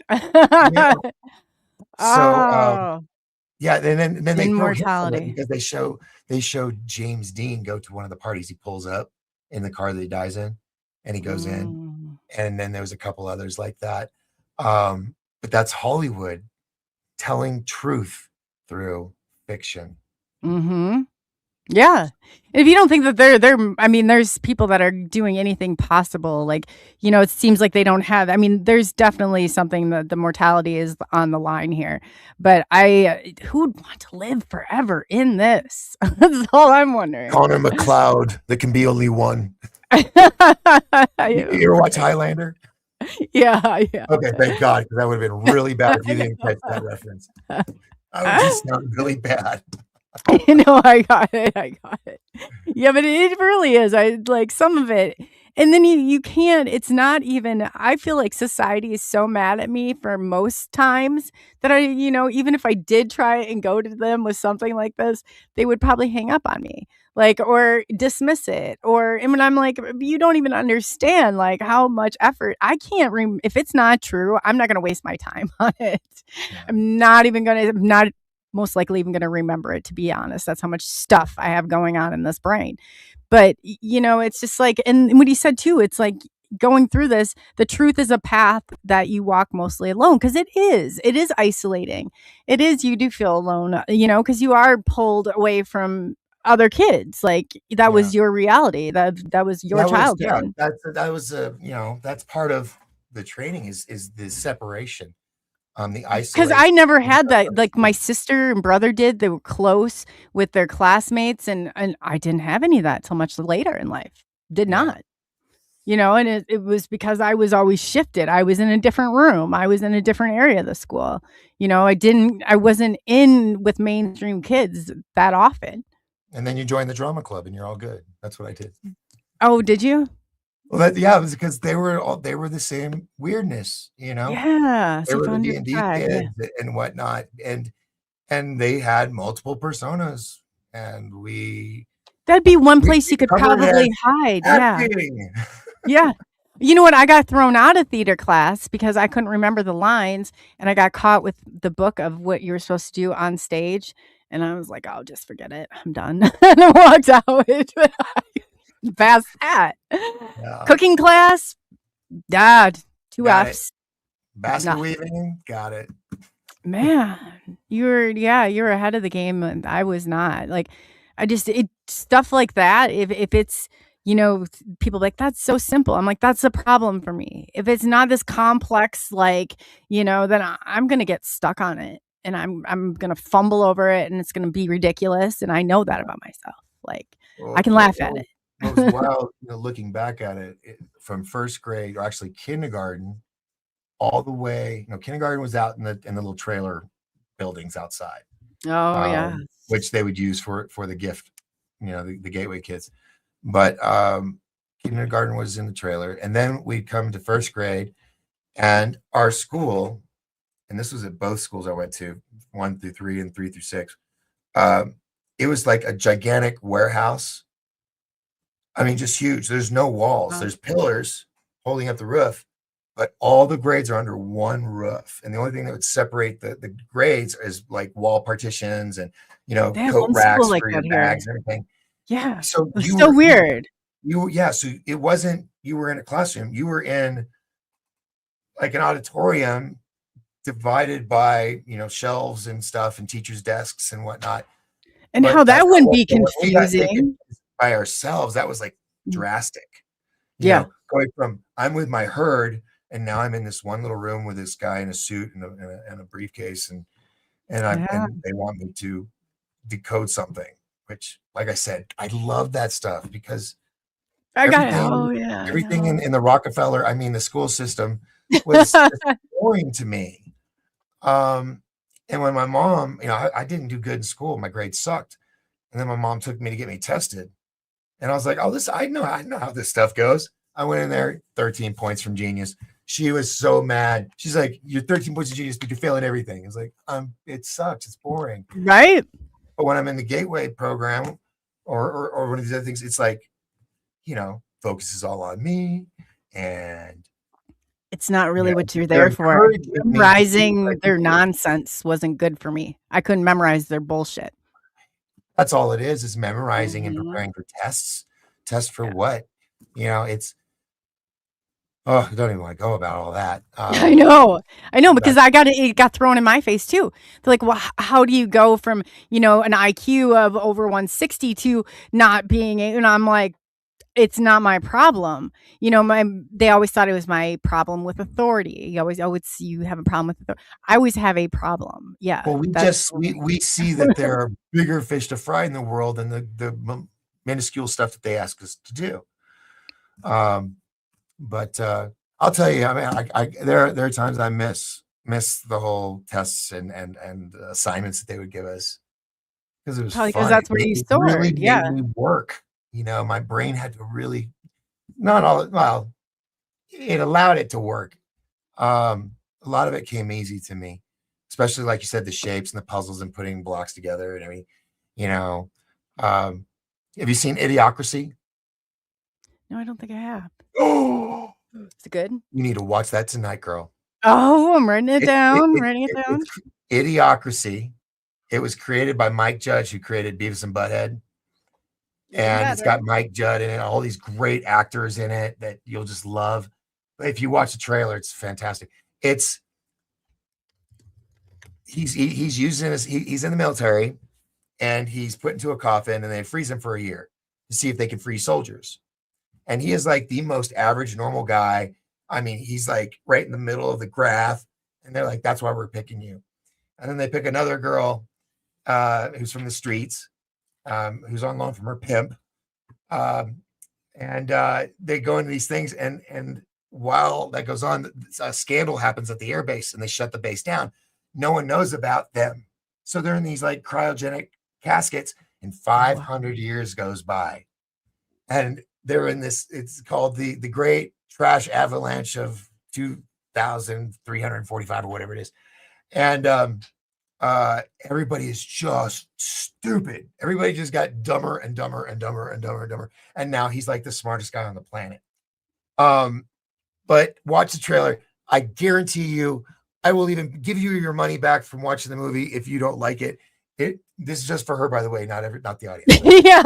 S4: So and then they
S3: immortality,
S4: because they show James Dean go to one of the parties. He pulls up in the car that he dies in, and he goes in, and then there was a couple others like that. But that's Hollywood telling truth through fiction.
S3: Yeah. If you don't think that they're I mean, there's people that are doing anything possible. Like, it seems like they don't have, there's definitely something that the mortality is on the line here. But who would want to live forever in this? That's all I'm wondering.
S4: Connor McLeod, there can be only one. You ever watch Highlander?
S3: Yeah.
S4: Okay, thank God, because that would have been really bad if you didn't catch that reference. That would just sound really bad.
S3: I got it. Yeah, but it really is. I like some of it. And then you can't, it's not even, I feel like society is so mad at me for most times that even if I did try and go to them with something like this, they would probably hang up on me, or dismiss it. And I'm like, you don't even understand how much effort I can't, if it's not true, I'm not going to waste my time on it. Yeah. I'm not most likely even going to remember it, to be honest. That's how much stuff I have going on in this brain. But, it's just and what he said too, it's like going through this, the truth is a path that you walk mostly alone, because it is isolating. It is, you do feel alone, because you are pulled away from other kids. That was your reality. That was your childhood.
S4: That's part of the training is the separation. The isolation.
S3: Because I never had that. Like my sister and brother did. They were close with their classmates, and I didn't have any of that till much later in life. Did not. And it was because I was always shifted. I was in a different room. I was in a different area of the school. I wasn't in with mainstream kids that often.
S4: And then you joined the drama club and you're all good. That's what I did.
S3: Oh, did you?
S4: Well, it was because they were the same weirdness,
S3: Yeah,
S4: they were the D&D kids and whatnot, and they had multiple personas, and
S3: that'd be one place you could probably hide. Yeah. You know what? I got thrown out of theater class because I couldn't remember the lines, and I got caught with the book of what you were supposed to do on stage, and I was like, "Oh, just forget it. I'm done," and I walked out. Past that. Yeah. Cooking class, Dad, 2 F's.
S4: Basket weaving, got it.
S3: Man, you're ahead of the game, and I was not. Stuff like that. If it's people like, that's so simple. I'm like, that's a problem for me. If it's not this complex, then I'm gonna get stuck on it, and I'm gonna fumble over it, and it's gonna be ridiculous, and I know that about myself. I can laugh at it.
S4: It was wild, looking back at it from first grade, or actually kindergarten, all the way. Kindergarten was out in the little trailer buildings outside.
S3: Oh yeah,
S4: which they would use for the gift, the gateway kids. But kindergarten was in the trailer, and then we'd come to first grade, and our school, and this was at both schools I went to, 1 through 3 and 3 through 6. It was like a gigantic warehouse. Just huge. There's no walls. There's pillars holding up the roof, but all the grades are under one roof. And the only thing that would separate the grades is wall partitions and, coat racks for your bags and everything.
S3: Yeah.
S4: So
S3: it's so weird.
S4: So it wasn't, you were in a classroom. You were in an auditorium divided by, shelves and stuff and teachers' desks and whatnot.
S3: And how that wouldn't be confusing.
S4: By ourselves, that was drastic.
S3: Yeah.
S4: Going from I'm with my herd, and now I'm in this one little room with this guy in a suit and a briefcase, and they want me to decode something. Which, like I said, I love that stuff because everything in the Rockefeller, I mean, the school system was just boring to me. And when my mom, I didn't do good in school, my grades sucked, and then my mom took me to get me tested, and I was like, "Oh, I know how this stuff goes." I went in there, 13 points from genius. She was so mad. She's like, "You're 13 points of genius, but you're failing everything." It's like, it sucks. It's boring,
S3: right?
S4: But when I'm in the Gateway program or one of these other things, it's like, focus is all on me, and
S3: it's not really what you're there for. Memorizing their nonsense wasn't good for me. I couldn't memorize their bullshit.
S4: That's all it is memorizing and preparing for tests. Tests for what? It's, I don't even want to go about all that.
S3: I know, because it got thrown in my face too. They're like, well, how do you go from, an IQ of over 160 to not being, and I'm like, it's not my problem. They always thought it was my problem with authority. You have a problem with authority. I always have a problem. Yeah.
S4: Well, we see that there are bigger fish to fry in the world than the minuscule stuff that they ask us to do. But I'll tell you, I mean, there are times I miss the whole tests and assignments that they would give us because it was
S3: probably because that's where you stored.
S4: It really made me work. My brain had to really it allowed it to work. A lot of it came easy to me, especially like you said, the shapes and the puzzles and putting blocks together and everything. Have you seen Idiocracy?
S3: No, I don't think I have.
S4: Oh,
S3: is it good?
S4: You need to watch that tonight, girl.
S3: Oh, I'm writing it down.
S4: Idiocracy. It was created by Mike Judge, who created Beavis and Butthead. And it's got Mike Judd in it, all these great actors in it that you'll just love. If you watch the trailer, it's fantastic. He's in the military, and he's put into a coffin, and they freeze him for a year to see if they can free soldiers. And he is like the most average, normal guy. I mean, he's like right in the middle of the graph, and they're like, "That's why we're picking you." And then they pick another girl who's from the streets. Who's on loan from her pimp, and they go into these things, and while that goes on, a scandal happens at the air base, and they shut the base down. No one knows about them, so they're in these like cryogenic caskets, and 500 years goes by, and they're in this. It's called the Great Trash Avalanche of 2,345 or whatever it is, and everybody is just stupid. Everybody just got dumber and dumber and dumber and dumber and dumber. And now he's like the smartest guy on the planet. But watch the trailer. I guarantee you, I will even give you your money back from watching the movie if you don't like it. This is just for her, by the way, not the audience.
S3: Yeah,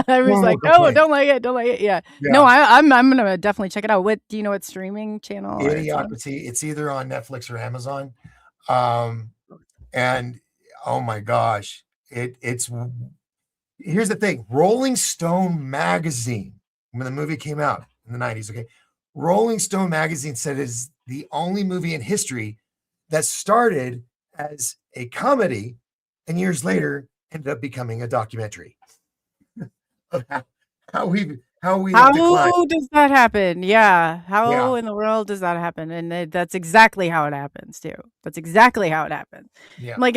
S3: I was like, oh, don't like it. Yeah. No, I'm gonna definitely check it out. Do you know what streaming channel?
S4: Idiocracy. It's either on Netflix or Amazon. And oh my gosh, it's here's the thing. Rolling Stone magazine, when the movie came out in the 90s, okay, Rolling Stone magazine said it is the only movie in history that started as a comedy and years later ended up becoming a documentary. Of how does
S3: that happen? Yeah. How in the world does that happen? And that's exactly how it happens too. That's exactly how it happens.
S4: Yeah.
S3: Like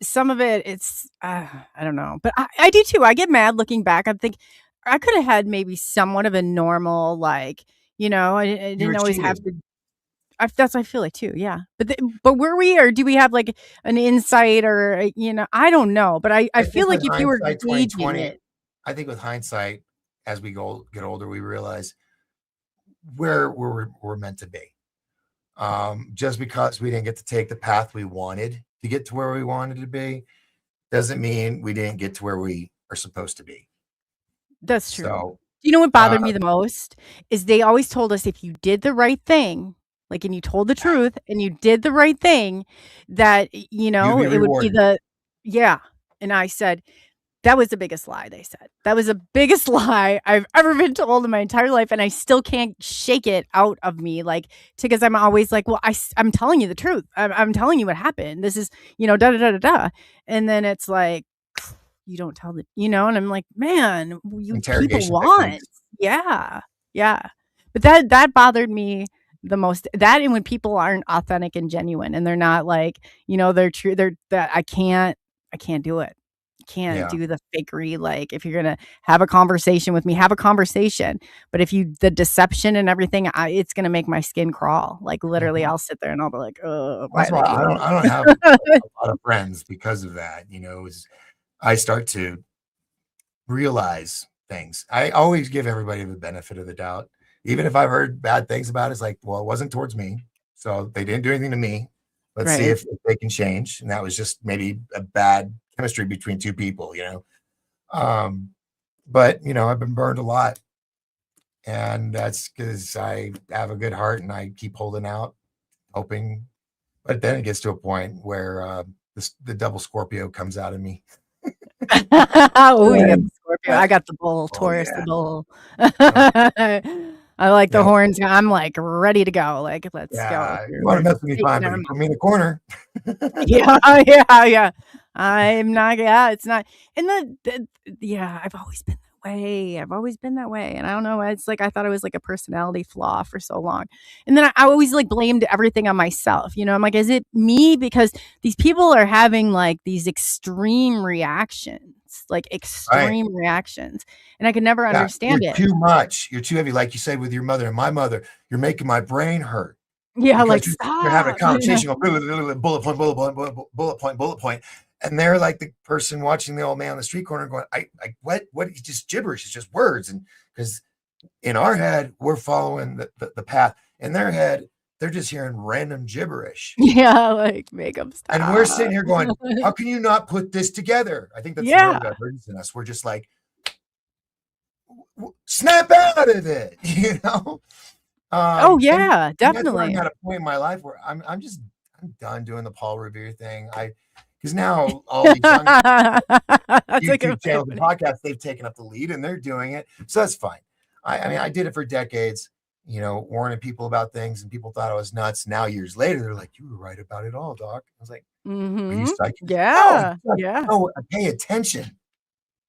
S3: some of it, it's I don't know, but I do too. I get mad looking back. I think I could have had maybe somewhat of a normal, I didn't always have to. That's what I feel like too. Yeah. But were we, or do we have like an insight or, I don't know, but I feel like if you were gauging it.
S4: I think with hindsight, as we get older, we realize where we're meant to be. Just because we didn't get to take the path we wanted to get to where we wanted to be, doesn't mean we didn't get to where we are supposed to be.
S3: That's true. So, you know what bothered me the most is they always told us if you did the right thing, and you told the truth and you did the right thing, that, it would be and I said, That was the biggest lie, they said. That was the biggest lie I've ever been told in my entire life, and I still can't shake it out of me, like, because I'm always like, "Well, I'm telling you the truth. I'm telling you what happened. This is, da da da da da." And then it's like, you don't tell and I'm like, "Man, you people
S4: Interrogation
S3: want."
S4: techniques.
S3: Yeah. Yeah. But that bothered me the most. That and when people aren't authentic and genuine and they're not like, they're true. I can't do it. Can't
S4: Yeah.
S3: do the fakery. Like, if you're gonna have a conversation with me, have a conversation. But if the deception and everything, it's gonna make my skin crawl. Like, literally,
S4: Mhm.
S3: I'll sit there and I'll be like, "Oh, why
S4: That's
S3: are
S4: why
S3: they
S4: I don't have
S3: doing
S4: a
S3: this?"
S4: lot of friends because of that. I start to realize things. I always give everybody the benefit of the doubt. Even if I've heard bad things about it, it's like, well, it wasn't towards me. So they didn't do anything to me. Let's see
S3: Right.
S4: if they can change. And that was just maybe a bad chemistry between two people. Um, but I've been burned a lot. And that's because I have a good heart and I keep holding out, hoping. But then it gets to a point where the double Scorpio comes out of me.
S3: Oh, you got
S4: And,
S3: the Scorpio. I got the bull,
S4: oh
S3: Taurus, the
S4: yeah.
S3: bull.
S4: Uh,
S3: I like the
S4: yeah.
S3: horns. I'm like ready to go. Like, let's go
S4: Yeah. You
S3: through.
S4: want to
S3: We're
S4: mess with me
S3: taking
S4: fine, but
S3: our
S4: you put me in a corner.
S3: Yeah, yeah, yeah. I'm not yeah, it's not and yeah, I've always been that way. I've always been that way, and I don't know, it's like I thought it was like a personality flaw for so long. And then I always like blamed everything on myself, I'm like, "Is it me?" Because these people are having like these
S4: Right.
S3: extreme reactions, and I could never
S4: Yeah. You're
S3: understand it.
S4: too much. You're too heavy. Like you said with your mother and my mother, you're making my brain hurt.
S3: Yeah,
S4: Because
S3: like,
S4: you're having a
S3: "Stop."
S4: conversation, go bullet point, bullet point, bullet point, bullet point, and they're like the person watching the old man on the street corner going, I what? It's just gibberish. It's just words, and because in our head we're following the path, in their head they're just hearing random gibberish,
S3: Yeah, like, "Make 'em
S4: and we're
S3: stop."
S4: sitting here going, how can you not put this together? I think that's the
S3: Yeah.
S4: neurodivergence in us. We're just like, snap out of it,
S3: Oh,
S4: and
S3: yeah,
S4: that's where I'm
S3: definitely.
S4: at a point in my life where I'm done doing the Paul Revere thing. Because now all these young
S3: That's a good
S4: YouTube
S3: way of
S4: channels and
S3: putting it.
S4: podcasts, they've taken up the lead and they're doing it. So that's fine. I mean, I did it for decades, warning people about things, and people thought I was nuts. Now, years later, they're like, "You were right about it all, Doc." I was like, "Are you
S3: Mhm.
S4: psychic?" No,
S3: Yeah, yeah.
S4: no, I pay attention.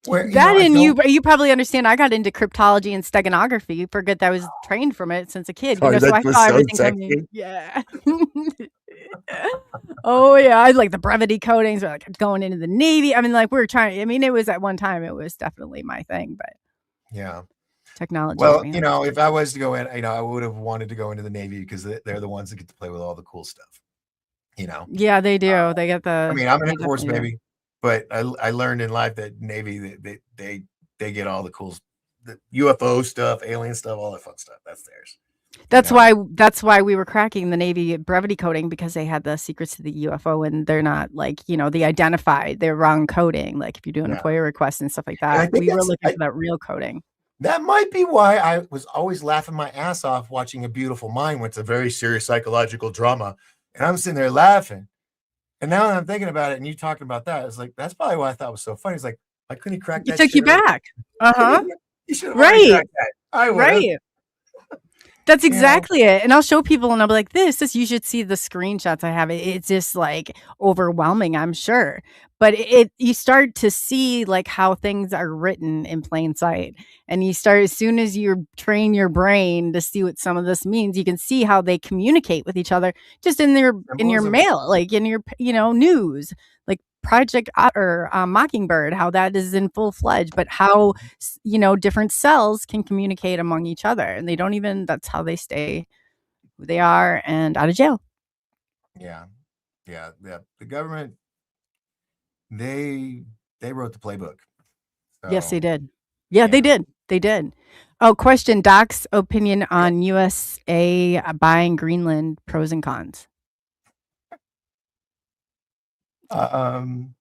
S4: Where
S3: That
S4: I
S3: and
S4: don't.
S3: you probably understand I got into cryptology and steganography. You forget that I was trained from it since a kid,
S4: Sorry,
S3: so
S4: that
S3: I
S4: was
S3: saw
S4: so
S3: everything coming.
S4: sexy.
S3: Yeah. Oh, yeah, I like the brevity coatings, or, like, going into the Navy. I mean, like, we were trying it was at one time, it was definitely my thing, but
S4: Yeah.
S3: technology,
S4: Well,
S3: man.
S4: if I was to go in, I would have wanted to go into the Navy because they're the ones that get to play with all the cool stuff. You know,
S3: Yeah, they
S4: uh,
S3: do.
S4: I mean, I'm an
S3: They
S4: Air Force
S3: definitely do.
S4: baby, but I learned in life that Navy they get all the cool, the UFO stuff, alien stuff, all that fun stuff. That's theirs. You know,
S3: That's why we were cracking the Navy brevity coding, because they had the secrets to the UFO, and they're not like, they identified their wrong coding. Like, if you're doing a
S4: yeah,
S3: FOIA request and stuff like
S4: and I
S3: that,
S4: think
S3: we were looking for that real coding.
S4: that might be why I was always laughing my ass off watching A Beautiful Mind, when it's a very serious psychological drama, and I'm sitting there laughing. And now that I'm thinking about it, and you talking about that, it's like that's probably what I thought was so funny. It's like, why couldn't he crack
S3: It
S4: that
S3: took you
S4: shit earlier?
S3: back. Uh-huh.
S4: He should have already
S3: Right.
S4: cracked that. I would have.
S3: Right. That's
S4: You know,
S3: exactly it, and I'll show people, and I'll be like, "This you should see the screenshots I have." It's just, like, overwhelming, I'm sure, but you start to see, like, how things are written in plain sight, and you start as soon as you train your brain to see what some of this means, you can see how they communicate with each other just in your
S4: symbolism.
S3: mail, like, in your, news, like Project Mockingbird, how that is in full-fledged, but how different cells can communicate among each other, and they don't even that's how they stay who they are and out of jail.
S4: Yeah, yeah. The government, they wrote the playbook.
S3: Yes, they
S4: So
S3: did. Yeah, they
S4: yeah.
S3: did. They did. Oh, question, Doc's opinion on USA buying Greenland, pros and cons.
S4: Um,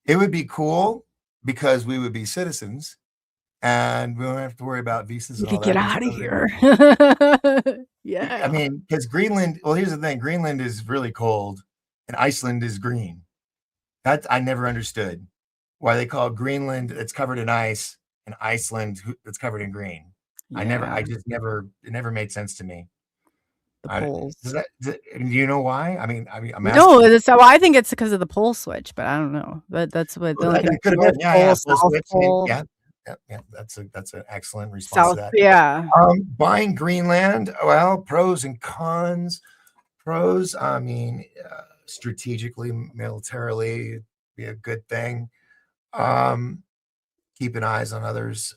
S4: it would be cool because we would be citizens and we don't have to worry about visas
S3: You
S4: and all
S3: could get
S4: that.
S3: out of here.
S4: I
S3: Yeah.
S4: mean, because Greenland, well, here's the thing, Greenland is really cold and Iceland is green. That I never understood. why they call Greenland it's covered in ice and Iceland it's covered in green.
S3: Yeah,
S4: It never made sense to me.
S3: the poles.
S4: Do you know why? I'm
S3: No,
S4: asking.
S3: so I think it's because of the pole switch, but I don't know. But that's what the
S4: Well,
S3: only thing.
S4: that could have
S3: North
S4: been, yeah,
S3: Pole,
S4: full
S3: South
S4: switch,
S3: Pole,
S4: yeah, yeah. That's an excellent response to
S3: South.
S4: that.
S3: Yeah.
S4: Buying Greenland, well, pros and cons. Pros, strategically, militarily, be a good thing. Keeping eyes on others.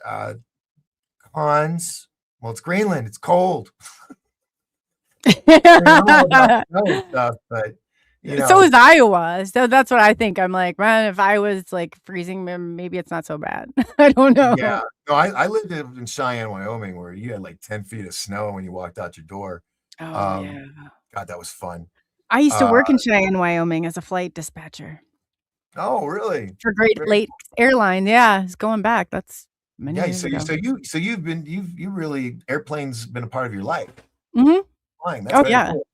S4: Cons, well, it's Greenland, it's cold. I'm all about the snow stuff, but
S3: So is Iowa. So that's what I think. I'm like, man, if I was like freezing, maybe it's not so bad. I don't know.
S4: yeah. No, I lived in Cheyenne, Wyoming, where you had like 10 feet of snow when you walked out your door.
S3: Oh
S4: Um,
S3: yeah.
S4: God, that was fun.
S3: I used to
S4: Uh,
S3: work in Cheyenne, Wyoming as a flight dispatcher
S4: oh, really?
S3: for Great
S4: Very
S3: Lakes Airlines. Yeah, it's going back. That's many
S4: Yeah,
S3: years ago.
S4: you really airplanes been a part of your life.
S3: Hmm.
S4: Flying, that's
S3: Oh
S4: very
S3: yeah.
S4: cool.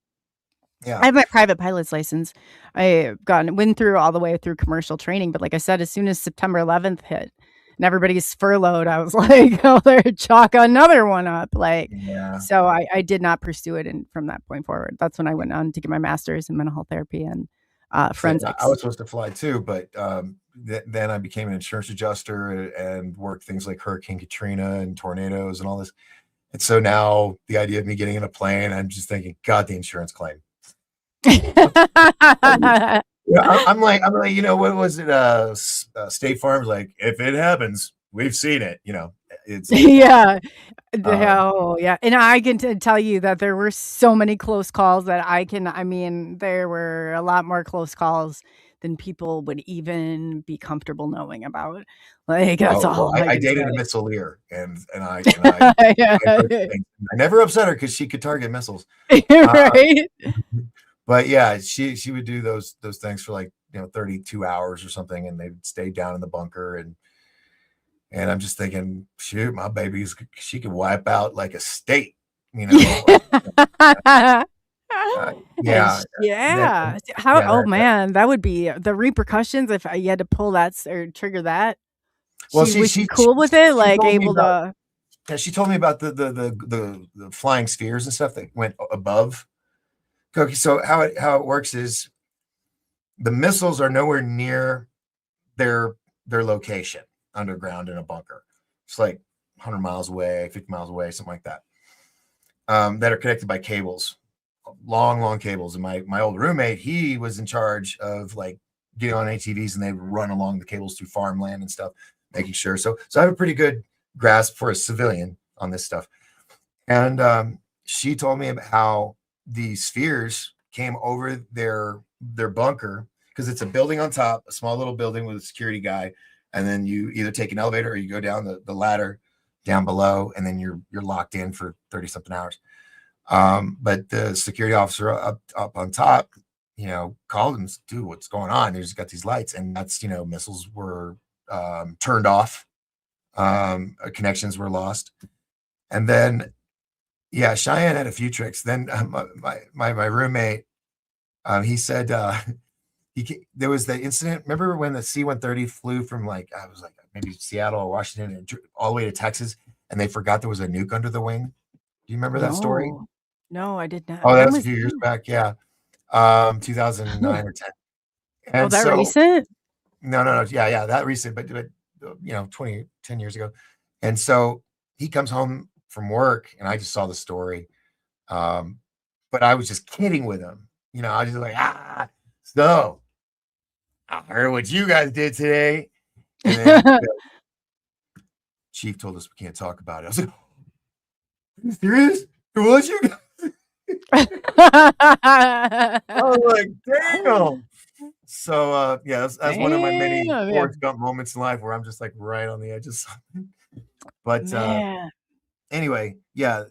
S4: Yeah.
S3: I have my private pilot's license. I went through all the way through commercial training, but like I said, as soon as September 11th hit and everybody's furloughed, I was like, oh, they're chalk another one up. Like,
S4: Yeah.
S3: so I did not pursue it, and from that point forward, that's when I went on to get my master's in mental health therapy and
S4: So, I
S3: forensics.
S4: was supposed to fly too, but then I became an insurance adjuster and worked things like Hurricane Katrina and tornadoes and all this. And so now the idea of me getting in a plane, I'm just thinking, God, the insurance claim. Yeah, I'm like, what was it? State Farm's like, if it happens, we've seen it. It's
S3: Yeah.
S4: um,
S3: Oh, yeah. And I can tell you that there were so many close calls that there were a lot more close calls than people would even be comfortable knowing about. Like, that's
S4: oh well,
S3: all I
S4: I
S3: can
S4: dated a
S3: say.
S4: missileer, I heard
S3: Yeah.
S4: things. I never upset her because she could target missiles. Uh,
S3: Right?
S4: but yeah, she would do those things for like 32 hours or something, and they'd stay down in the bunker and I'm just thinking, shoot, my baby's she could wipe out like a state, you know. Yeah, that,
S3: Yeah. How
S4: yeah,
S3: oh,
S4: that,
S3: man, that would be the repercussions if you had to pull that or trigger that.
S4: well,
S3: Was she cool with it?
S4: she
S3: Like,
S4: told me
S3: able
S4: about
S3: to.
S4: yeah, she told me about the flying spheres and stuff that went above. Okay, so how it works is the missiles are nowhere near their location underground in a bunker. It's like 100 miles away, 50 miles away, something like that. That are connected by cables, long cables. And my old roommate, he was in charge of like getting on ATVs and they would run along the cables through farmland and stuff, making sure. So I have a pretty good grasp for a civilian on this stuff. And she told me about how the spheres came over their bunker because it's a building on top, a small little building with a security guy, and then you either take an elevator or you go down the ladder down below, and then you're locked in for 30 something hours. But the security officer up on top, called him, dude, what's going on? There's got these lights, and that's missiles were turned off, connections were lost, and then yeah, Cheyenne had a few tricks. Then my roommate, he said there was the incident. Remember when the C-130 flew from like I was like maybe Seattle or Washington and all the way to Texas, and they forgot there was a nuke under the wing? Do you remember that story?
S3: No, I did not.
S4: Oh,
S3: When
S4: that's a
S3: was
S4: few years
S3: that?
S4: back. Yeah, 2009 or 10.
S3: Oh,
S4: And
S3: that
S4: so
S3: recent?
S4: no, yeah, that recent, but 10 years ago. And so he comes home from work, and I just saw the story. But I was just kidding with him. I was just like, so I heard what you guys did today. And then Chief told us we can't talk about it. I was like, are you serious? It was you guys? I was like, damn. So yeah, that's one of my many
S3: Damn, yeah.
S4: Forrest Gump moments in life where I'm just like right on the edge of something. But
S3: Man.
S4: anyway, yeah,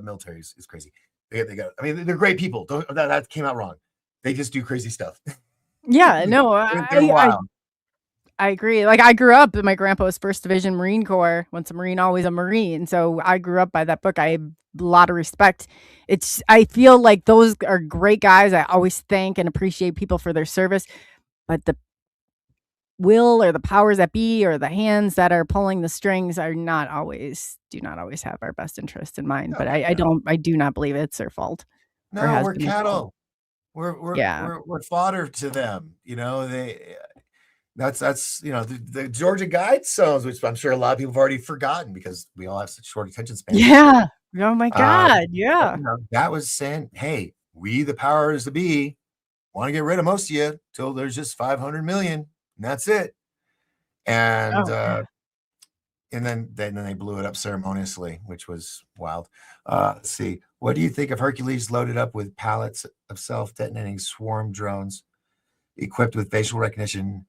S4: military is crazy. They got. I mean, they're great people. That came out wrong. They just do crazy stuff.
S3: Yeah, no,
S4: They're wild.
S3: I agree. Like, I grew up, my grandpa was 1st Division Marine Corps. Once a Marine, always a Marine. So I grew up by that book. I have a lot of respect. I feel like those are great guys. I always thank and appreciate people for their service. But the will or the powers that be or the hands that are pulling the strings do not always have our best interest in mind. But I do not believe it's their fault or
S4: No,
S3: has
S4: we're
S3: been their fault.
S4: cattle. We're
S3: Yeah.
S4: we're we're fodder to them. That's the Georgia Guidestones, which I'm sure a lot of people have already forgotten because we all have such short attention spans.
S3: Yeah. Oh my God.
S4: But,
S3: Yeah.
S4: that was saying, hey, we the powers to be want to get rid of most of you till there's just 500 million, and that's it. And
S3: Oh,
S4: and then they blew it up ceremoniously, which was wild. Let's see. What do you think of Hercules loaded up with pallets of self-detonating swarm drones equipped with facial recognition?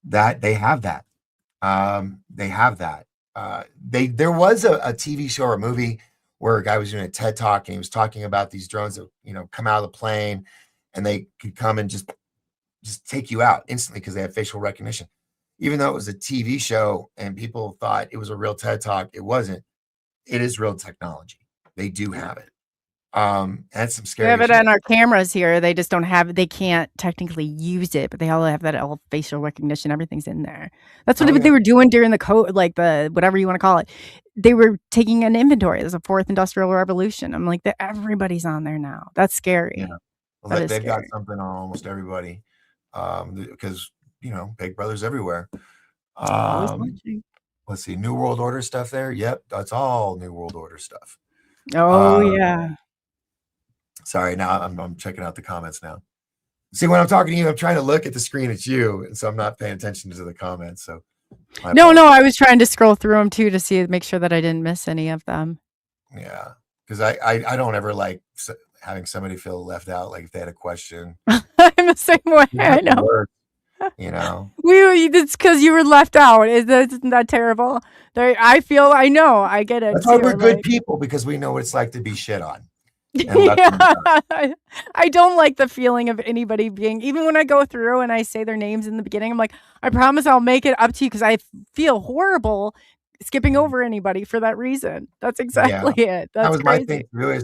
S4: That they have that. They have that. There was a TV show or a movie where a guy was doing a TED talk and he was talking about these drones that come out of the plane and they could come and just take you out instantly because they have facial recognition. Even though it was a TV show and people thought it was a real TED talk, it wasn't. It is real technology. They do have it. That's some
S3: we
S4: scary
S3: have it
S4: shit.
S3: on our cameras here. They just don't have. They can't technically use it, but they all have that all facial recognition. Everything's in there. That's what they were doing during the code, like the whatever you want to call it. They were taking an inventory. There's a fourth industrial revolution. I'm like, everybody's on there now. That's scary.
S4: Yeah. Well, they've got something on almost everybody, because Big Brother's everywhere.
S3: Always watching.
S4: Let's see, New World Order stuff there. Yep, that's all New World Order stuff.
S3: Oh yeah.
S4: Sorry, now I'm checking out the comments now. See, when I'm talking to you, I'm trying to look at the screen at you, and so I'm not paying attention to the comments. So
S3: no, I was trying to scroll through them too to make sure that I didn't miss any of them.
S4: Yeah, because I don't ever like having somebody feel left out, like if they had a question.
S3: I'm the same way. I know. It's because you were left out. Isn't that terrible? I know. I get it.
S4: That's why we're good people, because we know what it's like to be shit on.
S3: I don't like the feeling of anybody being, even when I go through and I say their names in the beginning, I'm like, I promise I'll make it up to you, because I feel horrible skipping over anybody for that reason. That's exactly it. That was
S4: crazy. My thing too.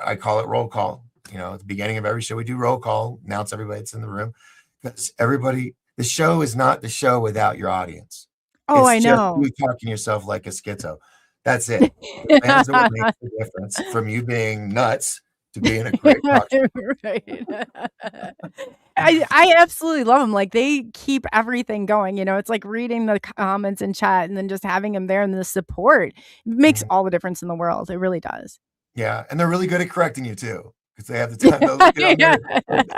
S4: I call it roll call. At the beginning of every show, we do roll call, announce everybody that's in the room, because the show is not the show without your audience.
S3: Oh,
S4: it's
S3: I know.
S4: Just you talking yourself like a schizo. That's it. The fans are what makes the difference from you being nuts to being a great talk show.
S3: Right. I absolutely love them. Like, they keep everything going. It's like reading the comments in chat and then just having them there, and the support makes all the difference in the world. It really does.
S4: Yeah, and they're really good at correcting you too, because they have the time to look at there.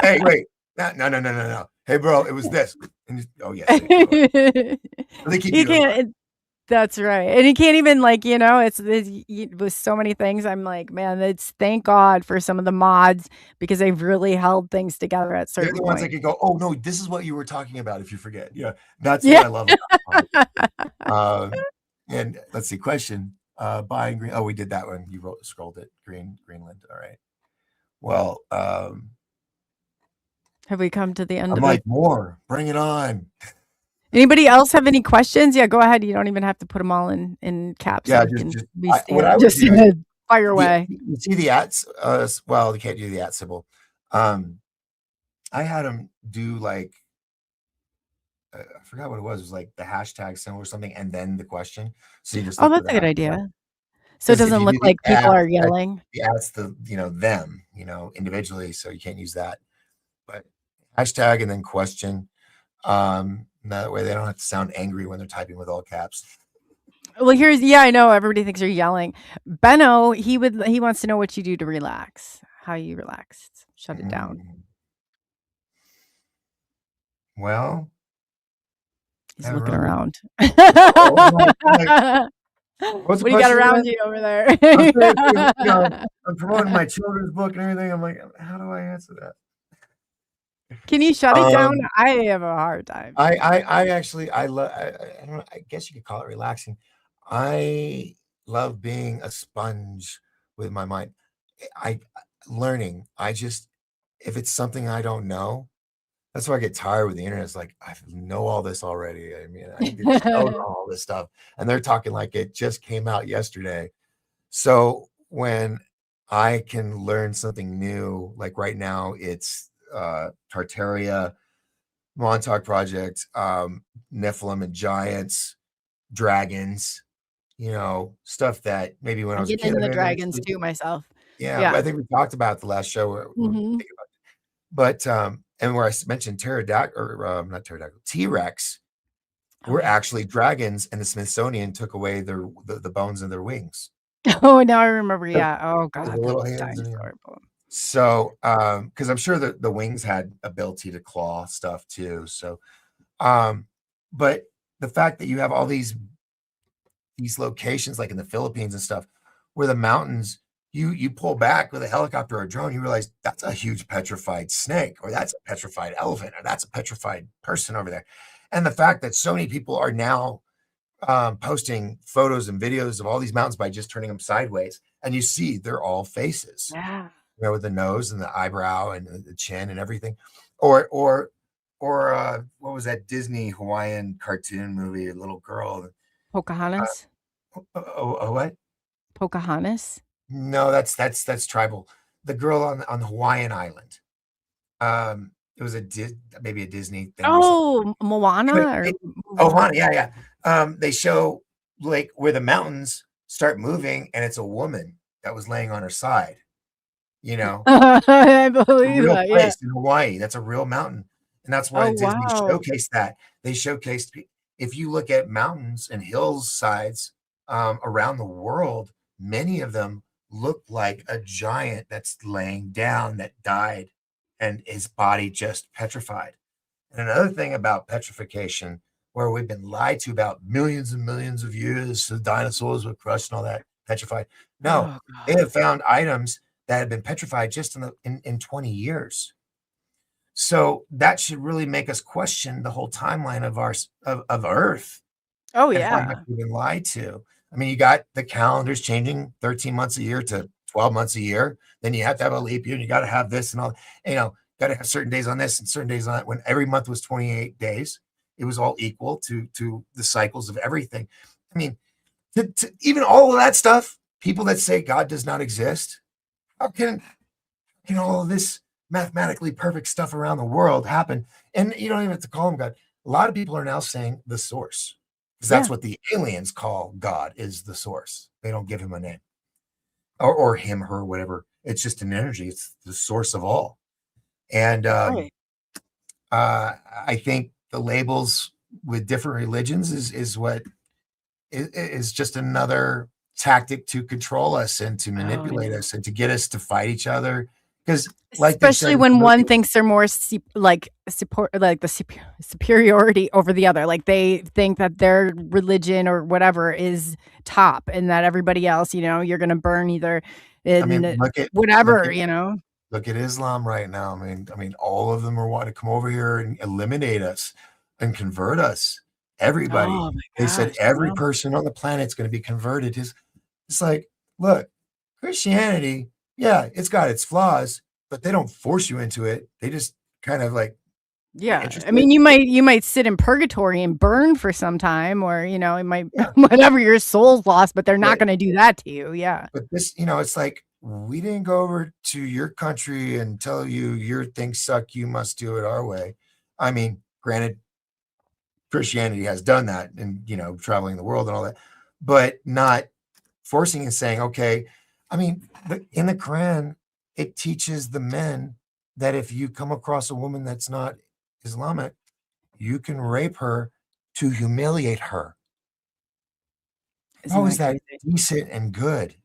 S4: Hey, wait, no. Hey, bro, it was this. And yes. They keep you.
S3: That's right. And you can't even, it's with so many things. I'm like, man, thank God for some of the mods, because they've really held things together at certain points.
S4: They're the ones that can go, oh no, this is what you were talking about if you forget. Yeah, that's what I love about it. And let's see, question. Buying green. Oh, we did that one. You scrolled it. Greenland. All right. Well,
S3: have we come to the end of
S4: it? More. Bring it on.
S3: Anybody else have any questions? Yeah, go ahead. You don't even have to put them all in caps.
S4: Yeah,
S3: just fire away.
S4: You see the ats? Well, you can't do the at symbol. I had them do I forgot what it was. It was like the hashtag symbol or something, and then the question. So you just
S3: that's a good idea. So it doesn't look like people are yelling.
S4: The at's them, individually. So you can't use that. But hashtag and then question. That way they don't have to sound angry when they're typing with all caps.
S3: Well, I know everybody thinks you're yelling. Benno, he wants to know what you do to relax. How you relax. Shut it down.
S4: Well,
S3: he's looking around.
S4: What
S3: do you got around you over there?
S4: I'm promoting my children's book and everything. I'm like, how do I answer that?
S3: Can you shut it down? I have a hard time.
S4: I actually love. I don't know. I guess you could call it relaxing. I love being a sponge with my mind. Learning. If it's something I don't know, that's why I get tired with the internet. It's like, I know all this already. I mean, I need to know all this stuff, and they're talking like it just came out yesterday. So when I can learn something new, like right now, it's Tartaria, Montauk Project, Nephilim and giants, dragons, stuff that maybe when I
S3: I'm
S4: was a
S3: getting
S4: kid,
S3: into
S4: I
S3: the
S4: may have been
S3: dragons
S4: interested.
S3: too myself.
S4: Yeah, but
S3: Yeah.
S4: I think we talked about the last show.
S3: Mhm.
S4: But and where I mentioned pterodactyl, or not pterodactyl, T-Rex
S3: Oh,
S4: were
S3: yeah.
S4: actually dragons, and the Smithsonian took away the bones in their wings.
S3: Oh, now I remember,
S4: So,
S3: yeah. Oh
S4: with
S3: god,
S4: the
S3: the
S4: little hands and
S3: dinosaur bone.
S4: so because I'm sure that the wings had ability to claw stuff too. So but the fact that you have all these locations like in the Philippines and stuff where the mountains you pull back with a helicopter or a drone, you realize that's a huge petrified snake, or that's a petrified elephant, or that's a petrified person over there. And the fact that so many people are now posting photos and videos of all these mountains by just turning them sideways, and you see they're all faces,
S3: Yeah.
S4: with the nose and the eyebrow and the chin and everything. Or what was that Disney Hawaiian cartoon movie? A little girl.
S3: Pocahontas?
S4: What?
S3: Pocahontas?
S4: No, that's tribal. The girl on the Hawaiian island. It was maybe a Disney thing or something.
S3: Oh,
S4: Anyway,
S3: Moana or
S4: Hana, yeah, yeah. They show like where the mountains start moving, and it's a woman that was laying on her side. You know,
S3: I
S4: it's a
S3: believe
S4: real
S3: that, yeah.
S4: place in Hawaii. That's a real mountain, and that's why
S3: Oh,
S4: Disney
S3: wow.
S4: showcased that. They showcased if you look at mountains and hillsides around the world, many of them look like a giant that's laying down that died, and his body just petrified. And another thing about petrification, where we've been lied to about millions and millions of years, the dinosaurs were crushed and all that, petrified. No,
S3: Oh,
S4: they
S3: god.
S4: have found items that have been petrified just in 20 years. So that should really make us question the whole timeline of Earth
S3: Oh,
S4: and how much
S3: yeah.
S4: we've been lied to. I mean, you got the calendars changing 13 months a year to 12 months a year. Then you have to have a leap year, and you got to have this and all. Got to have certain days on this and certain days on that. When every month was 28 days, it was all equal to the cycles of everything. I mean, even all of that stuff, people that say God does not exist, how can all of this mathematically perfect stuff around the world happen? And you don't even have to call him God. A lot of people are now saying the source, because that's
S3: Yeah.
S4: what the aliens call God, is the source. They don't give him a name, or him, her, whatever. It's just an energy. It's the source of all. And
S3: Right.
S4: I think the labels with different religions is what is just another tactic to control us and to
S3: Oh,
S4: manipulate
S3: yeah.
S4: us and to get us to fight each other. Because, like they said
S3: Especially
S4: in the
S3: when one
S4: movie,
S3: thinks they're more support like the superiority over the other. Like they think that their religion or whatever is top and that everybody else, you're gonna burn either
S4: I mean,
S3: in
S4: look
S3: whatever,
S4: at look at Islam right now. I mean, all of them are wanting to come over here and eliminate us and convert us. Everybody.
S3: Oh my
S4: They said
S3: gosh,
S4: every person on the planet is going to be converted. It's like, look, Christianity, yeah, it's got its flaws, but they don't force you into it. They just kind of like, you
S3: Yeah. I
S4: interested?
S3: mean, you might sit in purgatory and burn for some time or, it might
S4: Yeah.
S3: whatever your soul's lost, but they're not
S4: But
S3: gonna do that to you. Yeah.
S4: but this, it's like, we didn't go over to your country and tell you your things suck. You must do it our way. I mean, granted, Christianity has done that and, traveling the world and all that, but not forcing and saying, okay, I mean, in the Quran, it teaches the men that if you come across a woman that's not Islamic, you can rape her to humiliate her.
S3: Isn't
S4: How is
S3: that
S4: that
S3: crazy?
S4: decent and good?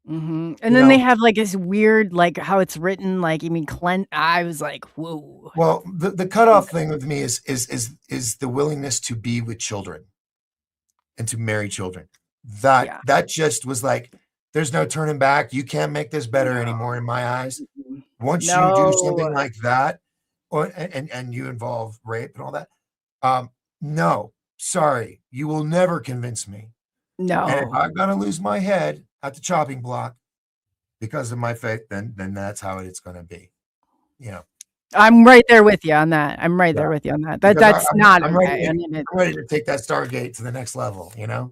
S3: Mhm. And
S4: You
S3: then they
S4: know,
S3: have, like, this weird, like, how it's written, like, you mean I was like, "Whoa."
S4: well, the cutoff thing with me is the willingness to be with children and to marry children. That
S3: Yeah.
S4: that just was like, there's no turning back. You can't make this better
S3: No.
S4: anymore in my eyes.
S3: Mhm.
S4: Once you do
S3: No.
S4: something like that, or and you involve rape and all that, no, sorry, you will never convince me. And if
S3: No.
S4: I've got to lose my head at the chopping block because of my faith, then that's how it's going to be. You know,
S3: I'm right there with you on that. I'm right there
S4: Yeah.
S3: with you on that.
S4: Because
S3: That's not
S4: I'm
S3: okay.
S4: ready.
S3: I mean,
S4: I'm ready to take that Stargate to the next level. You know.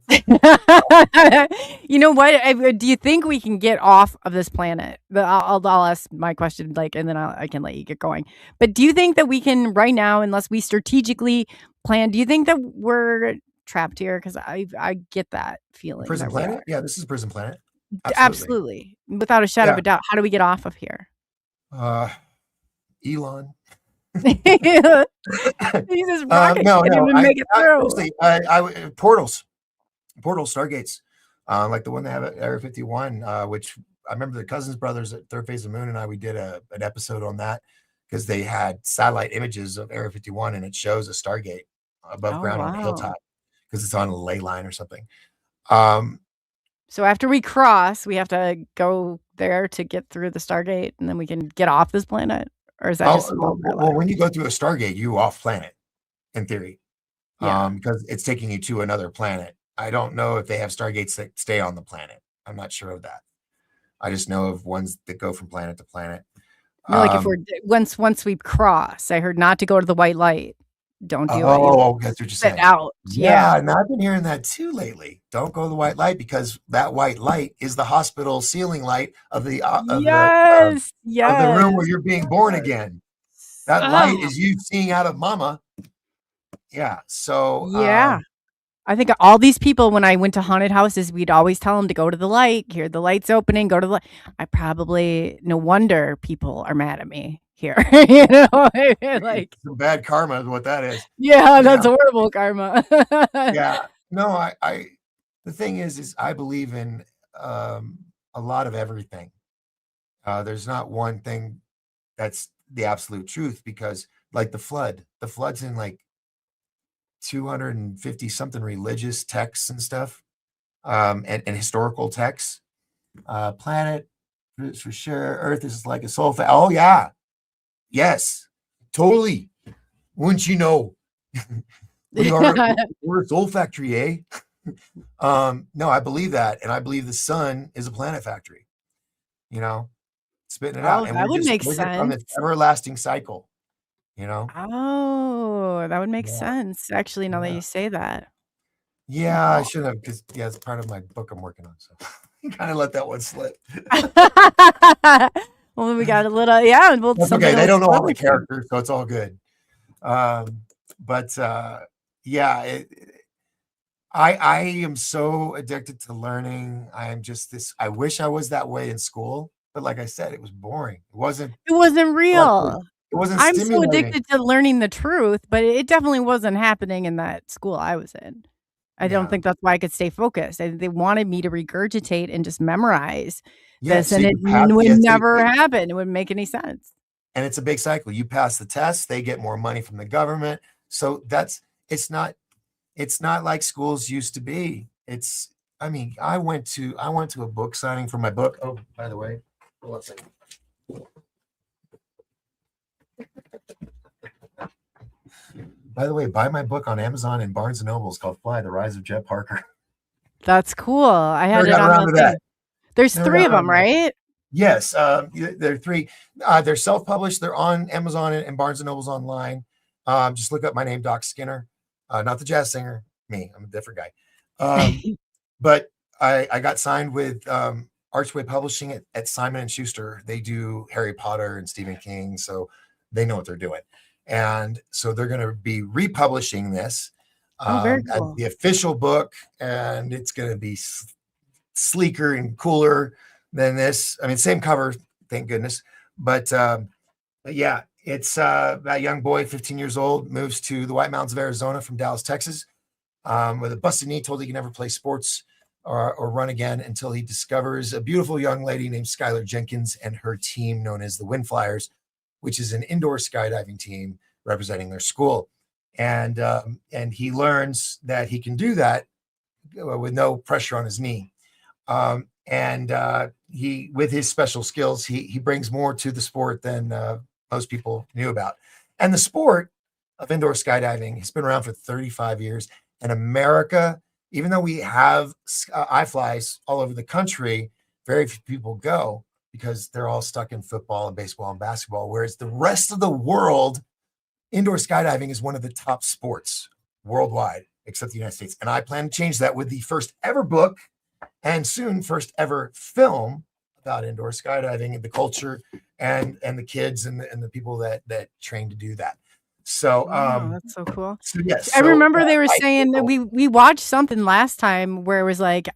S3: you know what? Do you think we can get off of this planet? I'll ask my question, like, and then I can let you get going. But do you think that we can right now, unless we strategically plan? Do you think that we're trapped here? Because I get that feeling
S4: Prison
S3: that we
S4: Planet.
S3: are.
S4: Yeah, this is Prison Planet. Absolutely.
S3: Absolutely, without a shadow of
S4: Yeah.
S3: a doubt. How do we get off of here?
S4: Elon.
S3: Jesus, rocket
S4: No,
S3: can't
S4: no.
S3: even make it through.
S4: Seriously, portal Stargates, like the one they have at Area 51, which I remember the Cousins brothers at Third Phase of the Moon and I, we did an episode on that because they had satellite images of Area 51 and it shows a Stargate above
S3: Oh
S4: ground on a
S3: wow!
S4: hilltop because it's on a ley line or something. Um,
S3: So after we cross, we have to go there to get through the Stargate, and then we can get off this planet? Or is that just above our
S4: well,
S3: lives?
S4: when you go through a Stargate, you off planet in theory,
S3: Yeah.
S4: because it's taking you to another planet. I don't know if they have Stargates that stay on the planet. I'm not sure of that. I just know of ones that go from planet to planet.
S3: No, like if we're once we cross, I heard not to go to the white light. Don't do it.
S4: Oh, that's what you're
S3: Sit
S4: saying.
S3: out.
S4: Yeah,
S3: Yeah.
S4: and I've been hearing that too lately. Don't go to the white light because that white light is the hospital ceiling light of the
S3: Yes.
S4: of the room
S3: Yes.
S4: where you're being born again. That light is you seeing out of mama. Yeah. So
S3: Yeah. I think all these people, when I went to haunted houses, we'd always tell them to go to the light. Here, the light's opening. Go to the light. I probably, no wonder people are mad at me here. You know, like,
S4: some bad karma is what that is.
S3: yeah, that's horrible karma.
S4: Yeah. No, I the thing is I believe in a lot of everything. There's not one thing that's the absolute truth because like the flood's in like 250 something religious texts and stuff, and historical texts. Planet for sure. Earth is like a soul. Oh yeah, yes, totally. Wouldn't you know? We're a soul factory, eh? No, I believe that, and I believe the sun is a planet factory. You know, spitting it out, and
S3: that would make
S4: we're just on
S3: sense.
S4: this everlasting cycle. You know.
S3: Oh, that would make
S4: Yeah.
S3: sense. Actually, now that
S4: Yeah.
S3: you say that.
S4: Yeah, I should have because it's part of my book I'm working on. So kind of let that one slip.
S3: Well, we got a little, yeah. Well,
S4: That's
S3: something
S4: okay. They
S3: else
S4: don't know all the
S3: really
S4: characters, so it's all good. But yeah, I am so addicted to learning. I am just this. I wish I was that way in school, but like I said, it was boring. It wasn't
S3: real.
S4: It wasn't
S3: I'm so
S4: stimulating.
S3: addicted to learning the truth, but it definitely wasn't happening in that school I was in. I don't
S4: Yeah.
S3: think that's why I could stay focused. They wanted me to regurgitate and just memorize
S4: Yeah,
S3: this,
S4: so
S3: and
S4: you
S3: it
S4: pass the
S3: would
S4: SAT.
S3: never happen. It wouldn't make any sense.
S4: And it's a big cycle. You pass the test, they get more money from the government. So it's not like schools used to be. I mean, I went to a book signing for my book. Oh, by the way, hold on a second. By the way, buy my book on Amazon and Barnes and Noble. It's called Fly, the Rise of Jett Parker.
S3: That's cool. I had
S4: Never
S3: it
S4: got
S3: on
S4: around
S3: the
S4: to that.
S3: thing. There's
S4: Never
S3: 3
S4: got
S3: of them,
S4: around to that.
S3: right?
S4: Yes, there are 3. They're self-published. They're on Amazon and Barnes and Noble's online. Just look up my name, Doc Skinner, not the jazz singer. Me, I'm a different guy. But I got signed with Archway Publishing at Simon and Schuster. They do Harry Potter and Stephen King, so they know what they're doing. And so they're going to be republishing this
S3: very
S4: as
S3: cool.
S4: the official book, and it's going to be sleeker and cooler than this. I mean, same cover, thank goodness. But yeah, it's a young boy, 15 years old, moves to the White Mountains of Arizona from Dallas, Texas, with a busted knee, told he can never play sports or run again until he discovers a beautiful young lady named Skylar Jenkins and her team known as the Wind Flyers, which is an indoor skydiving team representing their school. And he learns that he can do that with no pressure on his knee. He, with his special skills, he brings more to the sport than most people knew about. And the sport of indoor skydiving has been around for 35 years. And America, even though we have iFlies all over the country, very few people go. because they're all stuck in football and baseball and basketball, whereas the rest of the world, indoor skydiving is one of the top sports worldwide, except the United States. And I plan to change that with the first ever book and soon first ever film about indoor skydiving and the culture and the kids and the people that train to do that. So
S3: that's so cool.
S4: So yes,
S3: I remember they were saying that we watched something last time where it was like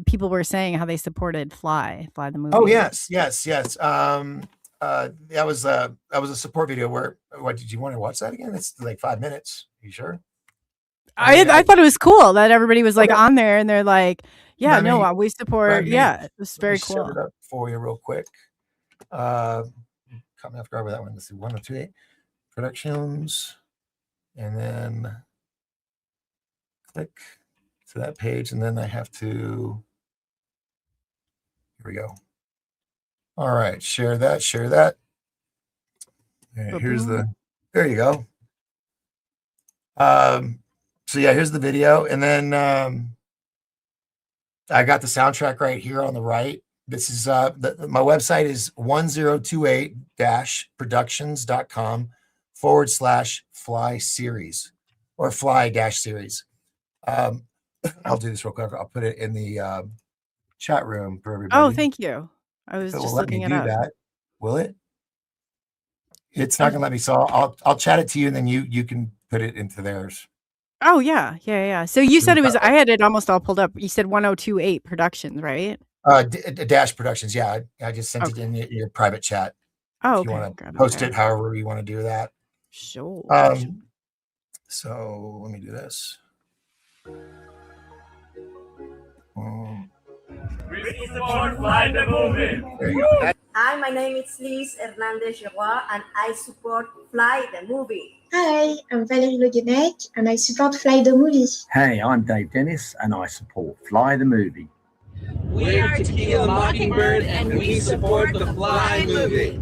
S3: people were saying how they supported Fly the movie.
S4: Oh yes. That was a support video where, what, did you want to watch that again? It's like 5 minutes. You sure?
S3: I thought it was cool that everybody was like on there and they're like, yeah, we support. Yeah, it was very cool.
S4: Set it up for you real quick. Caught me off guard with that one. Let's see, 1028 Productions, and then click to that page, and then I have to. Here we go. All right, share that. Right, here's there you go. So yeah, here's the video, and then I got the soundtrack right here on the right. This is my website is 1028-productions.com/fly series or fly-series. I'll do this real quick. I'll put it in the chat room for everybody.
S3: Oh, thank you. I was just looking it up.
S4: That. Will it? It's not gonna let me. So I'll chat it to you, and then you can put it into theirs.
S3: Oh yeah. So you said it was. I had it almost all pulled up. You said 1028 Productions, right?
S4: Dash Productions. Yeah, I just sent it in your private chat.
S3: Oh,
S4: if you want to post it however you want to do that.
S3: Sure.
S4: So let me do this.
S5: We support Fly the movie.
S4: There you go.
S6: Hi, my name is Lise Hernandez-Leroy, and I support Fly the movie.
S7: Hi, I'm Valérie Le Guenec, and I support Fly the movie.
S8: Hey, I'm Dave Dennis, and I support Fly the movie.
S5: We are To Kill a Mockingbird, and we support the Fly movie.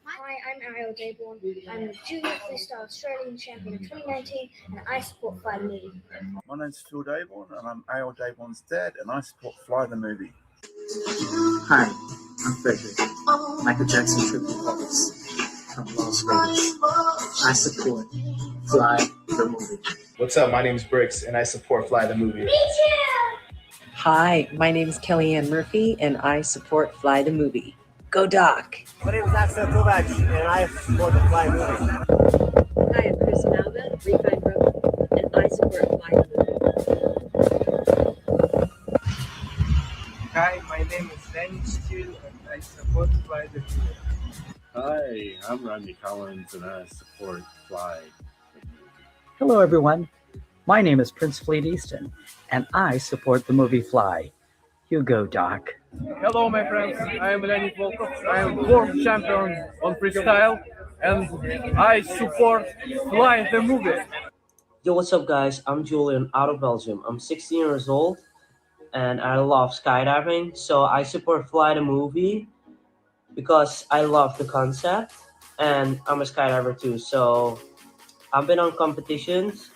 S9: Hi, I'm Ariel Dayborn. I'm the Junior Freestyle Australian Champion of 2019, and I support Fly the movie.
S10: My name's Phil Dayborn, and I'm Ariel Dayborn's dad, and I support Fly the movie.
S11: Hi, I'm Frederick. Michael Jackson Triple Cross from Las Vegas. I support Fly the movie.
S12: What's up? My name is Bricks, and I support Fly the movie.
S13: Me too! Hi, my name is Kellyanne Murphy, and I support Fly the movie. Go Doc!
S14: My name is Axel Kovac, and I support the Fly movie.
S15: Hi, I'm Chris Malva, Refine Broken, and I support Fly the movie.
S16: Hi, my name is Danny Steele, and I support Fly the movie.
S17: Hi, I'm Rodney Collins, and I support Fly the movie.
S18: Hello, everyone. My name is Prince Fleet Easton, and I support the movie Fly. You go, Doc.
S19: Hello, my friends. I am Lenny Volkov. I am world champion on freestyle, and I support Fly the movie.
S20: Yo, what's up, guys? I'm Julian out of Belgium. I'm 16 years old, and I love skydiving, so I support Fly the movie because I love the concept, and I'm a skydiver too. So I've been on competitions,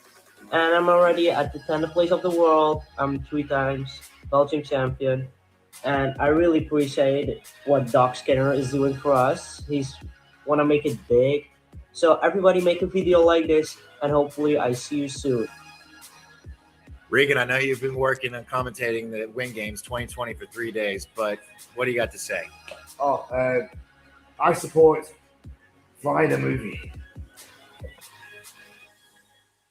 S20: and I'm already at the 10th place of the world. I'm 3 times Belgium champion, and I really appreciate what Doc Skinner is doing for us. He's want to make it big. So everybody make a video like this, and hopefully I see you soon.
S21: Regan, I know you've been working and commentating the Wing Games 2020 for 3 days, but what do you got to say?
S22: I support Fly the movie.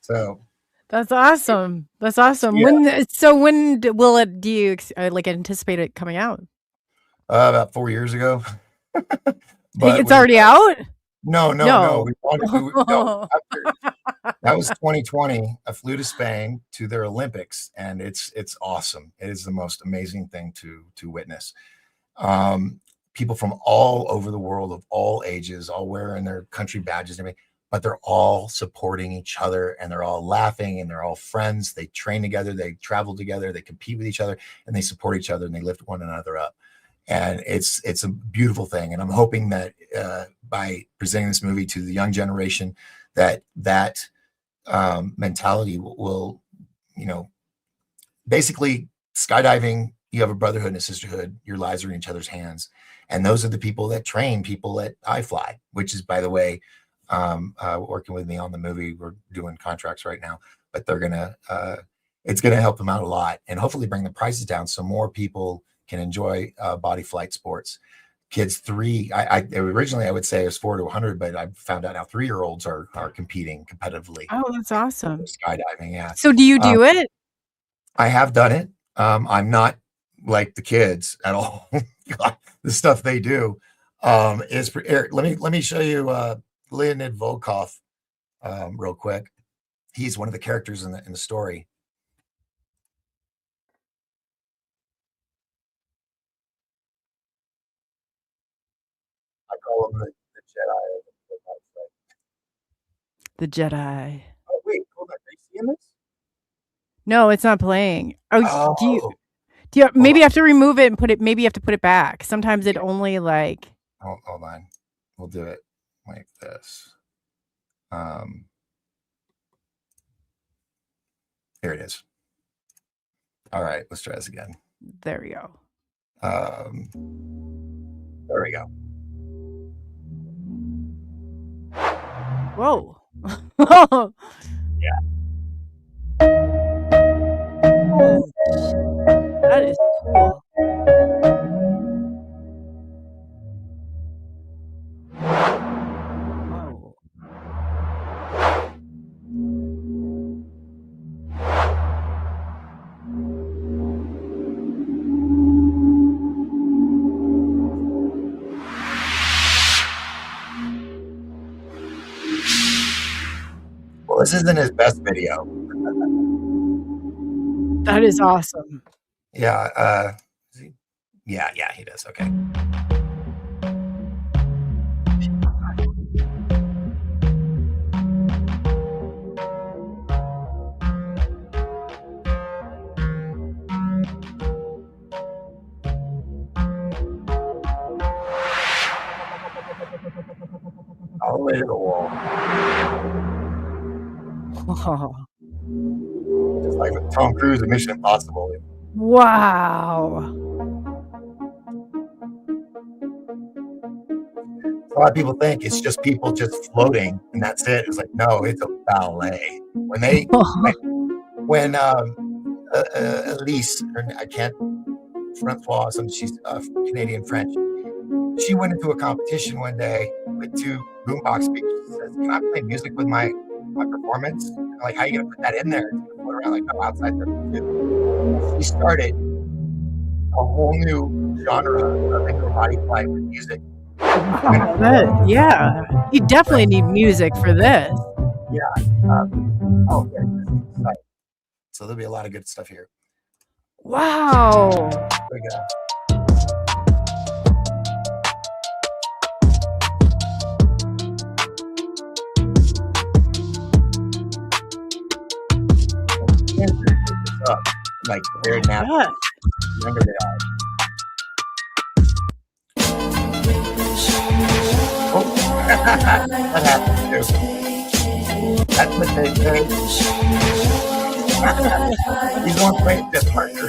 S4: So
S3: that's awesome. That's awesome.
S4: Yeah.
S3: When will it? Do you anticipate it coming out?
S4: About 4 years ago.
S3: It's already out.
S4: No. That was 2020. I flew to Spain to their Olympics, and it's awesome. It is the most amazing thing to witness. People from all over the world of all ages, all wearing their country badges and everything, but they're all supporting each other, and they're all laughing, and they're all friends. They train together, they travel together, they compete with each other, and they support each other, and they lift one another up. And it's a beautiful thing. And I'm hoping that by presenting this movie to the young generation, that mentality will, basically skydiving you have a brotherhood and a sisterhood. Your lives are in each other's hands. And those are the people that train people at iFly, which is, by the way, working with me on the movie. We're doing contracts right now, but they're going to, it's going to help them out a lot and hopefully bring the prices down so more people can enjoy body flight sports. Kids 3, I originally I would say it was 4 to 100, but I found out now 3-year-olds are competing competitively.
S3: Oh, that's awesome.
S4: Skydiving, yeah.
S3: So do you do it?
S4: I have done it. I'm not like the kids at all. God, the stuff they do is let me show you Leonid Volkov real quick. He's one of the characters in the story. I call him the Jedi.
S3: The Jedi.
S4: Oh wait, hold on. Are you seeing this?
S3: No, it's not playing. Oh, do you
S4: Hold
S3: maybe
S4: on.
S3: you have to remove it and put it, maybe you have to put it back. Sometimes it only like.
S4: Hold on. We'll do it like this. Here it is. All right, let's try this again.
S3: There we go.
S4: There we go.
S3: Whoa.
S4: Yeah.
S3: Oh, that is cool. Whoa.
S4: Well, this isn't his best video.
S3: That is awesome.
S4: Yeah. Yeah, he does. Okay. All the way to the wall. Just like with Tom Cruise and Mission Impossible.
S3: Wow.
S4: A lot of people think it's just people just floating and that's it. It's like, no, it's a ballet. When Elise, I can't, Francois, she's Canadian French. She went into a competition one day with 2 boombox speakers. She says, "Can I play music with my performance?" I'm like, how are you gonna put that in there? It's gonna float around like outside there too. She started a whole new genre of indoor body flight with music.
S3: Yeah, you definitely need music for this.
S4: Yeah. So there'll be a lot of good stuff here.
S3: Wow.
S4: There we go. Like they're now younger they are. Oh, that happened too. That's what they say. He's going to play Jett Parker.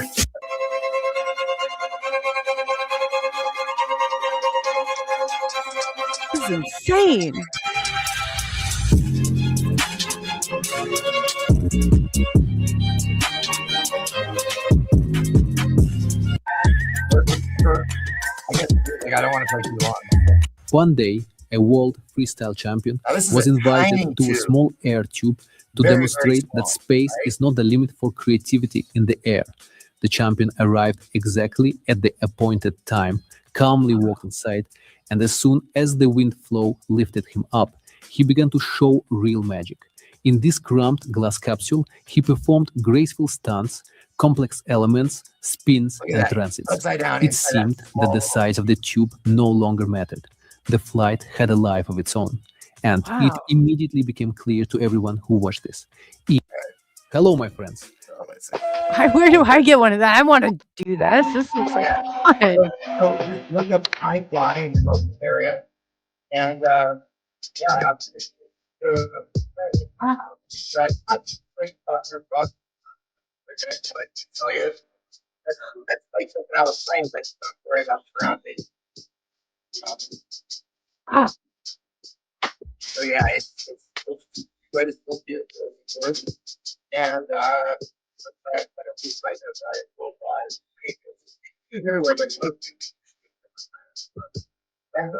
S3: This is insane.
S4: I don't want to play too long.
S1: One day, a world freestyle champion was invited to a small air tube to demonstrate that space is not the limit for creativity in the air. The champion arrived exactly at the appointed time, calmly walked inside, and as soon as the wind flow lifted him up, he began to show real magic. In this cramped glass capsule, he performed graceful stunts, complex elements, spins, and transits. It seemed that the size of the tube no longer mattered. The flight had a life of its own, and it immediately became clear to everyone who watched this. Hello, my friends.
S3: Where do I get one of that? I want to do this. This looks like fun.
S4: So look up high flying in the area, and
S2: That's like something out of frames. That's not worry about surrounding. So yeah, it's good. It's still beautiful. And but at least like those full flies. Everywhere, but and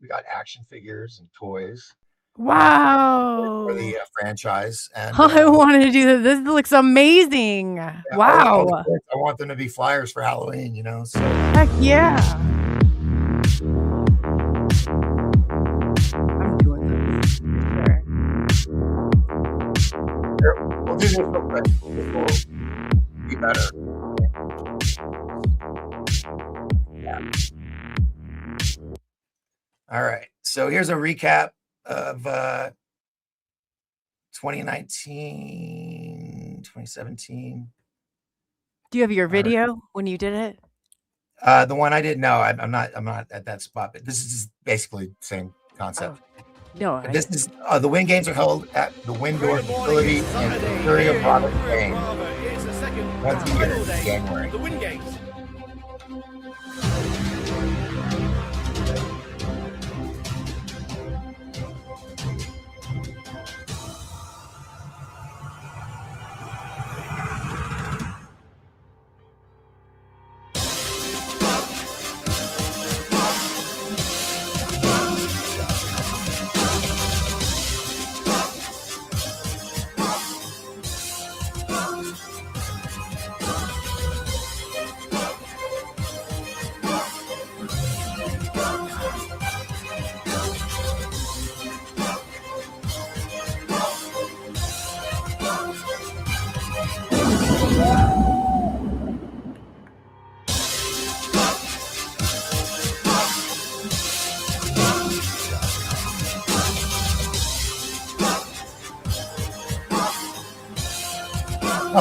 S2: we got action figures and toys.
S3: Wow.
S2: For the franchise, and
S3: I wanted to do this. This looks amazing. Wow.
S2: I want them to be flyers for Halloween, you know. So
S3: heck yeah. I'm doing this.
S2: Sure. We'll do this real quick. We'll be better. Yeah. All right. So here's a recap of 2019, 2017.
S3: Do you have your video when you did it?
S2: The one I didn't know. I'm not at that spot, but this is basically the same concept.
S3: No,
S2: this is the Win Games are held at the Windor facility in Superior Province, Maine. Once a year in January.
S5: The Win Games.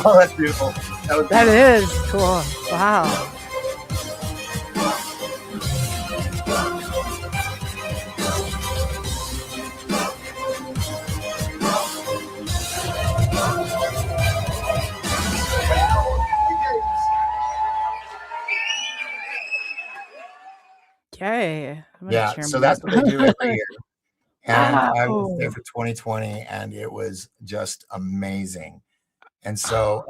S2: Oh, that's beautiful.
S3: That is cool. Wow. Okay.
S2: Yeah, so that's what they do every year. And I was there for 2020, and it was just amazing. And so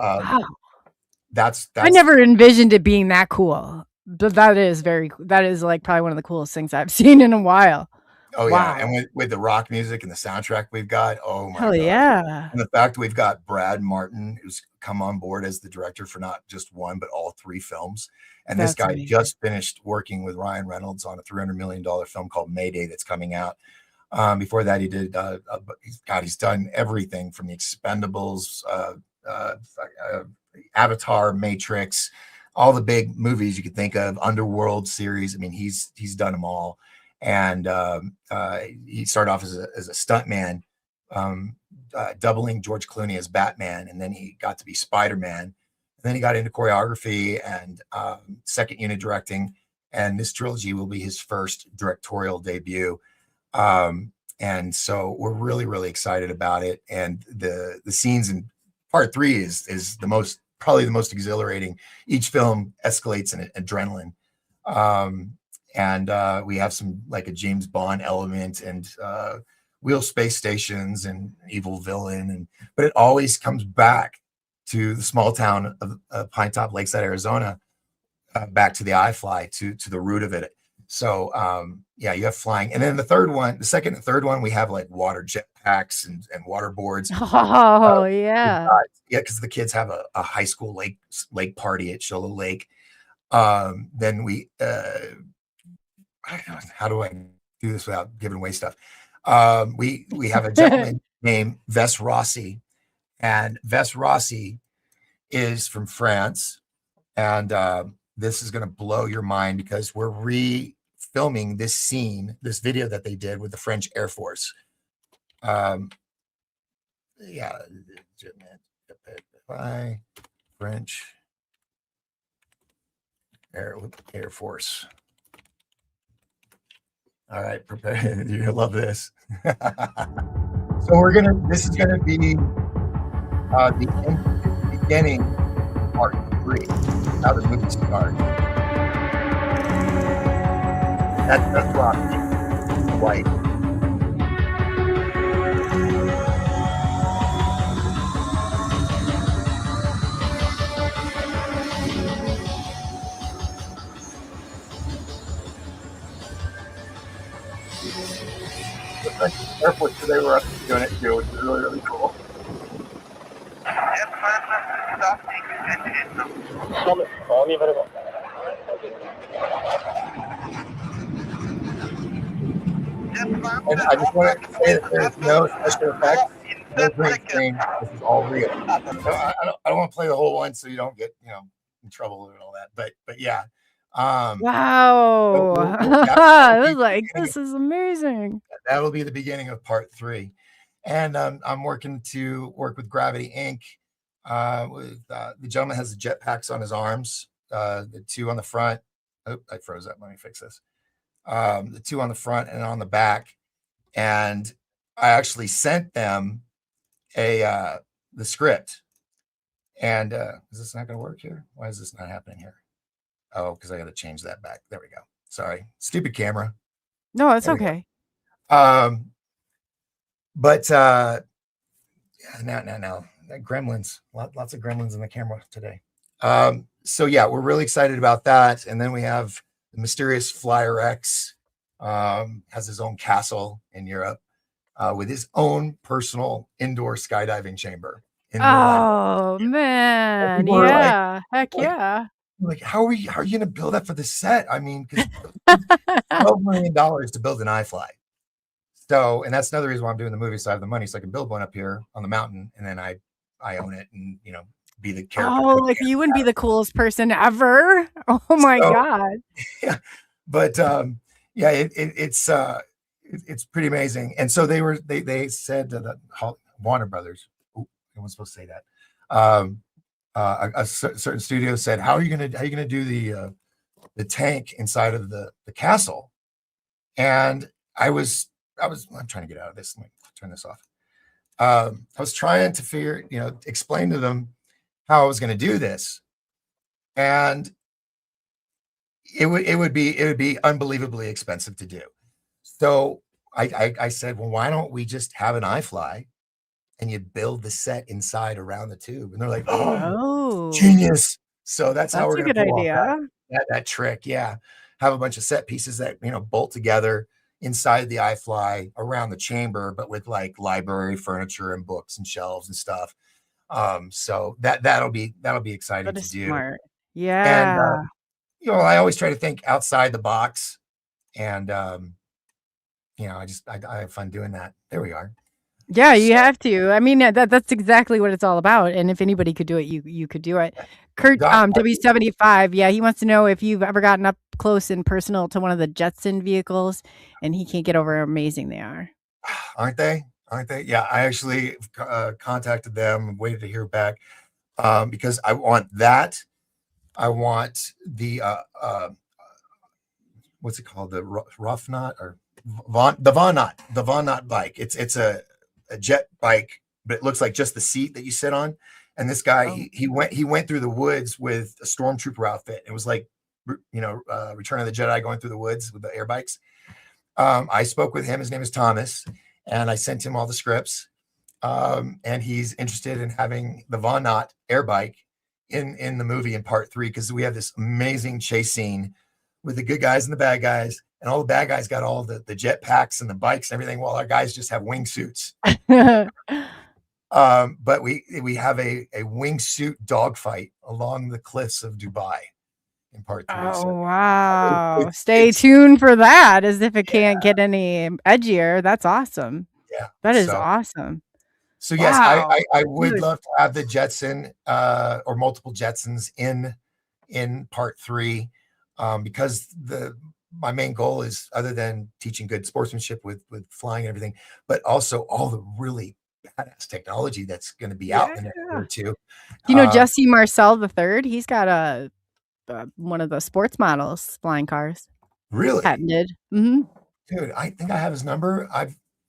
S2: that's
S3: I never envisioned it being that cool. But that is like probably one of the coolest things I've seen in a while.
S2: Oh
S3: Wow.
S2: yeah, and with the rock music and the soundtrack we've got, oh my
S3: Hell
S2: God.
S3: yeah.
S2: And the fact we've got Brad Martin, who's come on board as the director for not just one, but all 3 films. And this guy just finished working with Ryan Reynolds on a $300 million film called Mayday that's coming out. Before that, he did, he's done everything from The Expendables, Avatar, Matrix, all the big movies you could think of, Underworld series. I mean, he's done them all. And he started off as a stuntman, doubling George Clooney as Batman, and then he got to be Spider-Man. And then he got into choreography and second unit directing. And this trilogy will be his first directorial debut. And so we're really, really excited about it. And the scenes in part 3 is probably the most exhilarating. Each film escalates in adrenaline. And we have some like a James Bond element and wheel space stations and evil villain, but it always comes back to the small town of Pine Top, Lakeside, Arizona, back to the iFly, to the root of it. So yeah, you have flying, and then the second and third one, we have like water jetpacks and water boards.
S3: Oh yeah,
S2: yeah, because the kids have a high school lake party at Shola Lake. Then we how do I do this without giving away stuff? We have a gentleman named Ves Rossi, and Ves Rossi is from France, and this is going to blow your mind because we're re-filming this video that they did with the French Air Force. Yeah, French Air Force. All right, prepare. You're gonna love this. So this is gonna be the beginning part 3. How the movie starts. That's Rocky, white. Airport, so they were up doing it too, which is really, really cool. And I just want to say that there's no special effects, no green screen. This is all real. So I don't want to play the whole one, so you don't get in trouble and all that. But yeah.
S3: Wow. I was like, this is amazing.
S2: That'll be the beginning of part 3. And I'm working to work with Gravity Inc. With the gentleman has the jetpacks on his arms, the 2 on the front. Oh, I froze up. Let me fix this. The 2 on the front and on the back. And I actually sent them the script. And is this not going to work here? Why is this not happening here? Oh, because I got to change that back. There we go. Sorry. Stupid camera.
S3: No, it's okay.
S2: But now gremlins, lots of gremlins in the camera today. So yeah, we're really excited about that. And then we have the mysterious Flyer X, has his own castle in Europe, with his own personal indoor skydiving chamber.
S3: Oh man, yeah, heck yeah.
S2: Like, how are you going to build that for the set? I mean, because $12 million to build an iFly. So, and that's another reason why I'm doing the movie. So I have the money, so I can build one up here on the mountain, and then I own it, and be the character.
S3: Oh, like you wouldn't be the coolest person ever. Oh my god.
S2: Yeah, but yeah, it's pretty amazing. And so they said to the Warner Brothers. Oh, I wasn't supposed to say that. A certain studio said, "How are you gonna do the tank inside of the castle?" And I'm trying to get out of this. Let me turn this off. I was trying to explain to them how I was going to do this, and it would be unbelievably expensive to do. So I said, well, why don't we just have an iFly and you build the set inside around the tube? And they're like, oh, genius. So that's how we're going to pull off that trick. Yeah. Have a bunch of set pieces that, bolt together inside the iFly around the chamber, but with like library furniture and books and shelves and stuff. So that'll be exciting to do.
S3: Smart. Yeah.
S2: And, I always try to think outside the box, and, I have fun doing that. There we are.
S3: Yeah, you have to. I mean, that's exactly what it's all about. And if anybody could do it, you could do it. Kurt, W75. Yeah, he wants to know if you've ever gotten up close and personal to one of the Jetson vehicles, and he can't get over how amazing they are.
S2: Aren't they? Yeah, I actually contacted them, waited to hear back, because I want that. I want the what's it called? The Rough Knot or the Von Knot bike. It's a jet bike, but it looks like just the seat that you sit on. And this guy, he went through the woods with a stormtrooper outfit. It was like, Return of the Jedi going through the woods with the air bikes. I spoke with him. His name is Thomas, and I sent him all the scripts. And he's interested in having the Von Knot air bike in the movie in part 3, because we have this amazing chase scene with the good guys and the bad guys. And all the bad guys got all the jet packs and the bikes and everything, while our guys just have wingsuits. But we have a wingsuit dogfight along the cliffs of Dubai in part 3.
S3: Oh, wow. Stay tuned for that, as if it can't get any edgier. That's awesome.
S2: Yeah.
S3: That is awesome.
S2: So yes, I would love to have the Jetson or multiple Jetsons in part 3, because my main goal is, other than teaching good sportsmanship with flying and everything, but also all the really badass technology that's going to be out in the next year or two.
S3: Jesse Marcel III, he's got one of the sports models flying cars.
S2: Really?
S3: Patented. Mm-hmm.
S2: Dude, I think I have his number.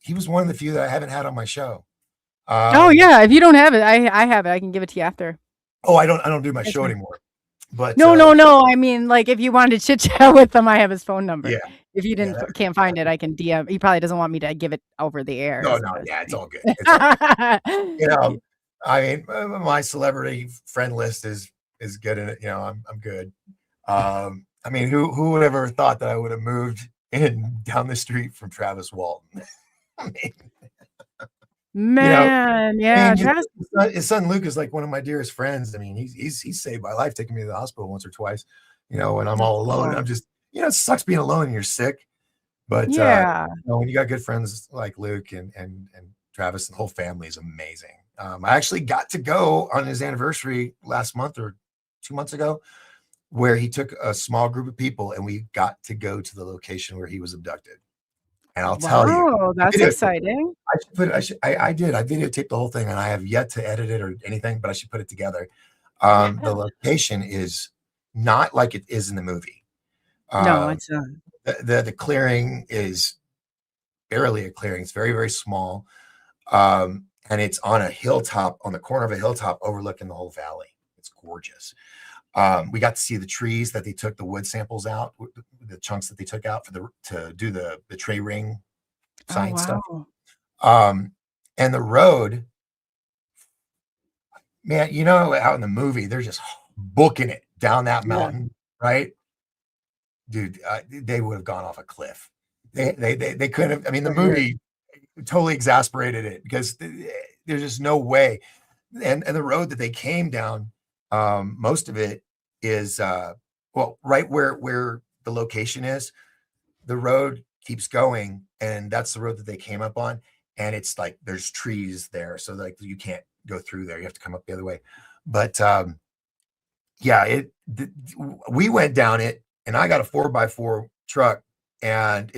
S2: He was one of the few that I haven't had on my show.
S3: Oh yeah, if you don't have it, I have it. I can give it to you after.
S2: Oh, I don't do my show anymore. But
S3: No. I mean, like, if you wanted to chit chat with him, I have his phone number.
S2: Yeah.
S3: If you can't find it, I can DM. He probably doesn't want me to give it over the air.
S2: No, yeah, it's all good. It's all good. You know, I mean, my celebrity friend list is good in it. You know, I'm good. I mean, who would ever thought that I would have moved in down the street from Travis Walton? I mean,
S3: Man, yeah, Travis.
S2: His son Luke is like one of my dearest friends. I mean, he's saved my life, taking me to the hospital once or twice. You know, when I'm all alone, I'm just, you know, it sucks being alone and you're sick. But you know, when you got good friends like Luke and Travis, and the whole family is amazing. I actually got to go on his anniversary last month or 2 months ago, where he took a small group of people and we got to go to the location where he was abducted. And I'll tell you,
S3: that's exciting.
S2: I did. I videotaped the whole thing, and I have yet to edit it or anything, but I should put it together. The location is not like it is in the movie.
S3: No, it's not.
S2: The clearing is barely a clearing. It's very, very small. And it's on a hilltop, on the corner of a hilltop overlooking the whole valley. It's gorgeous. We got to see the trees that they took the wood samples out, the chunks that they took out to do the tray ring science stuff. And the road, man, you know, out in the movie, they're just booking it down that mountain, right? Dude, they would have gone off a cliff. They couldn't have. I mean, the movie totally exasperated it because there's just no way. And the road that they came down, most of it is right where the location is. The road keeps going, and that's the road that they came up on. And it's like there's trees there, so like you can't go through there. You have to come up the other way. But we went down it, and I got a 4x4 truck, and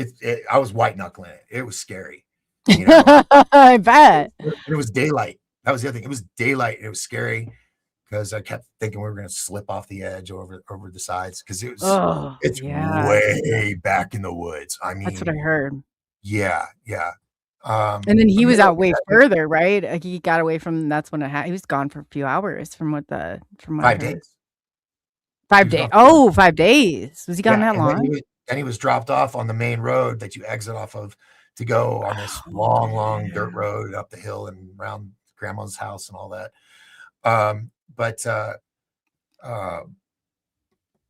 S2: I was white knuckling it. It was scary. You know?
S3: I bet.
S2: It was daylight. That was the other thing. It was daylight. It was scary because I kept thinking we were going to slip off the edge over the sides because it's way back in the woods. I mean,
S3: that's what I heard.
S2: Yeah.
S3: And then he was out way further, right? Like he got away from. That's when he was gone for a few hours. From what
S2: 5 days.
S3: 5 days. Oh, 5 days. Was he gone that long?
S2: And he was dropped off on the main road that you exit off of to go on this long dirt road up the hill and around grandma's house and all that.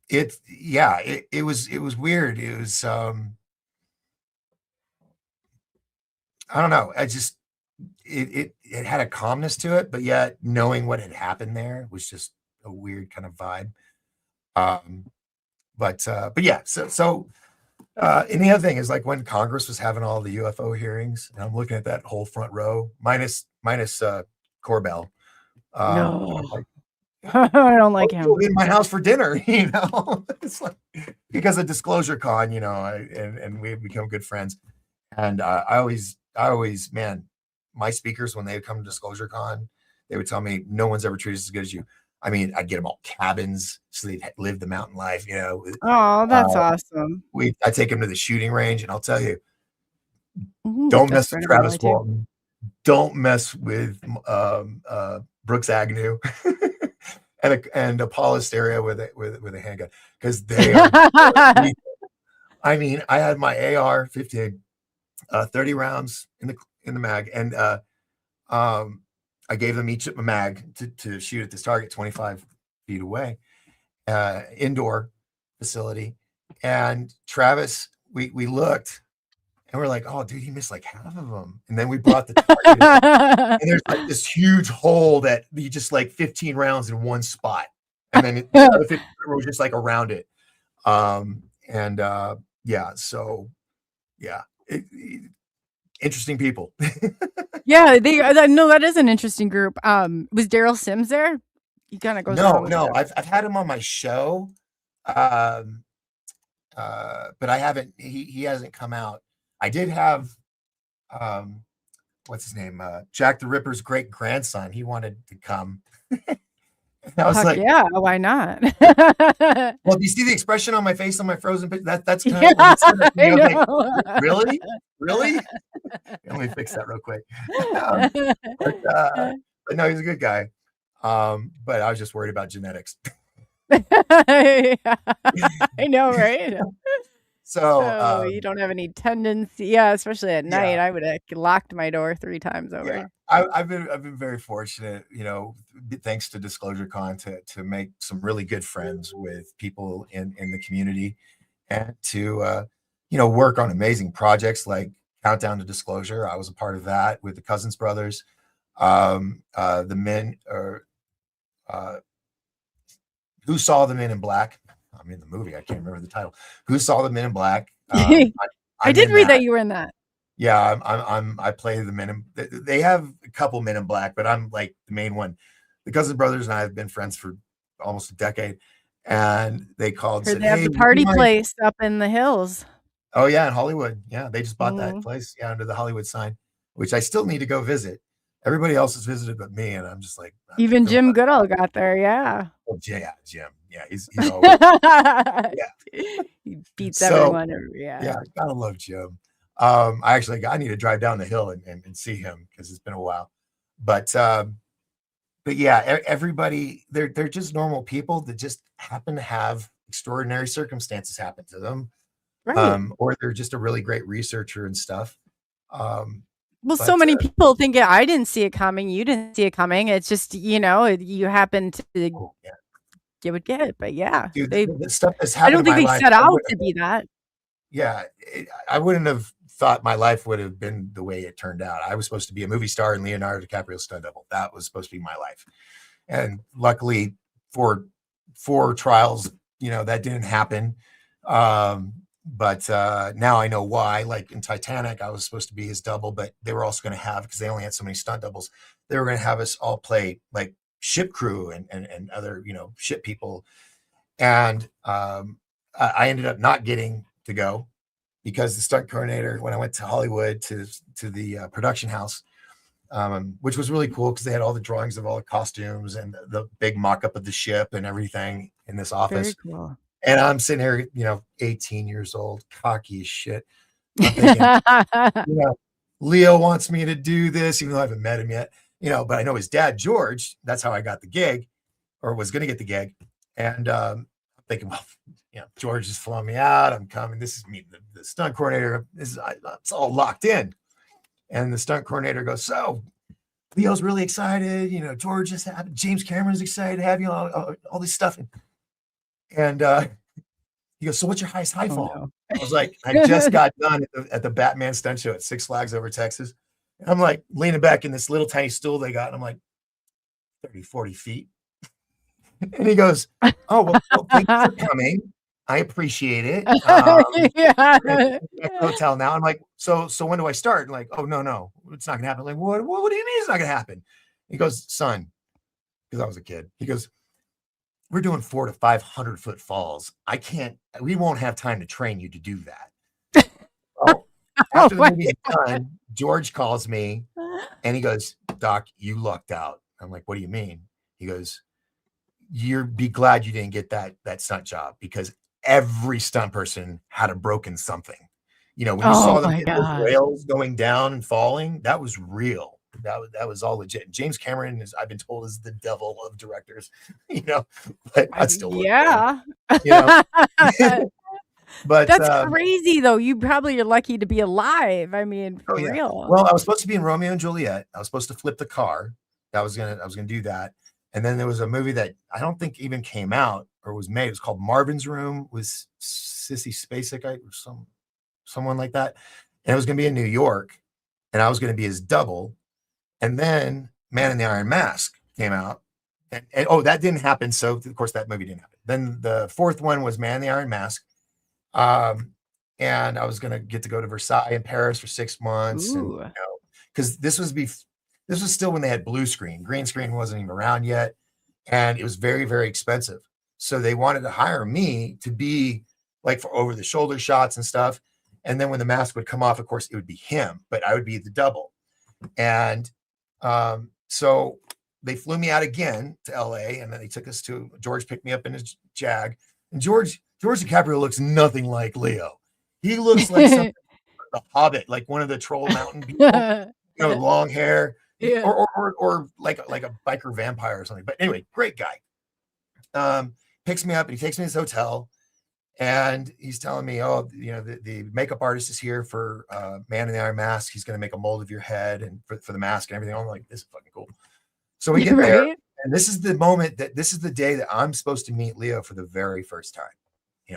S2: It was weird. It was I don't know. It had a calmness to it, but yet knowing what had happened there was just a weird kind of vibe. But yeah, so and the other thing is like when Congress was having all the UFO hearings, and I'm looking at that whole front row, minus Corbell.
S3: No, I don't like him.
S2: In my house for dinner, you know, it's like because of DisclosureCon, you know, and we've become good friends. And I always, man, my speakers, when they would come to DisclosureCon, they would tell me no one's ever treated us as good as you. I mean, I'd get them all cabins so they'd live the mountain life, you know.
S3: Oh, that's awesome.
S2: I take them to the shooting range, and I'll tell you, don't mess with Travis Walton. Don't mess with Brooks Agnew and a Paul Asteria with a handgun because they are. I mean, I had my AR-15, 30 rounds in the mag, and I gave them each a mag to shoot at this target 25 feet away, indoor facility. And Travis, we looked and we're like, oh, dude, he missed like half of them. And then we brought the target and there's like this huge hole that you just like 15 rounds in one spot. And then the other 15 was just like around it. Interesting people.
S3: Yeah, no, that is an interesting group. Was Daryl Sims there? He kind of goes.
S2: No, I've had him on my show, but I haven't. He hasn't come out. I did have, what's his name? Jack the Ripper's great grandson. He wanted to come. I was like,
S3: yeah, why not?
S2: Well, do you see the expression on my face on my frozen picture? That's kind of like, really? Let me fix that real quick. But no, he's a good guy. But I was just worried about genetics.
S3: Yeah, I know, right?
S2: So
S3: You don't have any tendency, yeah, especially at night.
S2: yeah,
S3: I would have locked my door 3 times
S2: yeah.
S3: over.
S2: I've been very fortunate, thanks to DisclosureCon to make some really good friends with people in the community, and to work on amazing projects like Countdown to Disclosure. I was a part of that with the Cousins brothers. The men or Who Saw the Men in Black? I'm in the movie. I can't remember the title. Who Saw the Men in Black?
S3: I
S2: I'm
S3: did
S2: in
S3: read that
S2: that.
S3: you were in that.
S2: Yeah, I play the men in. They have a couple Men in Black, but I'm like the main one. The Cousins brothers and I have been friends for almost a decade, and they called and
S3: Heard
S2: said,
S3: they have
S2: "Hey,
S3: the
S2: would you
S3: party
S2: mind?"
S3: place up in the hills.
S2: Oh yeah, in Hollywood. Yeah, they just bought that
S3: Mhm.
S2: place. Yeah, under the Hollywood sign, which I still need to go visit. Everybody else has visited but me, and I'm just like, I
S3: Even
S2: don't
S3: Jim
S2: want
S3: Goodall got there, yeah.
S2: to. Yeah, Jim. Yeah, he's always. Yeah.
S3: He beats
S2: So
S3: everyone, yeah.
S2: yeah, gotta love Jim. I need to drive down the hill and see him because it's been a while. But yeah, everybody they're just normal people that just happen to have extraordinary circumstances happen to them.
S3: Right.
S2: Or they're just a really great researcher and stuff.
S3: Well, so
S2: But
S3: many people think I didn't see it coming, you didn't see it coming. It's just, you happen to
S2: oh, yeah.
S3: get would get it, but yeah,
S2: Dude,
S3: they
S2: the stuff that's
S3: I
S2: happened
S3: don't
S2: in
S3: think
S2: my
S3: they
S2: life,
S3: set
S2: I
S3: out
S2: wouldn't
S3: to be that.
S2: yeah, I wouldn't have thought my life would have been the way it turned out. I was supposed to be a movie star and Leonardo DiCaprio's stunt double. That was supposed to be my life. And luckily for 4 trials, that didn't happen. But now I know why. Like in Titanic, I was supposed to be his double, but they were also going to have, because they only had so many stunt doubles, they were going to have us all play like ship crew and other, ship people. And I ended up not getting to go because the stunt coordinator, when I went to Hollywood to the production house, which was really cool because they had all the drawings of all the costumes and the big mock-up of the ship and everything in this office.
S3: Very cool.
S2: And I'm sitting here, 18 years old, cocky as shit. I'm thinking, Leo wants me to do this, even though I haven't met him yet, but I know his dad, George, that's how I got the gig or was going to get the gig. And I'm thinking, well, George is flying me out. I'm coming. This is me, the stunt coordinator. It's all locked in. And the stunt coordinator goes, so Leo's really excited. George is happy. James Cameron's excited to have you all this stuff. And he goes, so what's your highest high fall?
S3: No.
S2: I was like, I just got done at the Batman stunt show at Six Flags over Texas. And I'm like leaning back in this little tiny stool they got. And I'm like 30, 40 feet. And he goes, oh, well thank you for coming. I appreciate it.
S3: Yeah.
S2: Hotel now. I'm like, so when do I start? And like, oh no, it's not gonna happen. Like, what do you mean it's not gonna happen? He goes, son, because I was a kid. He goes, we're doing 400 to 500 foot falls. We won't have time to train you to do that. Well, after the movie's done, George calls me and he goes, Doc, you lucked out. I'm like, what do you mean? He goes, be glad you didn't get that stunt job because every stunt person had a broken something. When you saw them hit those rails going down and falling, that was real. That was all legit. James Cameron I've been told, is the devil of directors, but I still
S3: yeah.
S2: But
S3: that's crazy though. You probably are lucky to be alive. I mean, for real.
S2: Well, I was supposed to be in Romeo and Juliet. I was supposed to flip the car. I was gonna do that. And then there was a movie that I don't think even came out or was made. It was called Marvin's Room with Sissy Spacek or someone like that. And it was going to be in New York, and I was going to be his double. And then Man in the Iron Mask came out, and that didn't happen. So of course that movie didn't happen. Then the fourth one was Man in the Iron Mask, and I was going to get to go to Versailles in Paris for 6 months, and because this was still when they had blue screen. Green screen wasn't even around yet. And it was very, very expensive. So they wanted to hire me to be like for over the shoulder shots and stuff. And then when the mask would come off, of course, it would be him, but I would be the double. And so they flew me out again to LA, and then they took us to, George picked me up in his Jag. And George DiCaprio looks nothing like Leo. He looks like something like the Hobbit, like one of the Troll Mountain people, long hair.
S3: Yeah.
S2: Or like a biker vampire or something. But anyway, great guy. picks me up and he takes me to this hotel. And he's telling me, oh, the makeup artist is here for Man in the Iron Mask. He's going to make a mold of your head and for the mask and everything. I'm like, this is fucking cool. So we get there, and this is the moment this is the day that I'm supposed to meet Leo for the very first time.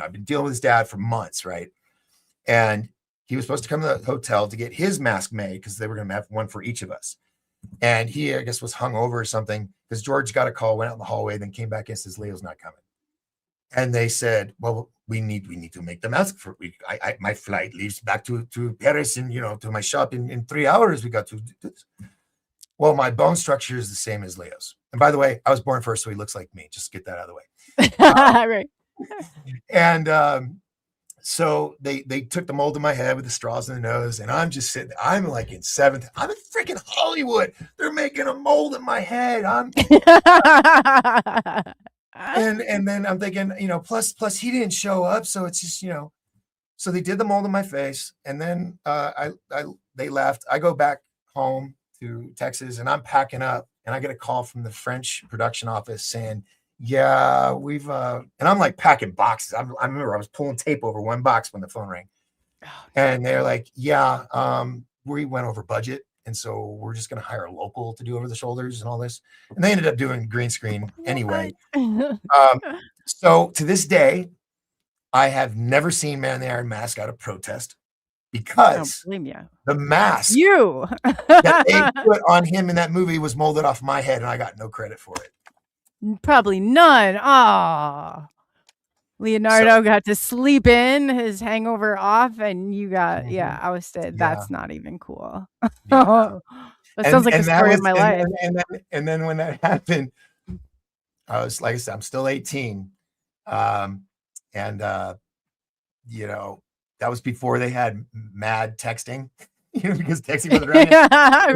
S2: I've been dealing with his dad for months, right? And he was supposed to come to the hotel to get his mask made because they were going to have one for each of us. And he, I guess, was hungover or something because George got a call, went out in the hallway, then came back and says, Leo's not coming. And they said, well, we need to make the mask for my flight leaves back to Paris and to my shop in 3 hours. We got to do this. Well, my bone structure is the same as Leo's. And by the way, I was born first, so he looks like me. Just get that out of the way.
S3: Right.
S2: And so they took the mold of my head with the straws in the nose, and I'm just sitting. I'm like in seventh. I'm in freaking Hollywood. They're making a mold in my head. And then I'm thinking, plus he didn't show up, so it's just so they did the mold in my face, and then they left. I go back home to Texas, and I'm packing up, and I get a call from the French production office saying, yeah, we've and I'm like packing boxes. I remember I was pulling tape over one box when the phone rang, and they're like, yeah, we went over budget, and so we're just going to hire a local to do over the shoulders and all this. And they ended up doing green screen anyway. So to this day, I have never seen Man in the Iron Mask out of protest because the mask that they put on him in that movie was molded off my head, and I got no credit for it.
S3: Probably none. Leonardo got to sleep in, his hangover off, and you got ousted. That's not even cool. That sounds like the story of my life.
S2: And then when that happened, I was, like I said, I'm still 18. That was before they had mad texting, because texting wasn't around.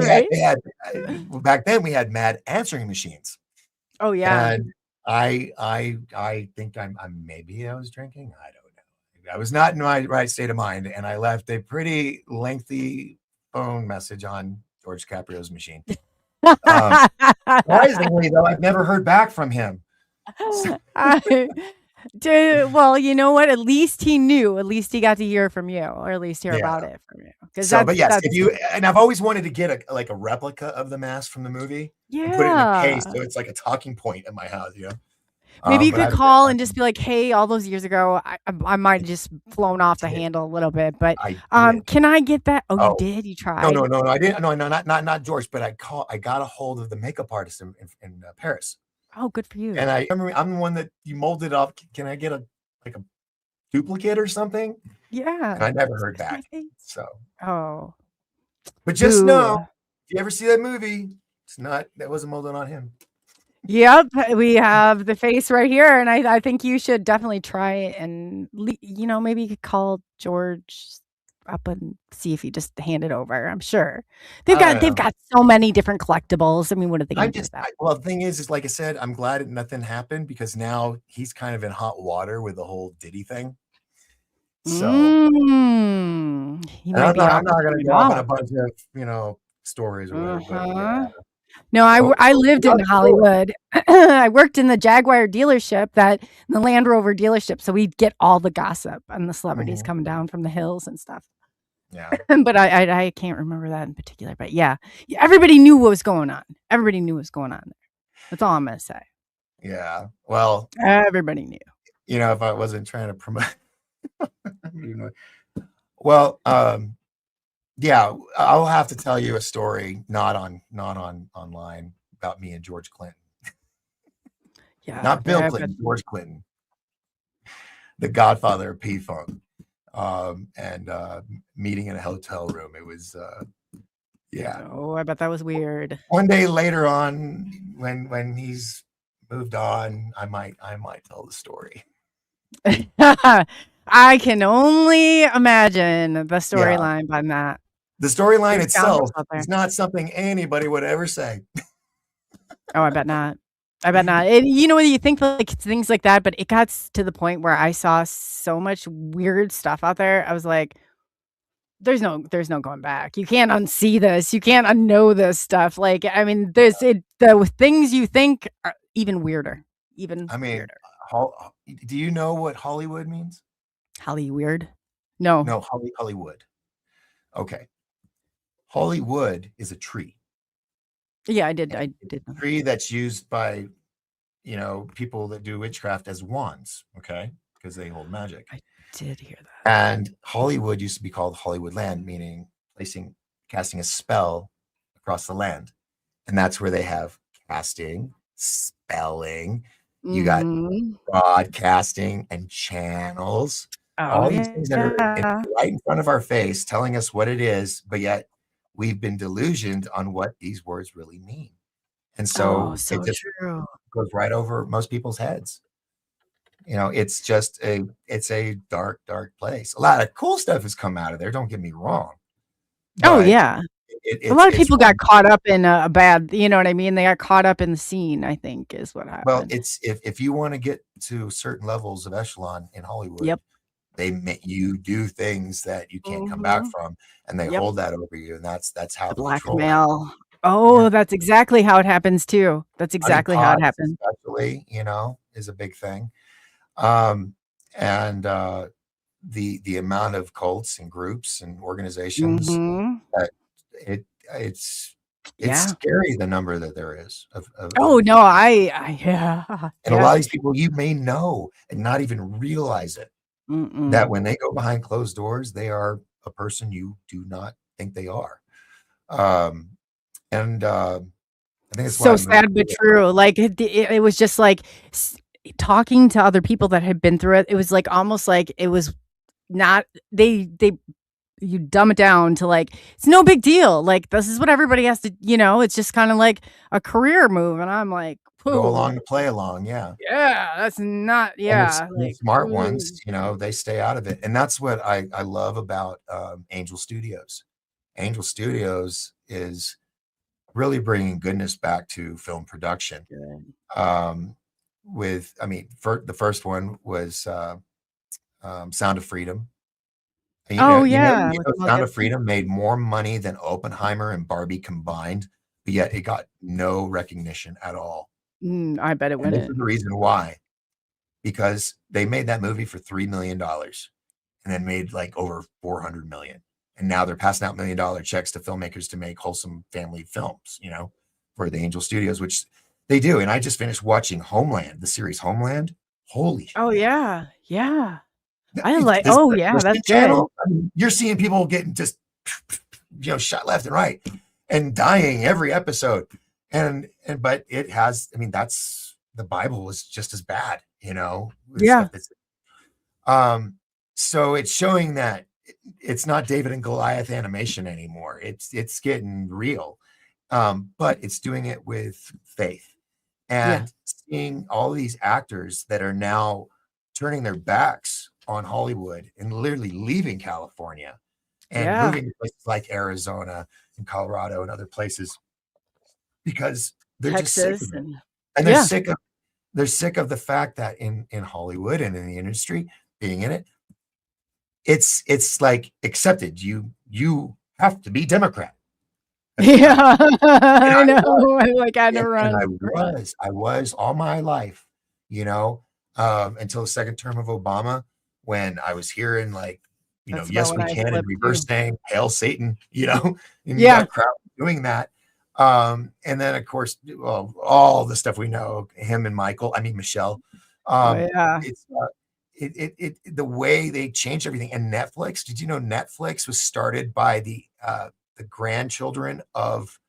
S2: Right. Back then we had mad answering machines.
S3: Oh yeah.
S2: And I think I'm maybe I was drinking. I don't know. I was not in my right state of mind, and I left a pretty lengthy phone message on George DiCaprio's machine. Surprisingly, though, I've never heard back from him.
S3: Well, you know what? At least he knew. At least he got to hear from you, or at least hear about it from you.
S2: But yes, and I've always wanted to get a replica of the mask from the movie.
S3: Yeah.
S2: And put it in a case, so it's like a talking point at my house.
S3: Maybe you could call and just be like, "Hey, all those years ago, I might have just flown off the handle a little bit, but can I get that?" Oh, you did? You tried?
S2: No, I didn't. No, not George, but I got a hold of the makeup artist in Paris.
S3: Oh, good for you.
S2: And I remember I'm the one that you molded up. Can I get a duplicate or something?
S3: Yeah.
S2: And I never heard back. So.
S3: Oh.
S2: But just know, if you ever see that movie, that wasn't molded on him.
S3: Yep, we have the face right here, and I think you should definitely try it, and maybe you could call George up and see if he just hand it over. I'm sure they've got so many different collectibles. I mean, what are they going to do with that?
S2: Well, the thing is like I said, I'm glad nothing happened, because now he's kind of in hot water with the whole Diddy thing. So I'm not going to go off on a bunch of stories or whatever.
S3: No, I lived in Hollywood. I worked in the Jaguar dealership, the Land Rover dealership. So we'd get all the gossip and the celebrities coming down from the hills and stuff.
S2: Yeah.
S3: But I can't remember that in particular. But yeah, everybody knew what was going on. Everybody knew what was going on there. That's all I'm going to say.
S2: Yeah. Well,
S3: everybody knew.
S2: If I wasn't trying to promote. Well, yeah, I'll have to tell you a story, not online, about me and George Clinton.
S3: Yeah,
S2: not Bill Clinton, George Clinton, the godfather of P-Funk, and meeting in a hotel room. It was, yeah.
S3: Oh, I bet that was weird.
S2: One day later on, when he's moved on, I might tell the story.
S3: I can only imagine the storyline behind that.
S2: The storyline itself is not something anybody would ever say.
S3: Oh, I bet not. And you think like things like that, but it got to the point where I saw so much weird stuff out there. I was like, there's no going back. You can't unsee this. You can't unknow this stuff. Like, I mean, the things you think are even weirder. Weirder.
S2: Do you know what Hollywood means?
S3: Holly weird. No.
S2: No, Hollywood. Okay. Hollywood is a tree.
S3: Yeah, I did. I did.
S2: A tree that's used by, people that do witchcraft as wands. Okay, because they hold magic.
S3: I did hear that.
S2: And Hollywood used to be called Hollywood land, meaning casting a spell across the land. And that's where they have casting, spelling. You got broadcasting and channels. All these things that are right in front of our face telling us what it is, but yet we've been delusioned on what these words really mean. And so, it just goes right over most people's heads. It's a dark, dark place. A lot of cool stuff has come out of there. Don't get me wrong.
S3: Oh yeah. A lot of people got caught up in a bad, you know what I mean? They got caught up in the scene, I think is what happened.
S2: Well, it's if you want to get to certain levels of echelon in Hollywood, they make you do things that you can't come back from, and they hold that over you, and that's how
S3: the blackmail. Oh, that's exactly how it happens too. That's exactly how it happens.
S2: Especially, is a big thing. And the amount of cults and groups and organizations that it's scary, the number that there is of
S3: no, yeah.
S2: And a lot of these people you may know and not even realize it. That when they go behind closed doors, they are a person you do not think they are. I think it's
S3: so sad but true. Like it was just like talking to other people that had been through it. It was like almost like it was not you dumb it down to like it's no big deal. Like this is what everybody has to, it's just kind of like a career move. And I'm like,
S2: go along to play along. Yeah.
S3: Yeah. That's not,
S2: the smart ones, they stay out of it. And that's what I love about Angel Studios. Angel Studios is really bringing goodness back to film production. The first one was Sound of Freedom. Sound of Freedom made more money than Oppenheimer and Barbie combined, but yet it got no recognition at all.
S3: I bet it wouldn't.
S2: This is the reason why, because they made that movie for $3 million and then made like over $400 million. And now they're passing out $1 million checks to filmmakers to make wholesome family films, for the Angel Studios, which they do. And I just finished watching Homeland, the series Homeland. Holy shit.
S3: Oh yeah. Yeah. That's
S2: channel. I mean, you're seeing people getting just shot left and right and dying every episode. But it has, that's the Bible was just as bad,
S3: Yeah.
S2: So it's showing that it's not David and Goliath animation anymore. It's getting real. But it's doing it with faith and seeing all these actors that are now turning their backs on Hollywood and literally leaving California and moving to places like Arizona and Colorado and other places because they're
S3: Texas
S2: just sick of it. And they're sick of the fact that in Hollywood and in the industry, being in it, it's like accepted. You have to be Democrat.
S3: Yeah, I know. I never run.
S2: I was all my life, until the second term of Obama, when I was hearing yes, we can, and reverse saying, hail Satan, and you got crowd doing that. And then of course, all the stuff we know, him and Michelle. It's the way they changed everything. And Netflix, did you know Netflix was started by the grandchildren of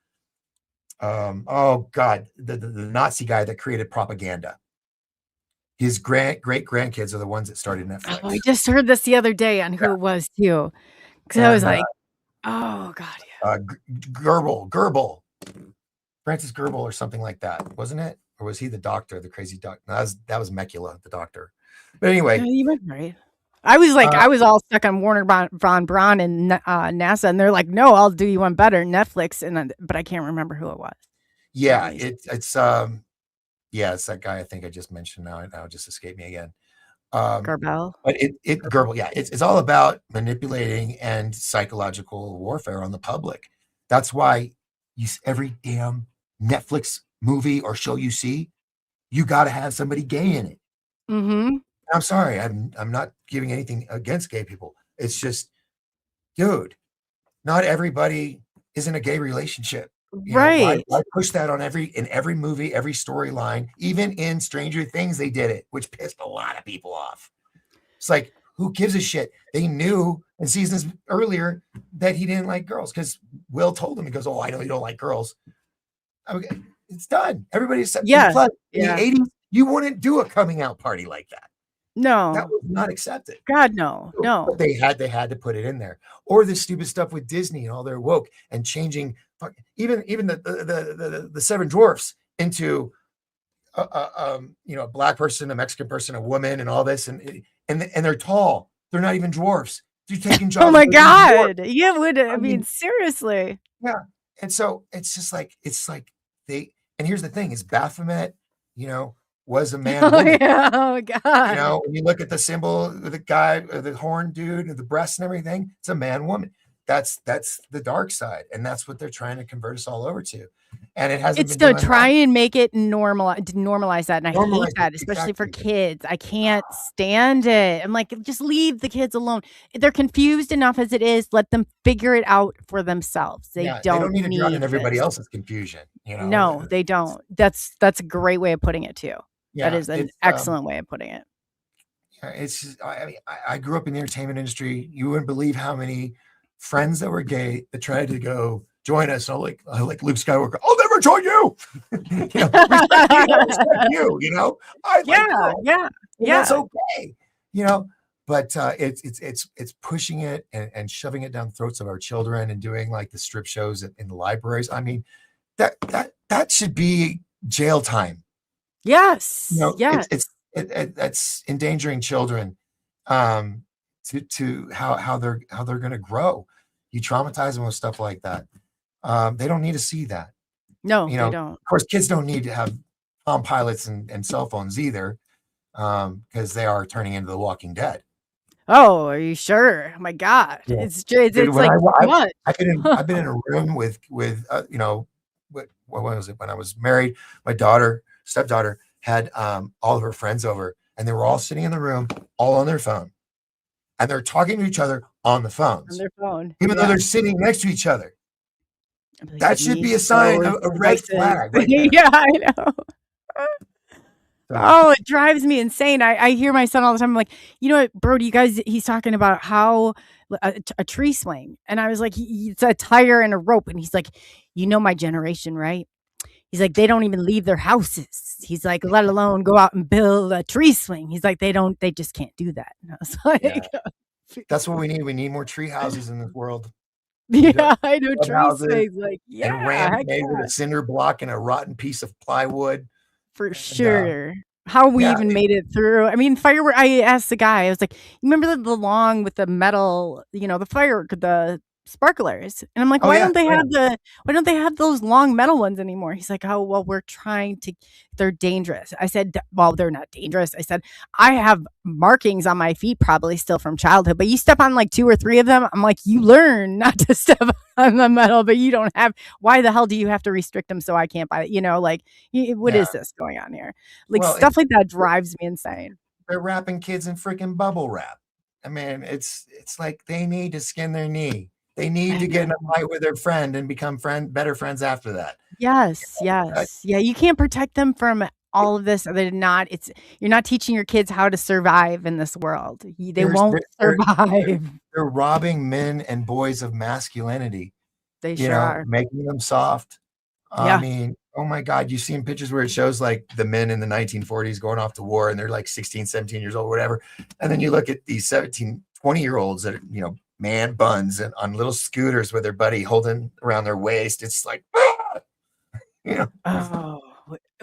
S2: the Nazi guy that created propaganda. His great grandkids are the ones that started Netflix.
S3: Oh, I just heard this the other day on who it was too, because I was like, oh god, yeah.
S2: Goebbels, Francis Goebbels or something like that, wasn't it? Or was he the doctor, the crazy doctor? No, that was Mekula, the doctor. But anyway,
S3: you were right. I was like, I was all stuck on Warner von Braun and NASA, and they're like, no, I'll do you one better, Netflix, but I can't remember who it was.
S2: Yeah, it's it's that guy I think I just mentioned. Now it just escaped me again.
S3: Goebbels.
S2: But Goebbels, yeah, it's all about manipulating and psychological warfare on the public. That's why every damn Netflix movie or show you see, you got to have somebody gay in it.
S3: Mm-hmm.
S2: I'm sorry, I'm not giving anything against gay people. It's just, dude, not everybody is in a gay relationship. You know,
S3: Right.
S2: why push that on in every movie, every storyline? Even in Stranger Things, they did it, which pissed a lot of people off. It's like, who gives a shit? They knew in seasons earlier that he didn't like girls because Will told him, he goes, "Oh, I know you don't like girls." Okay, it's done. Everybody's accepted.
S3: Yeah.
S2: Plus, in
S3: Yeah.
S2: the 80s, you wouldn't do a coming out party like that. That
S3: No.
S2: was not accepted.
S3: God, no. No.
S2: But they had to put it in there. Or the stupid stuff with Disney and all their woke and changing even the Seven Dwarfs into a black person, a Mexican person, a woman, and all this, and they're tall. They're not even dwarfs. They're taking jobs.
S3: Oh my God. Yeah, I mean, seriously.
S2: Yeah. And so it's just like, and here's the thing is Baphomet, was a man.
S3: Oh, yeah. Oh, God.
S2: When you look at the symbol, the guy, the horn dude, and the breasts and everything, it's a man woman. That's the dark side. And that's what they're trying to convert us all over to. And it hasn't
S3: It's
S2: been
S3: to try and make it normalize that. And I hate that, especially
S2: exactly.
S3: for kids. I can't stand it. I'm like, just leave the kids alone. They're confused enough as it is. Let them figure it out for themselves. They don't
S2: need to drown in everybody
S3: this.
S2: else's confusion.
S3: No, they don't. That's a great way of putting it too.
S2: Yeah,
S3: that is an excellent way of putting it.
S2: It's just, I grew up in the entertainment industry. You wouldn't believe how many friends that were gay that tried to go join us. So like Luke Skywalker, I'll never join you. Respect you. That's okay. But it's pushing it and shoving it down the throats of our children and doing like the strip shows in the libraries. I mean, that should be jail time.
S3: Yes. Yes.
S2: That's endangering children to how they're going to grow. You traumatize them with stuff like that. They don't need to see that.
S3: No, they don't.
S2: Of course, kids don't need to have Palm Pilots and cell phones either, because they are turning into The Walking Dead.
S3: Oh, are you sure? Oh my God, it's like what?
S2: I've been in a room with what was it when I was married? My stepdaughter had all of her friends over, and they were all sitting in the room, all on their phone, and they're talking to each other on the phones,
S3: On their phone,
S2: even though they're sitting next to each other. That should be a sign, a red flag. Right there.
S3: Yeah, I know. Oh, it drives me insane. I hear my son all the time. I'm like, you know what, bro? He's talking about how a tree swing, and I was like, it's a tire and a rope, and he's like, my generation, right? He's like, they don't even leave their houses. He's like, let alone go out and build a tree swing. He's like, they just can't do that. And I was like,
S2: that's what we need. We need more tree houses in this world.
S3: Yeah, I know tree swings. Like, yeah,
S2: and ramp made with a cinder block and a rotten piece of plywood.
S3: For sure. How we even made it through. I mean, firework. I asked the guy, I was like, you remember the long with the metal, the firework, the sparklers? And I'm like, why don't they have those long metal ones anymore? He's like, oh, well, they're dangerous. I said, well, they're not dangerous. I said, I have markings on my feet probably still from childhood, but you step on like 2 or 3 of them. I'm like, you learn not to step on the metal, but you don't have, why the hell do you have to restrict them so I can't buy it? What is this going on here? Like, stuff like that drives me insane.
S2: They're wrapping kids in freaking bubble wrap. I mean, it's like they need to skin their knee. They need to get in a fight with their friend and become better friends after that.
S3: Yes. Yeah, you can't protect them from all of this. You're not teaching your kids how to survive in this world. They won't survive.
S2: They're robbing men and boys of masculinity.
S3: They sure are.
S2: Making them soft. I mean, oh my God, you've seen pictures where it shows like the men in the 1940s going off to war and they're like 16, 17 years old, whatever. And then you look at these 17, 20-year-olds that are, man buns and on little scooters with their buddy holding around their waist. It's like,
S3: Oh,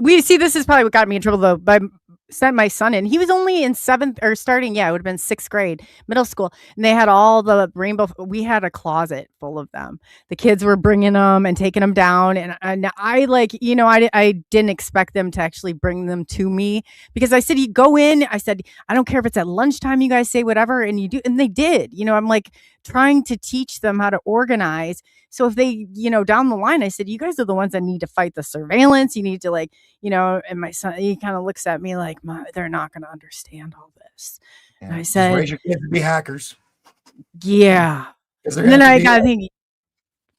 S3: we see. This is probably what got me in trouble though. But sent my son in. He was only in 7th or starting. Yeah, it would have been 6th grade, middle school. And they had all the rainbow. We had a closet full of them. The kids were bringing them and taking them down. And I I didn't expect them to actually bring them to me because I said, you go in. I said, I don't care if it's at lunchtime, you guys say whatever. And you do. And they did, I'm like, trying to teach them how to organize. So if they, down the line, I said, you guys are the ones that need to fight the surveillance. You need to and my son, he kind of looks at me like, they're not going to understand all this.
S2: Yeah.
S3: And I
S2: Just
S3: said,
S2: raise your kids to be hackers.
S3: yeah. And then I got to think,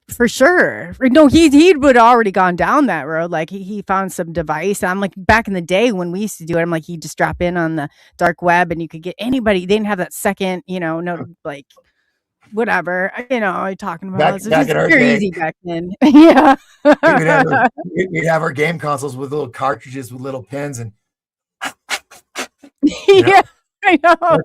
S3: for sure. No, he would already gone down that road. Like he found some device. I'm like, back in the day when we used to do it, I'm like, he'd just drop in on the dark web and you could get anybody. They didn't have that second, no, like whatever, talking about.
S2: Back in our
S3: very
S2: day,
S3: easy back then. Yeah.
S2: we'd have our game consoles with little cartridges with little pins and
S3: yeah, I know.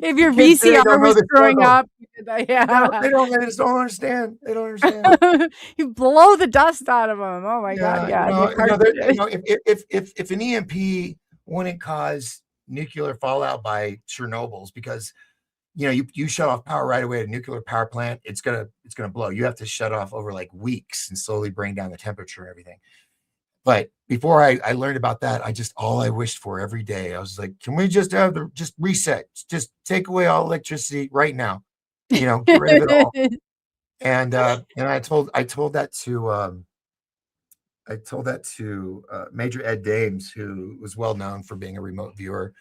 S3: If your VCR was growing up, yeah,
S2: they just don't understand. They don't understand.
S3: You blow the dust out of them. Oh my god, yeah.
S2: If an EMP wouldn't cause nuclear fallout by Chernobyl's, because you shut off power right away at a nuclear power plant, it's gonna blow. You have to shut off over like weeks and slowly bring down the temperature and everything. But before I learned about that, all I wished for every day, I was like, can we just have just reset, just take away all electricity right now, get rid of it all. And I told that to Major Ed Dames, who was well known for being a remote viewer.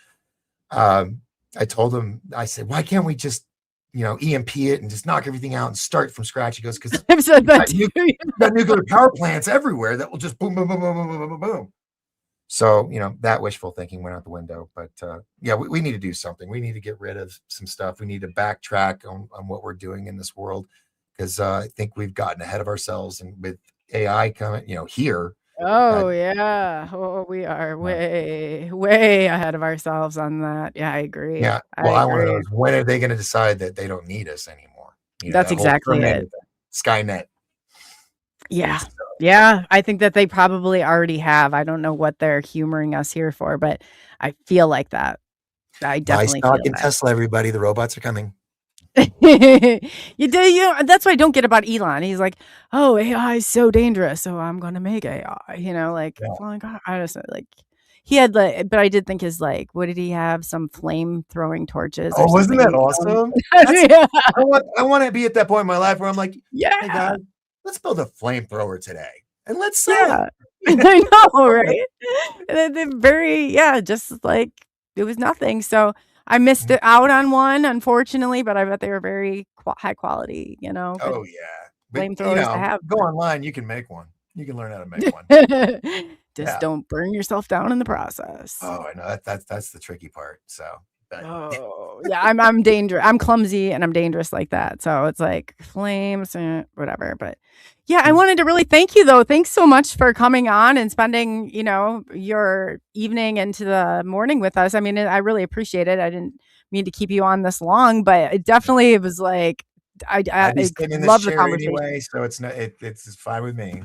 S2: I told him, I said, why can't we just EMP it and just knock everything out and start from scratch? He goes, because
S3: I've said that
S2: you got nuclear power plants everywhere that will just boom, boom, boom, boom, boom, boom, boom, boom. So, that wishful thinking went out the window. But we need to do something. We need to get rid of some stuff. We need to backtrack on what we're doing in this world, because I think we've gotten ahead of ourselves. And with AI coming, here.
S3: Oh yeah. Oh, we are way ahead of ourselves on that. Yeah, I agree.
S2: Yeah. Well, I want to know, when are they going to decide that they don't need us anymore?
S3: That's exactly it.
S2: Skynet.
S3: Yeah. Yeah. I think that they probably already have. I don't know what they're humoring us here for, but I feel like that. I definitely
S2: buy stock
S3: feel
S2: in Tesla, everybody. The robots are coming.
S3: You do, that's what I don't get about Elon. He's like, oh, AI is so dangerous, so I'm gonna make AI. Oh my god, I just he had but I did think his what did he have? Some flame throwing torches.
S2: Oh, wasn't that awesome?
S3: Yeah.
S2: I want to be at that point in my life where I'm like,
S3: yeah,
S2: hey guys, let's build a flamethrower today and let's sell it.
S3: I know, right? And they're very, just like it was nothing. So I missed it out on one, unfortunately, but I bet they were very high quality,
S2: Oh yeah,
S3: flamethrowers to have.
S2: Go online, you can make one. You can learn how to make one.
S3: Just don't burn yourself down in the process.
S2: Oh, I know that's the tricky part. So.
S3: Oh yeah, I'm dangerous. I'm clumsy and I'm dangerous like that. So it's like flames, whatever. But yeah, I wanted to really thank you though. Thanks so much for coming on and spending, your evening into the morning with us. I mean, I really appreciate it. I didn't mean to keep you on this long, but it definitely was like I love the conversation
S2: anyway. So it's fine with me.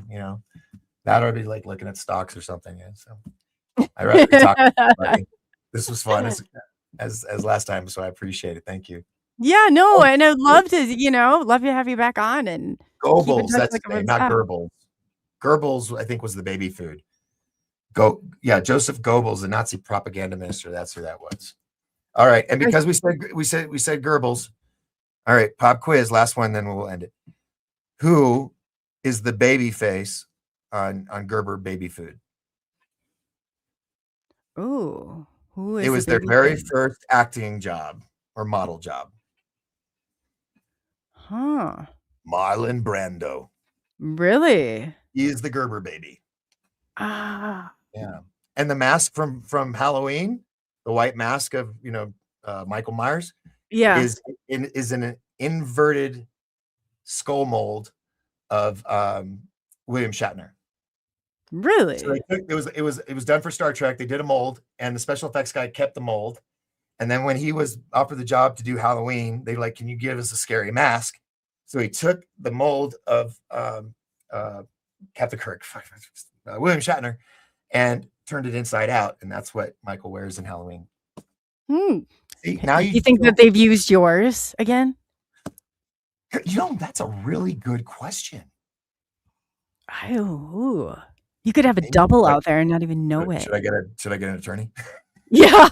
S2: That would be like looking at stocks or something. Yeah, so I'd rather be talking to somebody. This was fun as last time, so I appreciate it. Thank you.
S3: Yeah, no, and I'd love to, love to have you back on and
S2: Goebbels, that's the name, not Goebbels. Goebbels, I think, was the baby food. Joseph Goebbels, the Nazi propaganda minister. That's who that was. All right, and because we said Goebbels. All right, pop quiz, last one, then we'll end it. Who is the baby face on Gerber baby food?
S3: Ooh.
S2: It was their very first acting job or model job.
S3: Huh.
S2: Marlon Brando.
S3: Really?
S2: He is the Gerber baby.
S3: Ah.
S2: Yeah. And the mask from Halloween, the white mask of Michael Myers, is an inverted skull mold of William Shatner.
S3: Really?
S2: So it was done for Star Trek. They did a mold, and the special effects guy kept the mold. And then when he was offered the job to do Halloween, they like, can you give us a scary mask? So he took the mold of Captain Kirk, William Shatner, and turned it inside out, and that's what Michael wears in Halloween. See, now
S3: you think that they've used yours again?
S2: That's a really good question.
S3: Oh, you could have a double out there and not even know it.
S2: Should I get an attorney?
S3: Yeah.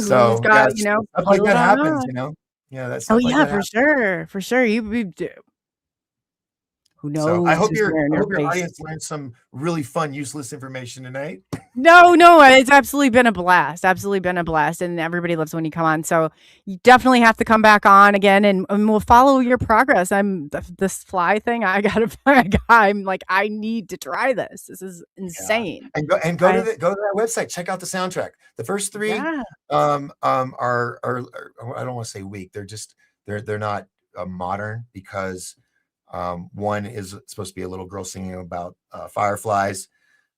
S3: Who's got, you know,
S2: stuff like
S3: feel it
S2: that
S3: or
S2: happens,
S3: not.
S2: you know. Yeah, that
S3: Oh
S2: stuff like
S3: yeah,
S2: that
S3: for
S2: happens.
S3: sure, for sure. You do. Who
S2: So I
S3: knows
S2: hope
S3: who's wearing your
S2: your
S3: face?
S2: audience learned some really fun, useless information tonight.
S3: No, it's absolutely been a blast. Absolutely been a blast, and everybody loves when you come on. So you definitely have to come back on again, and we'll follow your progress. This fly thing. I'm like, I need to try this. This is insane.
S2: And go to that website. Check out the soundtrack. The first three
S3: Yeah.
S2: are I don't want to say weak. They're not modern because one is supposed to be a little girl singing about fireflies.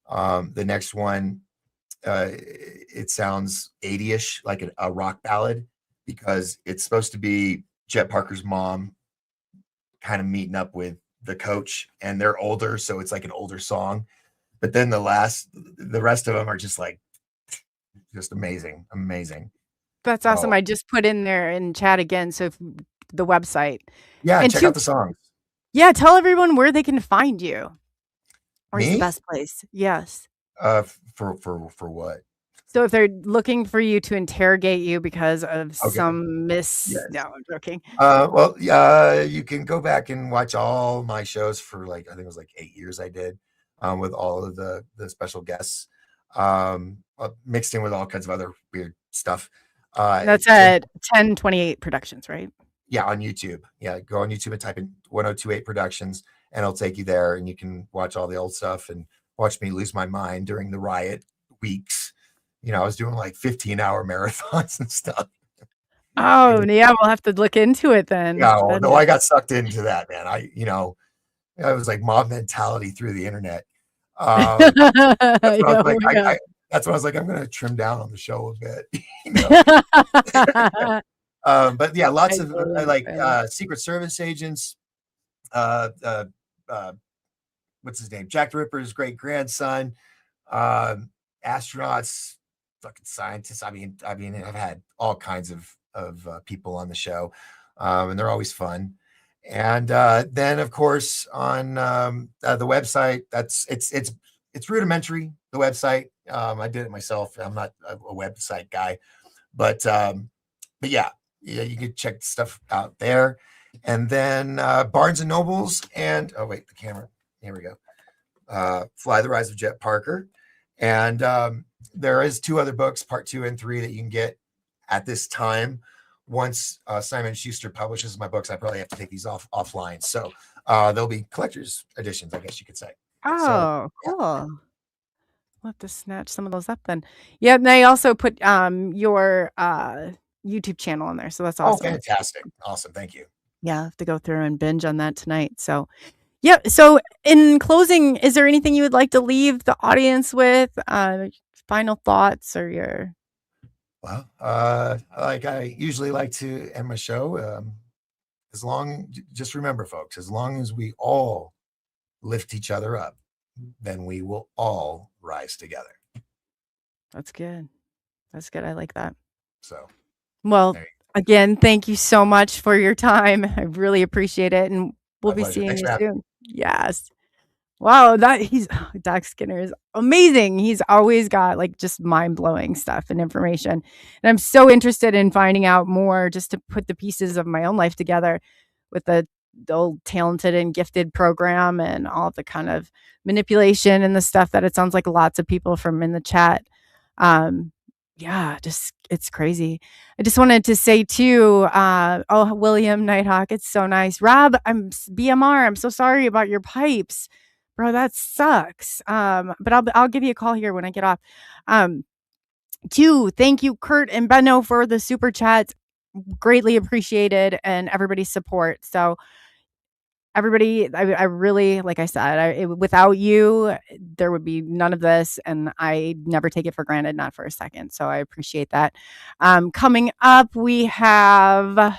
S2: The next one, it sounds 80-ish, like a rock ballad, because it's supposed to be Jett Parker's mom kind of meeting up with the coach, and they're older, so it's like an older song. But then the rest of them are just amazing.
S3: That's awesome. I just put in there in chat again. So if the website.
S2: Yeah, and check out the songs.
S3: Yeah, tell everyone where they can find you. Where's
S2: Me?
S3: the best place? Yes.
S2: For what?
S3: So if they're looking for you to interrogate you because of some No, I'm joking.
S2: You can go back and watch all my shows for I think it was 8 years I did, with all of the special guests, mixed in with all kinds of other weird stuff.
S3: That's at 1028 Productions, right?
S2: Yeah, on YouTube. Yeah, go on YouTube and type in 1028 Productions, and it'll take you there, and you can watch all the old stuff and watch me lose my mind during the riot weeks. You know, I was doing 15-hour marathons and stuff.
S3: Oh, yeah, we'll have to look into it then.
S2: Yeah, no, I got sucked into that, man. I was like mob mentality through the internet. That's when I was like, I'm going to trim down on the show a bit. But yeah, lots of Secret Service agents. What's his name? Jack the Ripper's great grandson. Astronauts, fucking scientists. I mean, I've had all kinds of people on the show, and they're always fun. And then, of course, on the website, it's rudimentary. The website, I did it myself. I'm not a website guy, but yeah, you can check stuff out there. And then Barnes and Nobles, and the camera. Here we go. Fly the Rise of Jett Parker, and there is 2 other books, part 2 and 3, that you can get at this time. Once Simon & Schuster publishes my books, I probably have to take these offline. So there'll be collector's editions, I guess you could say.
S3: Oh, cool. We'll have to snatch some of those up then. Yeah, and they also put your YouTube channel on there. So that's awesome.
S2: Oh, fantastic. Awesome. Thank you.
S3: Yeah, I have to go through and binge on that tonight. So, yeah. So in closing, is there anything you would like to leave the audience with? Final thoughts or your...
S2: Well, I usually like to end my show. Just remember, folks, as long as we all lift each other up, then we will all rise together.
S3: That's good. That's good. I like that.
S2: So,
S3: well, again, thank you so much for your time. I really appreciate it. And we'll be seeing you soon. Yes. Wow. Doc Skinner is amazing. He's always got just mind-blowing stuff and information. And I'm so interested in finding out more just to put the pieces of my own life together with the old talented and gifted program and all the kind of manipulation and the stuff that it sounds like lots of people from in the chat. It's crazy. I just wanted to say too, William Nighthawk, it's so nice. Rob, I'm BMR. I'm so sorry about your pipes, bro. That sucks. But I'll give you a call here when I get off. Thank you, Kurt and Benno, for the super chats. Greatly appreciated, and everybody's support. So everybody, I really, like I said, without you, there would be none of this, and I never take it for granted, not for a second. So I appreciate that. Coming up, we have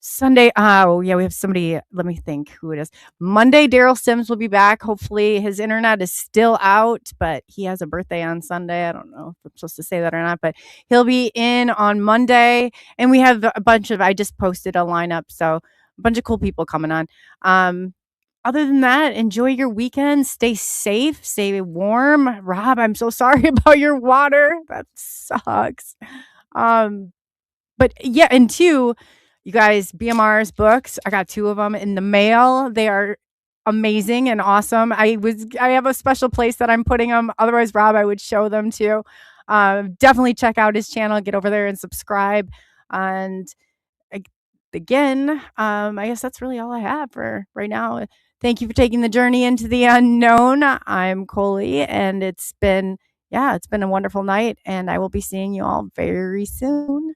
S3: Sunday. Oh yeah, we have somebody. Let me think who it is. Monday, Daryl Sims will be back. Hopefully his internet is still out, but he has a birthday on Sunday. I don't know if I'm supposed to say that or not, but he'll be in on Monday. And we have a bunch of, I just posted a lineup, so a bunch of cool people coming on. Other than that, enjoy your weekend. Stay safe. Stay warm. Rob, I'm so sorry about your water. That sucks. But yeah, and two, you guys, BMR's books, I got 2 of them in the mail. They are amazing and awesome. I have a special place that I'm putting them. Otherwise, Rob, I would show them to. Definitely check out his channel, get over there and subscribe. And again, I guess that's really all I have for right now. Thank you for taking the journey into the unknown. I'm Coley, and it's been a wonderful night, and I will be seeing you all very soon.